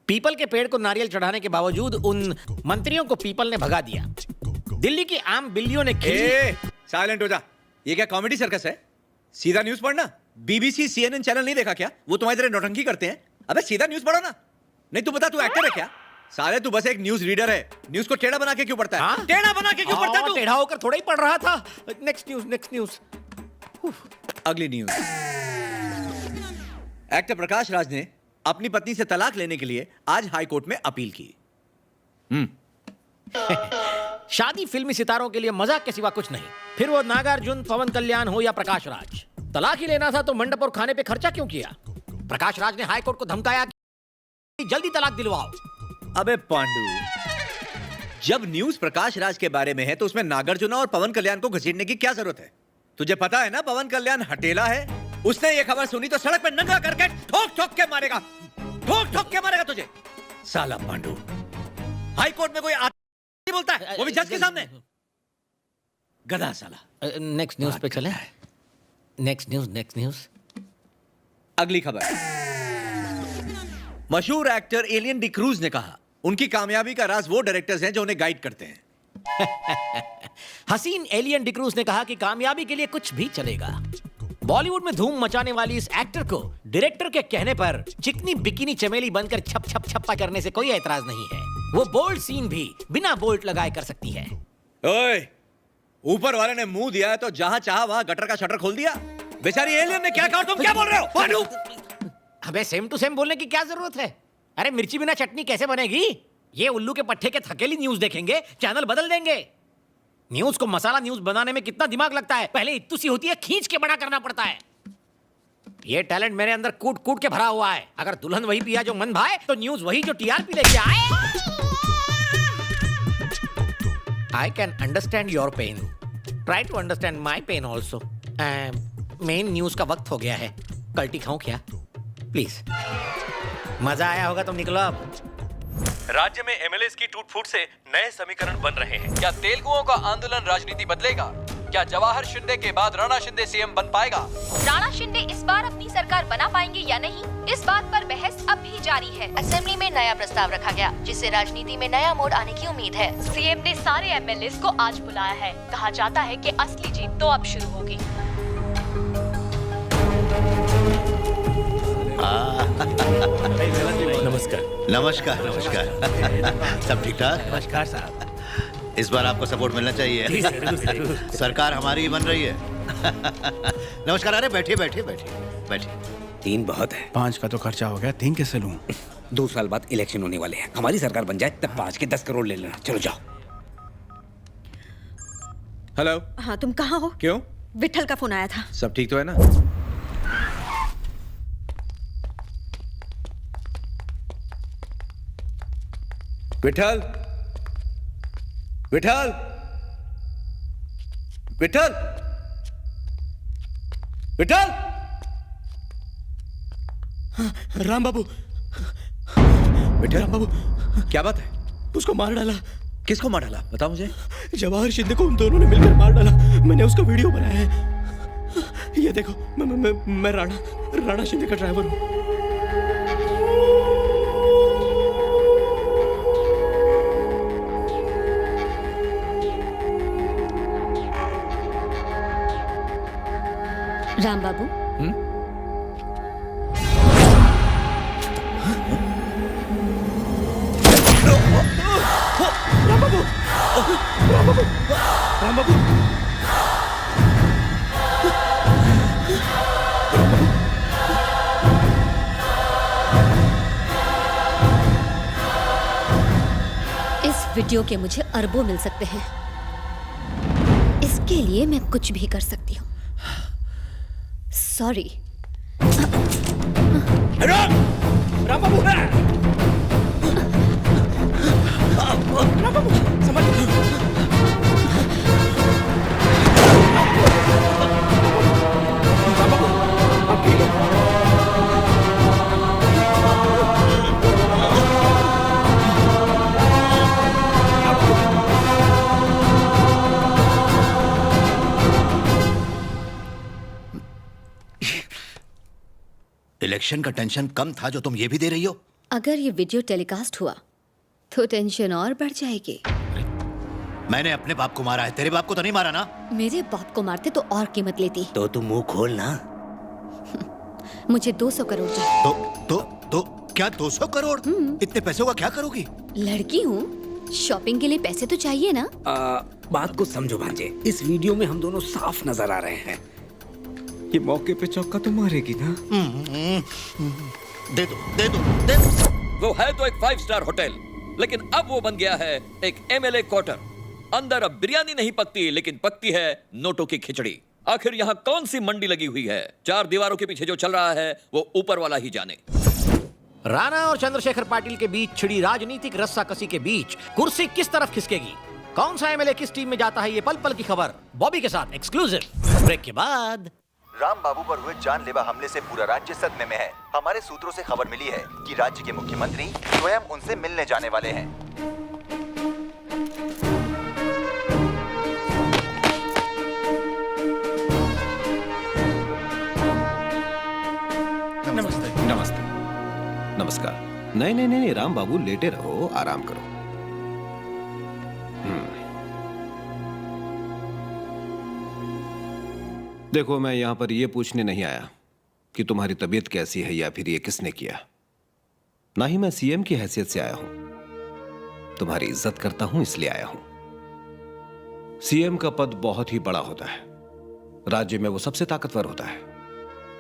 पीपल के पेड़ को नारियल चढ़ाने के बावजूद उन मंत्रियों को पीपल ने भगा दिया। दिल्ली की आम बिल्लियों ने साइलेंट हो जा। ये क्या कॉमेडी सर्कस है? सीधा न्यूज पढ़ना। बीबीसी सीएनएन चैनल नहीं देखा क्या? वो तुम्हारी तरह नौटंकी करते हैं। अबे सीधा न्यूज पढ़ो ना। नहीं तू बता, तू एक्टर है क्या? साले तू बस एक न्यूज रीडर है। न्यूज को टेढ़ा बना के क्यों पढ़ता है? टेढ़ा बना के क्यों पढ़ता है तू? टेढ़ा होकर थोड़ा ही पढ़ रहा था। Next news. अगली न्यूज। एक्टर प्रकाश राज ने अपनी पत्नी से तलाक लेने के लिए आज हाई कोर्ट में अपील की। शादी फिल्मी सितारों के लिए मजाक के सिवा कुछ नहीं। फिर वो नागार्जुन, पवन कल्याण हो या प्रकाश राज। तलाक ही लेना था तो मंडप और खाने पे खर्चा क्यों किया? प्रकाश राज ने हाई कोर्ट को धमकाया कि जल्दी तलाक दिलवाओ। अबे पांडु, जब न्यूज प्रकाश राज के बारे में है तो उसमें नागार्जुन और पवन कल्याण को घसीटने की क्या जरूरत है? तुझे पता है ना पवन कल्याण हटेला है। उसने ये खबर सुनी तो सड़क पे नंगा करके ठोक ठोक के मारेगा। ठोक ठोक के मारेगा तुझे। साला पांडु, हाई कोर्ट में कोई नहीं बोलता है, वो भी जज के सामने। गधा साला। नेक्स्ट न्यूज पे चले। Next news. अगली खबर। मशहूर एक्टर एलियन डी क्रूज ने कहा उनकी कामयाबी का राज वो डायरेक्टर्स हैं जो उन्हें गाइड करते हैं। हसीन एलियन डी क्रूज ने कहा कि कामयाबी के लिए कुछ भी चलेगा। बॉलीवुड में धूम मचाने वाली इस एक्टर को डायरेक्टर के कहने पर चिकनी बिकिनी चमेली बनकर छप छप छप्पा करने से कोई ऐतराज नहीं है। वो बोल्ड सीन भी बिना बोल्ट लगाए कर सकती है। ओए, ऊपर वाले ने मुंह दिया है तो जहां चाहा वहां गटर का शटर खोल दिया। बेचारी एलियन ने क्या कहा, तुम क्या बोल रहे हो? पांडु, हमें सेम टू सेम बोलने की क्या जरूरत है? अरे मिर्ची बिना चटनी कैसे बनेगी? ये उल्लू के पट्टे के थकेली न्यूज देखेंगे, चैनल बदल देंगे। न्यूज को मसाला न्यूज बनाने में कितना दिमाग लगता है। पहले इत्तू सी होती है, खींच के बड़ा करना पड़ता है। ये टैलेंट मेरे अंदर कूट कूट के भरा हुआ है। अगर दुल्हन वही पिया जो मन भाए तो न्यूज वही जो टीआरपी लेके आए। I can understand your pain, try to understand my pain also. Main news का वक्त हो गया है। कल्टी खाऊं क्या? प्लीज। मजा आया होगा तो निकलो अब। राज्य में एमएलएस की टूट-फूट से नए समीकरण बन रहे हैं। क्या तेलुगुओं का आंदोलन राजनीति बदलेगा? क्या जवाहर शिंदे के बाद राणा शिंदे सीएम बन पाएगा? राणा शिंदे इस बार अपनी सरकार बना पाएंगे या नहीं, इस बात पर बहस अब भी जारी है। असेंबली में नया प्रस्ताव रखा गया जिससे राजनीति में नया मोड़ आने की उम्मीद है। सीएम ने सारे एमएलएस को आज बुलाया है। कहा जाता है कि असली जीत तो अब शुरू होगी। नमस्कार। सब ठीक ठाक? नमस्कार साहब। इस बार आपको सपोर्ट मिलना चाहिए। जी, जरूर। सरकार हमारी ही बन रही है। नमस्कार। अरे बैठिए। 3 बहुत है। 5 का तो खर्चा हो गया, 3 कैसे लूं? 2 साल बाद इलेक्शन होने वाले हैं। हमारी सरकार बन जाए तब 5 के 10 करोड़ ले लेना। चलो जाओ। हेलो। हाँ, तुम कहाँ हो? क्यों? विठल का फोन आया था। सब ठीक तो है ना? विठल, विठल, विठल, विठल। राम बाबू। विठल, राम बाबू, क्या बात है? उसको मार डाला। किसको मार डाला? बताओ मुझे। जवाहर शिंदे को उन दोनों ने मिलकर मार डाला। मैंने उसका वीडियो बनाया है। ये देखो, मैं राणा शिंदे का ड्राइवर हूँ। राम बाबू, राम बाबू। वीडियो के मुझे अरबों मिल सकते हैं। इसके लिए मैं कुछ भी कर सकती हूँ। सॉरी। राम बाबू इलेक्शन का टेंशन कम था जो तुम ये भी दे रही हो। अगर ये वीडियो टेलीकास्ट हुआ तो टेंशन और बढ़ जाएगी। मैंने अपने बाप को मारा है, तेरे बाप को तो नहीं मारा ना? मेरे बाप को मारते तो और कीमत लेती। तो तुम मुंह खोल ना। मुझे 200 करोड़ चाहिए। तो क्या 200 करोड़? इतने पैसों का क्या करोगी? लड़की हूँ, शॉपिंग के लिए पैसे तो चाहिए ना। बात को समझो भांजे, इस वीडियो में हम दोनों साफ नजर आ रहे हैं। ये मौके पे चौका तो मारेगी ना? दे दो। वो है तो एक 5 स्टार होटल, लेकिन अब वो बन गया है एक MLA क्वार्टर। अंदर अब बिरयानी नहीं पकती, लेकिन पकती है नोटों की खिचड़ी। आखिर यहाँ कौन सी मंडी लगी हुई है? 4 दीवारों के पीछे जो चल रहा है वो ऊपर वाला ही जाने। राणा और चंद्रशेखर पाटिल के बीच छिड़ी राजनीतिक रस्साकसी के बीच कुर्सी किस तरफ खिसकेगी? कौन सा MLA किस टीम में जाता है, ये पल पल की खबर बॉबी के साथ एक्सक्लूसिव ब्रेक के बाद। राम बाबू पर हुए जानलेवा हमले से पूरा राज्य सदमे में है। हमारे सूत्रों से खबर मिली है कि राज्य के मुख्यमंत्री स्वयं उनसे मिलने जाने वाले हैं। नमस्ते। नमस्ते। नमस्कार। नहीं, राम बाबू लेटे रहो, आराम करो। देखो, मैं यहाँ पर यह पूछने नहीं आया कि तुम्हारी तबीयत कैसी है या फिर ये किसने किया। ना ही मैं CM की हैसियत से आया हूं। तुम्हारी इज्जत करता हूं इसलिए आया हूं। CM का पद बहुत ही बड़ा होता है, राज्य में वो सबसे ताकतवर होता है।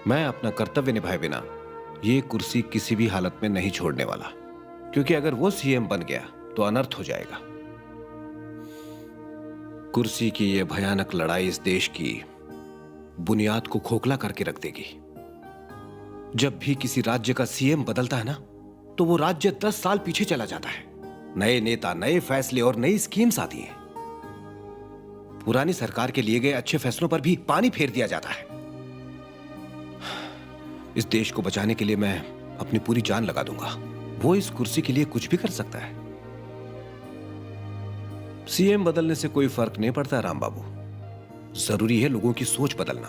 मैं अपना कर्तव्य निभाए बिना ये कुर्सी किसी भी हालत में नहीं छोड़ने वाला, क्योंकि अगर वो CM बन गया तो अनर्थ हो जाएगा। कुर्सी की ये भयानक लड़ाई इस देश की बुनियाद को खोखला करके रख देगी। जब भी किसी राज्य का CM बदलता है ना, तो वो राज्य 10 साल पीछे चला जाता है। नए नेता, नए फैसले और नई स्कीम्स आती हैं। पुरानी सरकार के लिए गए अच्छे फैसलों पर भी पानी फेर दिया जाता है। इस देश को बचाने के लिए मैं अपनी पूरी जान लगा दूंगा। वो इस कुर्सी के लिए कुछ भी कर सकता है। CM बदलने से कोई फर्क नहीं पड़ता राम बाबू। जरूरी है लोगों की सोच बदलना।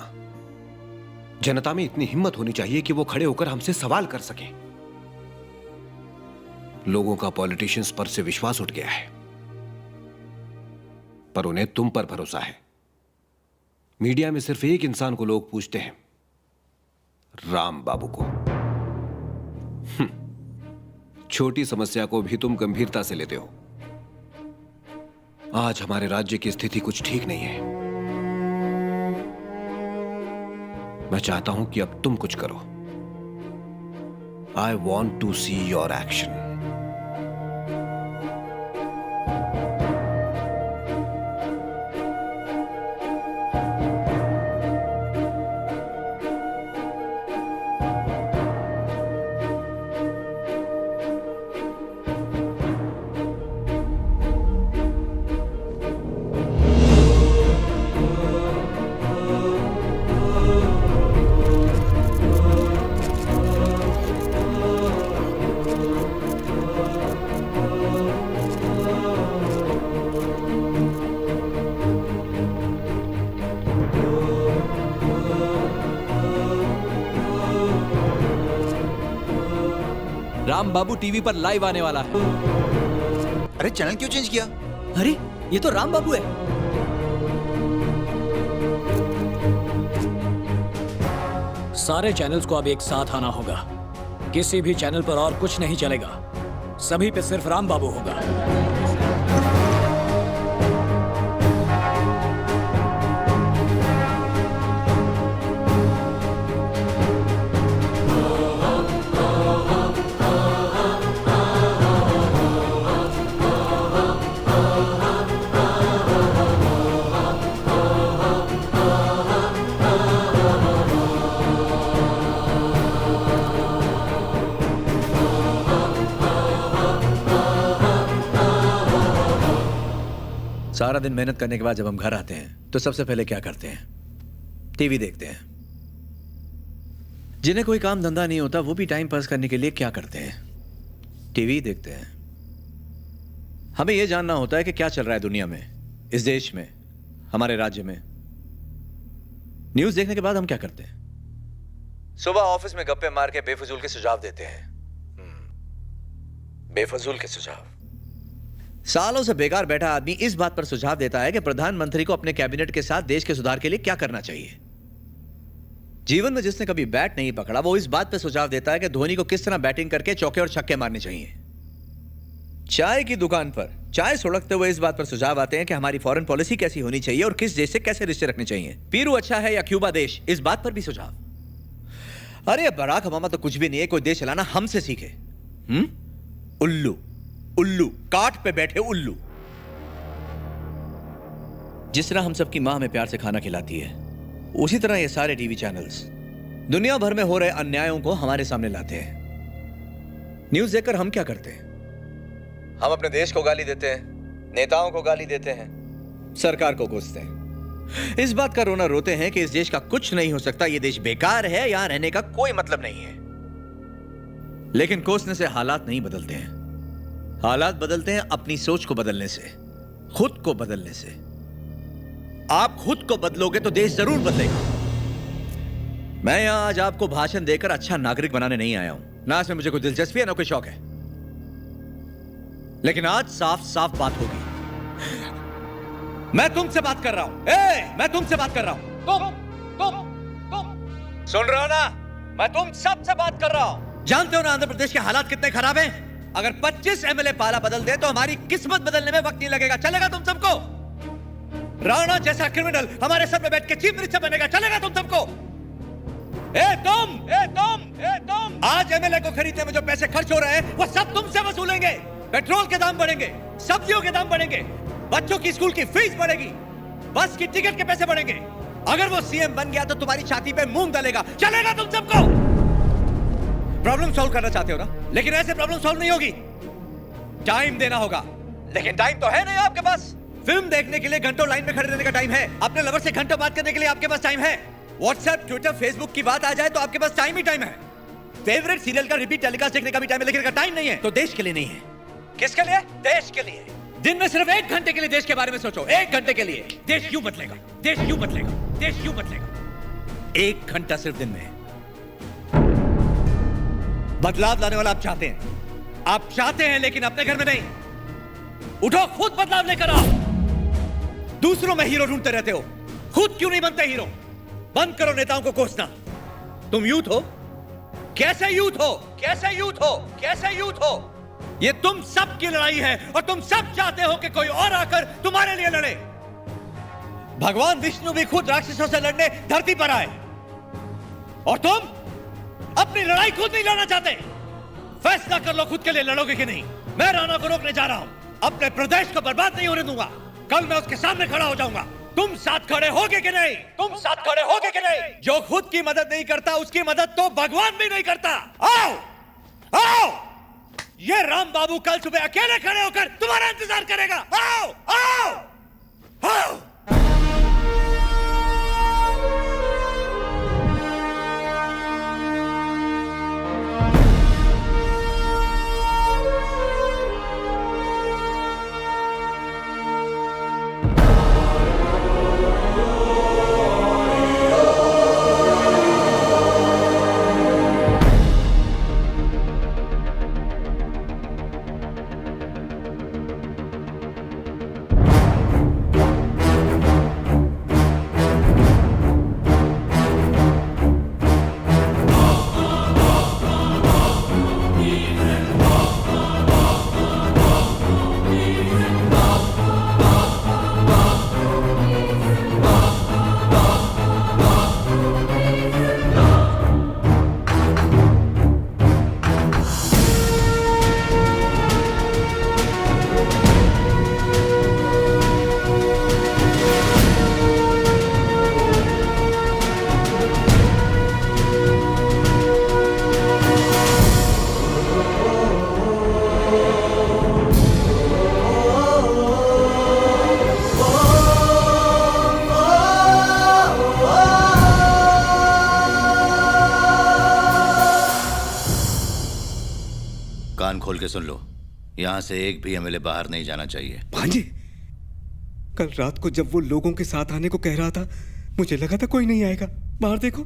जनता में इतनी हिम्मत होनी चाहिए कि वो खड़े होकर हमसे सवाल कर सकें। लोगों का पॉलिटिशियंस पर से विश्वास उठ गया है, पर उन्हें तुम पर भरोसा है। मीडिया में सिर्फ एक इंसान को लोग पूछते हैं, राम बाबू को। छोटी समस्या को भी तुम गंभीरता से लेते हो। आज हमारे राज्य की स्थिति कुछ ठीक नहीं है। मैं चाहता हूं कि अब तुम कुछ करो। I want to see your action. Ram Babu TV पर लाइव आने वाला है। अरे चैनल क्यों चेंज किया? अरे ये तो राम बाबू है। सारे चैनल्स को अब एक साथ आना होगा। किसी भी चैनल पर और कुछ नहीं चलेगा, सभी पे सिर्फ राम बाबू होगा। सारा दिन मेहनत करने के बाद जब हम घर आते हैं तो सबसे पहले क्या करते हैं? टीवी देखते हैं। जिन्हें कोई काम धंधा नहीं होता वो भी टाइम पास करने के लिए क्या करते हैं? टीवी देखते हैं। हमें यह जानना होता है कि क्या चल रहा है दुनिया में, इस देश में, हमारे राज्य में। न्यूज देखने के बाद हम क्या करते हैं? सुबह ऑफिस में गप्पे मार के बेफजूल के सुझाव देते हैं। बेफजूल के सुझाव। सालों से बेकार बैठा आदमी इस बात पर सुझाव देता है कि प्रधानमंत्री को अपने कैबिनेट के साथ देश के सुधार के लिए क्या करना चाहिए। जीवन में जिसने कभी बैट नहीं पकड़ा वो इस बात पर सुझाव देता है कि धोनी को किस तरह बैटिंग करके चौके और छक्के मारने चाहिए। चाय की दुकान पर चाय सुड़कते हुए इस बात पर सुझाव आते हैं कि हमारी फॉरेन पॉलिसी कैसी होनी चाहिए और किस देश से कैसे रिश्ते रखने चाहिए। पीरू अच्छा है या क्यूबा देश, इस बात पर भी सुझाव। अरे बराक ओबामा तो कुछ भी नहीं है, कोई देश चलाना हमसे सीखे। उल्लू उल्लू, काट पे बैठे उल्लू। जिस तरह हम सबकी मां हमें प्यार से खाना खिलाती है, उसी तरह ये सारे टीवी चैनल्स दुनिया भर में हो रहे अन्यायों को हमारे सामने लाते हैं। न्यूज देखकर हम क्या करते हैं? हम अपने देश को गाली देते हैं, नेताओं को गाली देते हैं, सरकार को कोसते हैं। इस बात का रोना रोते हैं कि इस देश का कुछ नहीं हो सकता, ये देश बेकार है, यहां रहने का कोई मतलब नहीं है। लेकिन कोसने से हालात नहीं बदलते हैं। हालात बदलते हैं अपनी सोच को बदलने से, खुद को बदलने से। आप खुद को बदलोगे तो देश जरूर बदलेगा। मैं यहां आज आपको भाषण देकर अच्छा नागरिक बनाने नहीं आया हूं, ना इसमें मुझे कोई दिलचस्पी है ना कोई शौक है। लेकिन आज साफ साफ बात होगी। मैं तुमसे बात कर रहा हूं। मैं तुमसे बात कर रहा हूं। तुम सुन रहे हो ना? मैं तुम सबसे बात कर रहा हूं। जानते हो ना आंध्र प्रदेश के हालात कितने खराब हैं? अगर 25 एमएलए पाला बदल दे तो हमारी किस्मत बदलने में वक्त नहीं लगेगा। चलेगा तुम सबको? राणा जैसा क्रिमिनल हमारे सर पे बैठ के चीफ मिनिस्टर बनेगा। चलेगा तुम सबको? तुम आज एमएलए को खरीदने में जो पैसे खर्च हो रहे हैं वो सब तुमसे वसूलेंगे। पेट्रोल के दाम बढ़ेंगे, सब्जियों के दाम बढ़ेंगे, बच्चों की स्कूल की फीस बढ़ेगी, बस की टिकट के पैसे बढ़ेंगे। अगर वो सीएम बन गया तो तुम्हारी छाती पे मूंग डालेगा। चलेगा तुम सबको? प्रॉब्लम सॉल्व करना चाहते हो ना? लेकिन ऐसे प्रॉब्लम सॉल्व नहीं होगी। टाइम देना होगा। लेकिन टाइम तो है नहीं आपके पास। फिल्म देखने के लिए घंटों लाइन में खड़े रहने का टाइम है। अपने लवर से घंटों बात करने के लिए आपके पास टाइम है। व्हाट्सएप, ट्विटर, फेसबुक की बात आ जाए तो आपके पास टाइम ही टाइम है। फेवरेट सीरियल का रिपीट टेलीकास्ट देखने का भी टाइम है, लेकिन का टाइम नहीं है। तो देश के लिए नहीं है। किसके लिए? देश के लिए। दिन में सिर्फ 1 घंटे के लिए देश के बारे में सोचो। 1 घंटे के लिए। देश क्यों बदलेगा? देश क्यों बदलेगा? देश क्यों बदलेगा? 1 घंटा सिर्फ दिन में। बदलाव लाने वाला आप चाहते हैं। आप चाहते हैं लेकिन अपने घर में नहीं। उठो, खुद बदलाव लेकर आओ। दूसरों में हीरो ढूंढते रहते हो, खुद क्यों नहीं बनते हीरो? बंद करो नेताओं को कोसना। तुम यूथ हो? कैसे यूथ हो? कैसे यूथ हो? कैसे यूथ हो? ये तुम सब की लड़ाई है और तुम सब चाहते हो कि कोई और आकर तुम्हारे लिए लड़े। भगवान विष्णु भी खुद राक्षसों से लड़ने धरती पर आए और तुम अपनी लड़ाई खुद नहीं लड़ना चाहते। फैसला कर लो खुद के लिए लड़ोगे कि नहीं। मैं राणा को रोकने जा रहा हूं। अपने प्रदेश को बर्बाद नहीं होने दूंगा। कल मैं उसके सामने खड़ा हो जाऊंगा। तुम साथ खड़े होगे कि नहीं? तुम साथ खड़े होगे कि नहीं? जो खुद की मदद नहीं करता उसकी मदद तो भगवान भी नहीं करता। आओ आओ, ये राम बाबू कल सुबह अकेले खड़े होकर तुम्हारा इंतजार करेगा। आओ आओ आओ। कान खोल के सुन लो, यहाँ से एक भी एमएलए बाहर नहीं जाना चाहिए। भांजे, कल रात को जब वो लोगों के साथ आने को कह रहा था, मुझे लगा था कोई नहीं आएगा। बाहर देखो।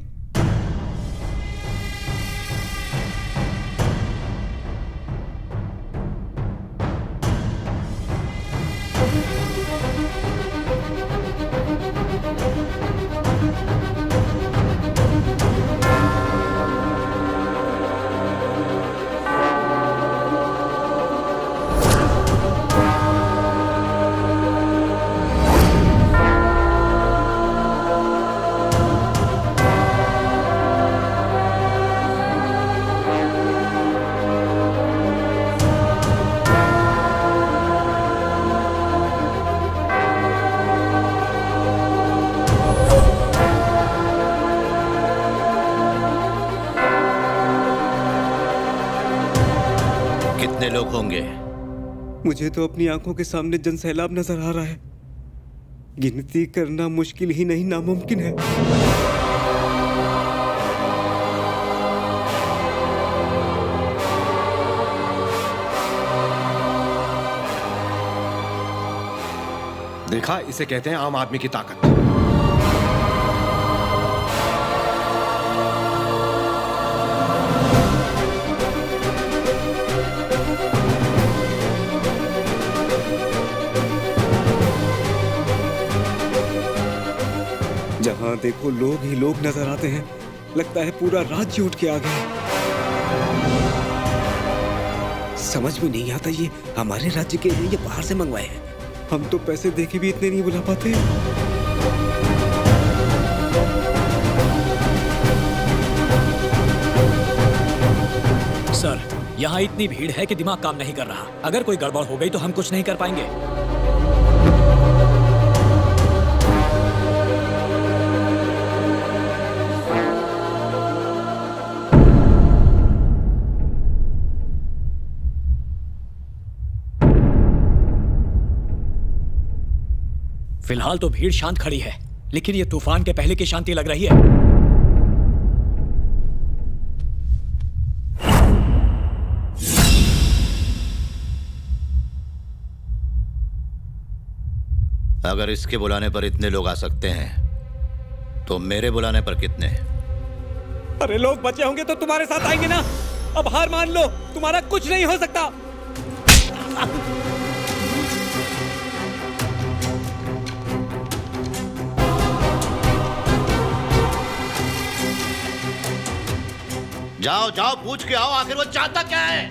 कितने लोग होंगे? मुझे तो अपनी आंखों के सामने जनसैलाब नजर आ रहा है। गिनती करना मुश्किल ही नहीं, नामुमकिन है। देखा, इसे कहते हैं आम आदमी की ताकत। जहां देखो लोग ही लोग नजर आते हैं। लगता है पूरा राज्य उठ के आ गया। समझ में नहीं आता ये हमारे राज्य के हैं या बाहर से मंगवाए हैं। हम तो पैसे देके भी इतने नहीं बुला पाते। सर, यहाँ इतनी भीड़ है कि दिमाग काम नहीं कर रहा। अगर कोई गड़बड़ हो गई तो हम कुछ नहीं कर पाएंगे। फिलहाल तो भीड़ शांत खड़ी है, लेकिन ये तूफान के पहले की शांति लग रही है। अगर इसके बुलाने पर इतने लोग आ सकते हैं, तो मेरे बुलाने पर कितने? अरे लोग बचे होंगे तो तुम्हारे साथ आएंगे ना। अब हार मान लो, तुम्हारा कुछ नहीं हो सकता। जाओ जाओ, पूछ के आओ आखिर वो चाहता क्या है।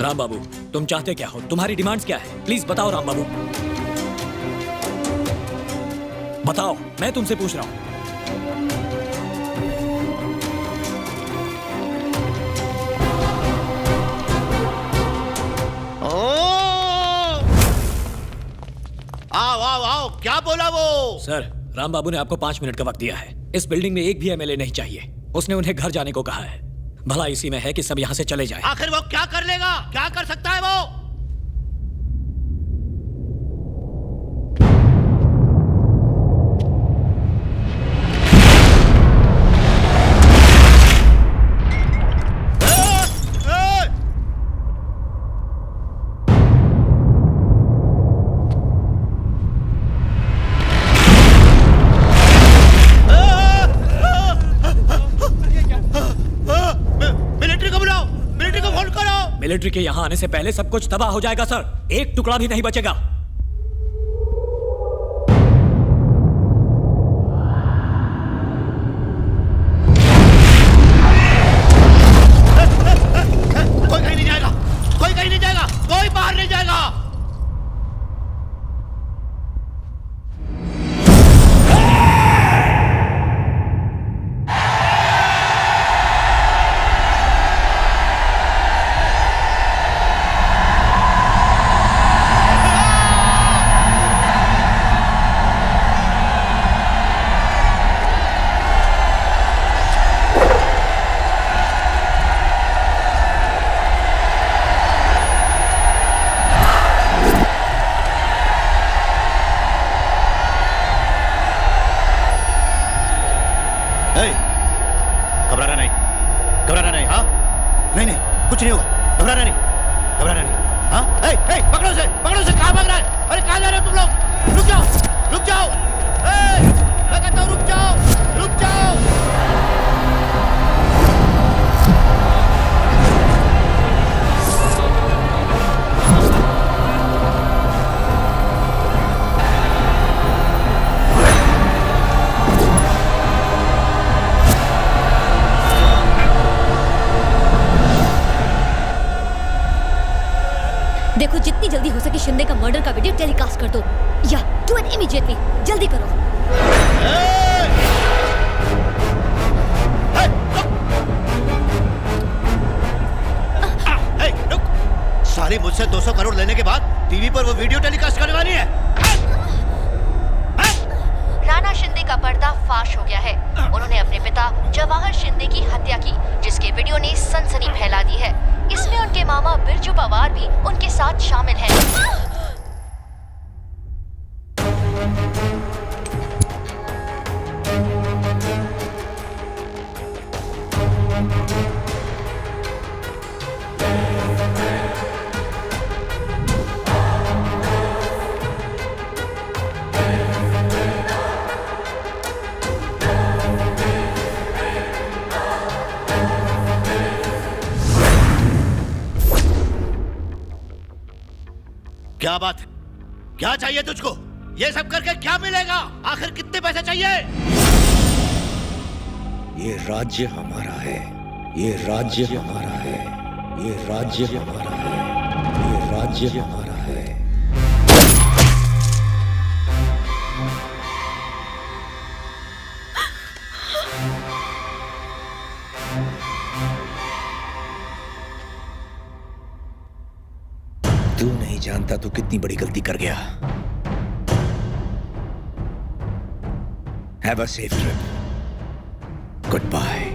राम बाबू, तुम चाहते क्या हो? तुम्हारी डिमांड्स क्या है? प्लीज बताओ राम बाबू, बताओ। मैं तुमसे पूछ रहा हूं। आओ आओ आओ, क्या बोला वो? सर, राम बाबू ने आपको 5 मिनट का वक्त दिया है। इस बिल्डिंग में एक भी एमएलए नहीं चाहिए। उसने उन्हें घर जाने को कहा है। भला इसी में है कि सब यहाँ से चले जाएं। आखिर वो क्या कर लेगा? क्या कर सकता है वो? मिलिट्री के यहाँ आने से पहले सब कुछ तबाह हो जाएगा सर। एक टुकड़ा भी नहीं बचेगा। कोई कहीं नहीं जाएगा, कोई कहीं नहीं जाएगा, कोई बाहर नहीं जाएगा। घबराना नहीं, हाँ? नहीं नहीं, कुछ नहीं होगा, घबराना नहीं, घबराना नहीं, हाँ? पकड़ो से, कहाँ भाग रहा है? अरे कहाँ जा रहे हो तुम लोग? रुक जाओ, मैं कहता हूँ रुक जाओ। देखो जितनी जल्दी हो सके शिंदे का मर्डर का वीडियो टेलीकास्ट कर दो या डू इट इमीडिएटली, जल्दी करो। रुक। साली मुझसे 200 करोड़ लेने के बाद टीवी पर वो वीडियो टेलीकास्ट करने वाली है। राणा शिंदे का पर्दा फाश हो गया है। उन्होंने अपने पिता जवाहर शिंदे की हत्या की, जिसके वीडियो ने सनसनी फैला दी है। इसमें उनके मामा बिरजू पवार भी उनके साथ शामिल हैं। क्या बात है? क्या चाहिए तुझको? ये सब करके क्या मिलेगा? आखिर कितने पैसे चाहिए? ये राज्य हमारा है, ये राज्य हमारा है, ये राज्य हमारा है, ये राज्य हमारा है। तू नहीं जानता तू कितनी बड़ी गलती कर गया। Have a safe trip. Goodbye.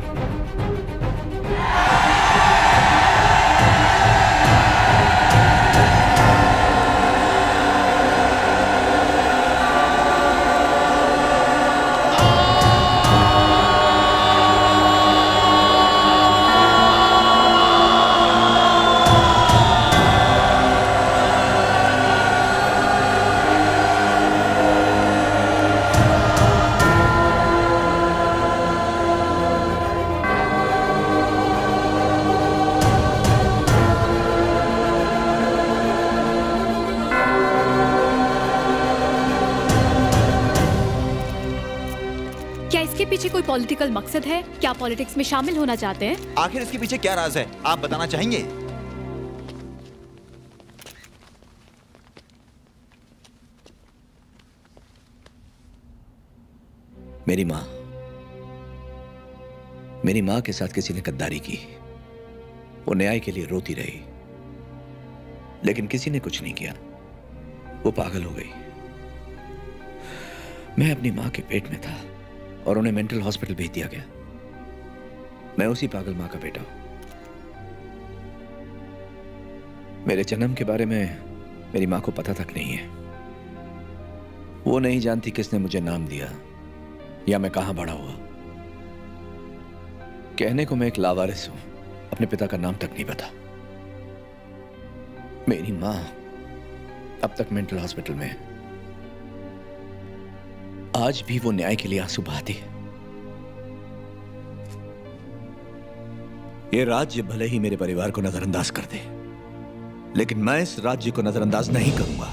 पीछे कोई पॉलिटिकल मकसद है? क्या पॉलिटिक्स में शामिल होना चाहते हैं? आखिर इसके पीछे क्या राज है, आप बताना चाहेंगे? मेरी माँ के साथ किसी ने गद्दारी की। वो न्याय के लिए रोती रही, लेकिन किसी ने कुछ नहीं किया। वो पागल हो गई। मैं अपनी माँ के पेट में था और उन्हें मेंटल हॉस्पिटल भेज दिया गया। मैं उसी पागल माँ का बेटा हूं। मेरे जन्म के बारे में मेरी माँ को पता तक नहीं है। वो नहीं जानती किसने मुझे नाम दिया या मैं कहां बड़ा हुआ। कहने को मैं एक लावारिस हूं, अपने पिता का नाम तक नहीं पता। मेरी माँ अब तक मेंटल हॉस्पिटल में है। आज भी वो न्याय के लिए आंसू बहाती है। ये राज्य भले ही मेरे परिवार को नजरअंदाज कर दे, लेकिन मैं इस राज्य को नजरअंदाज नहीं करूंगा।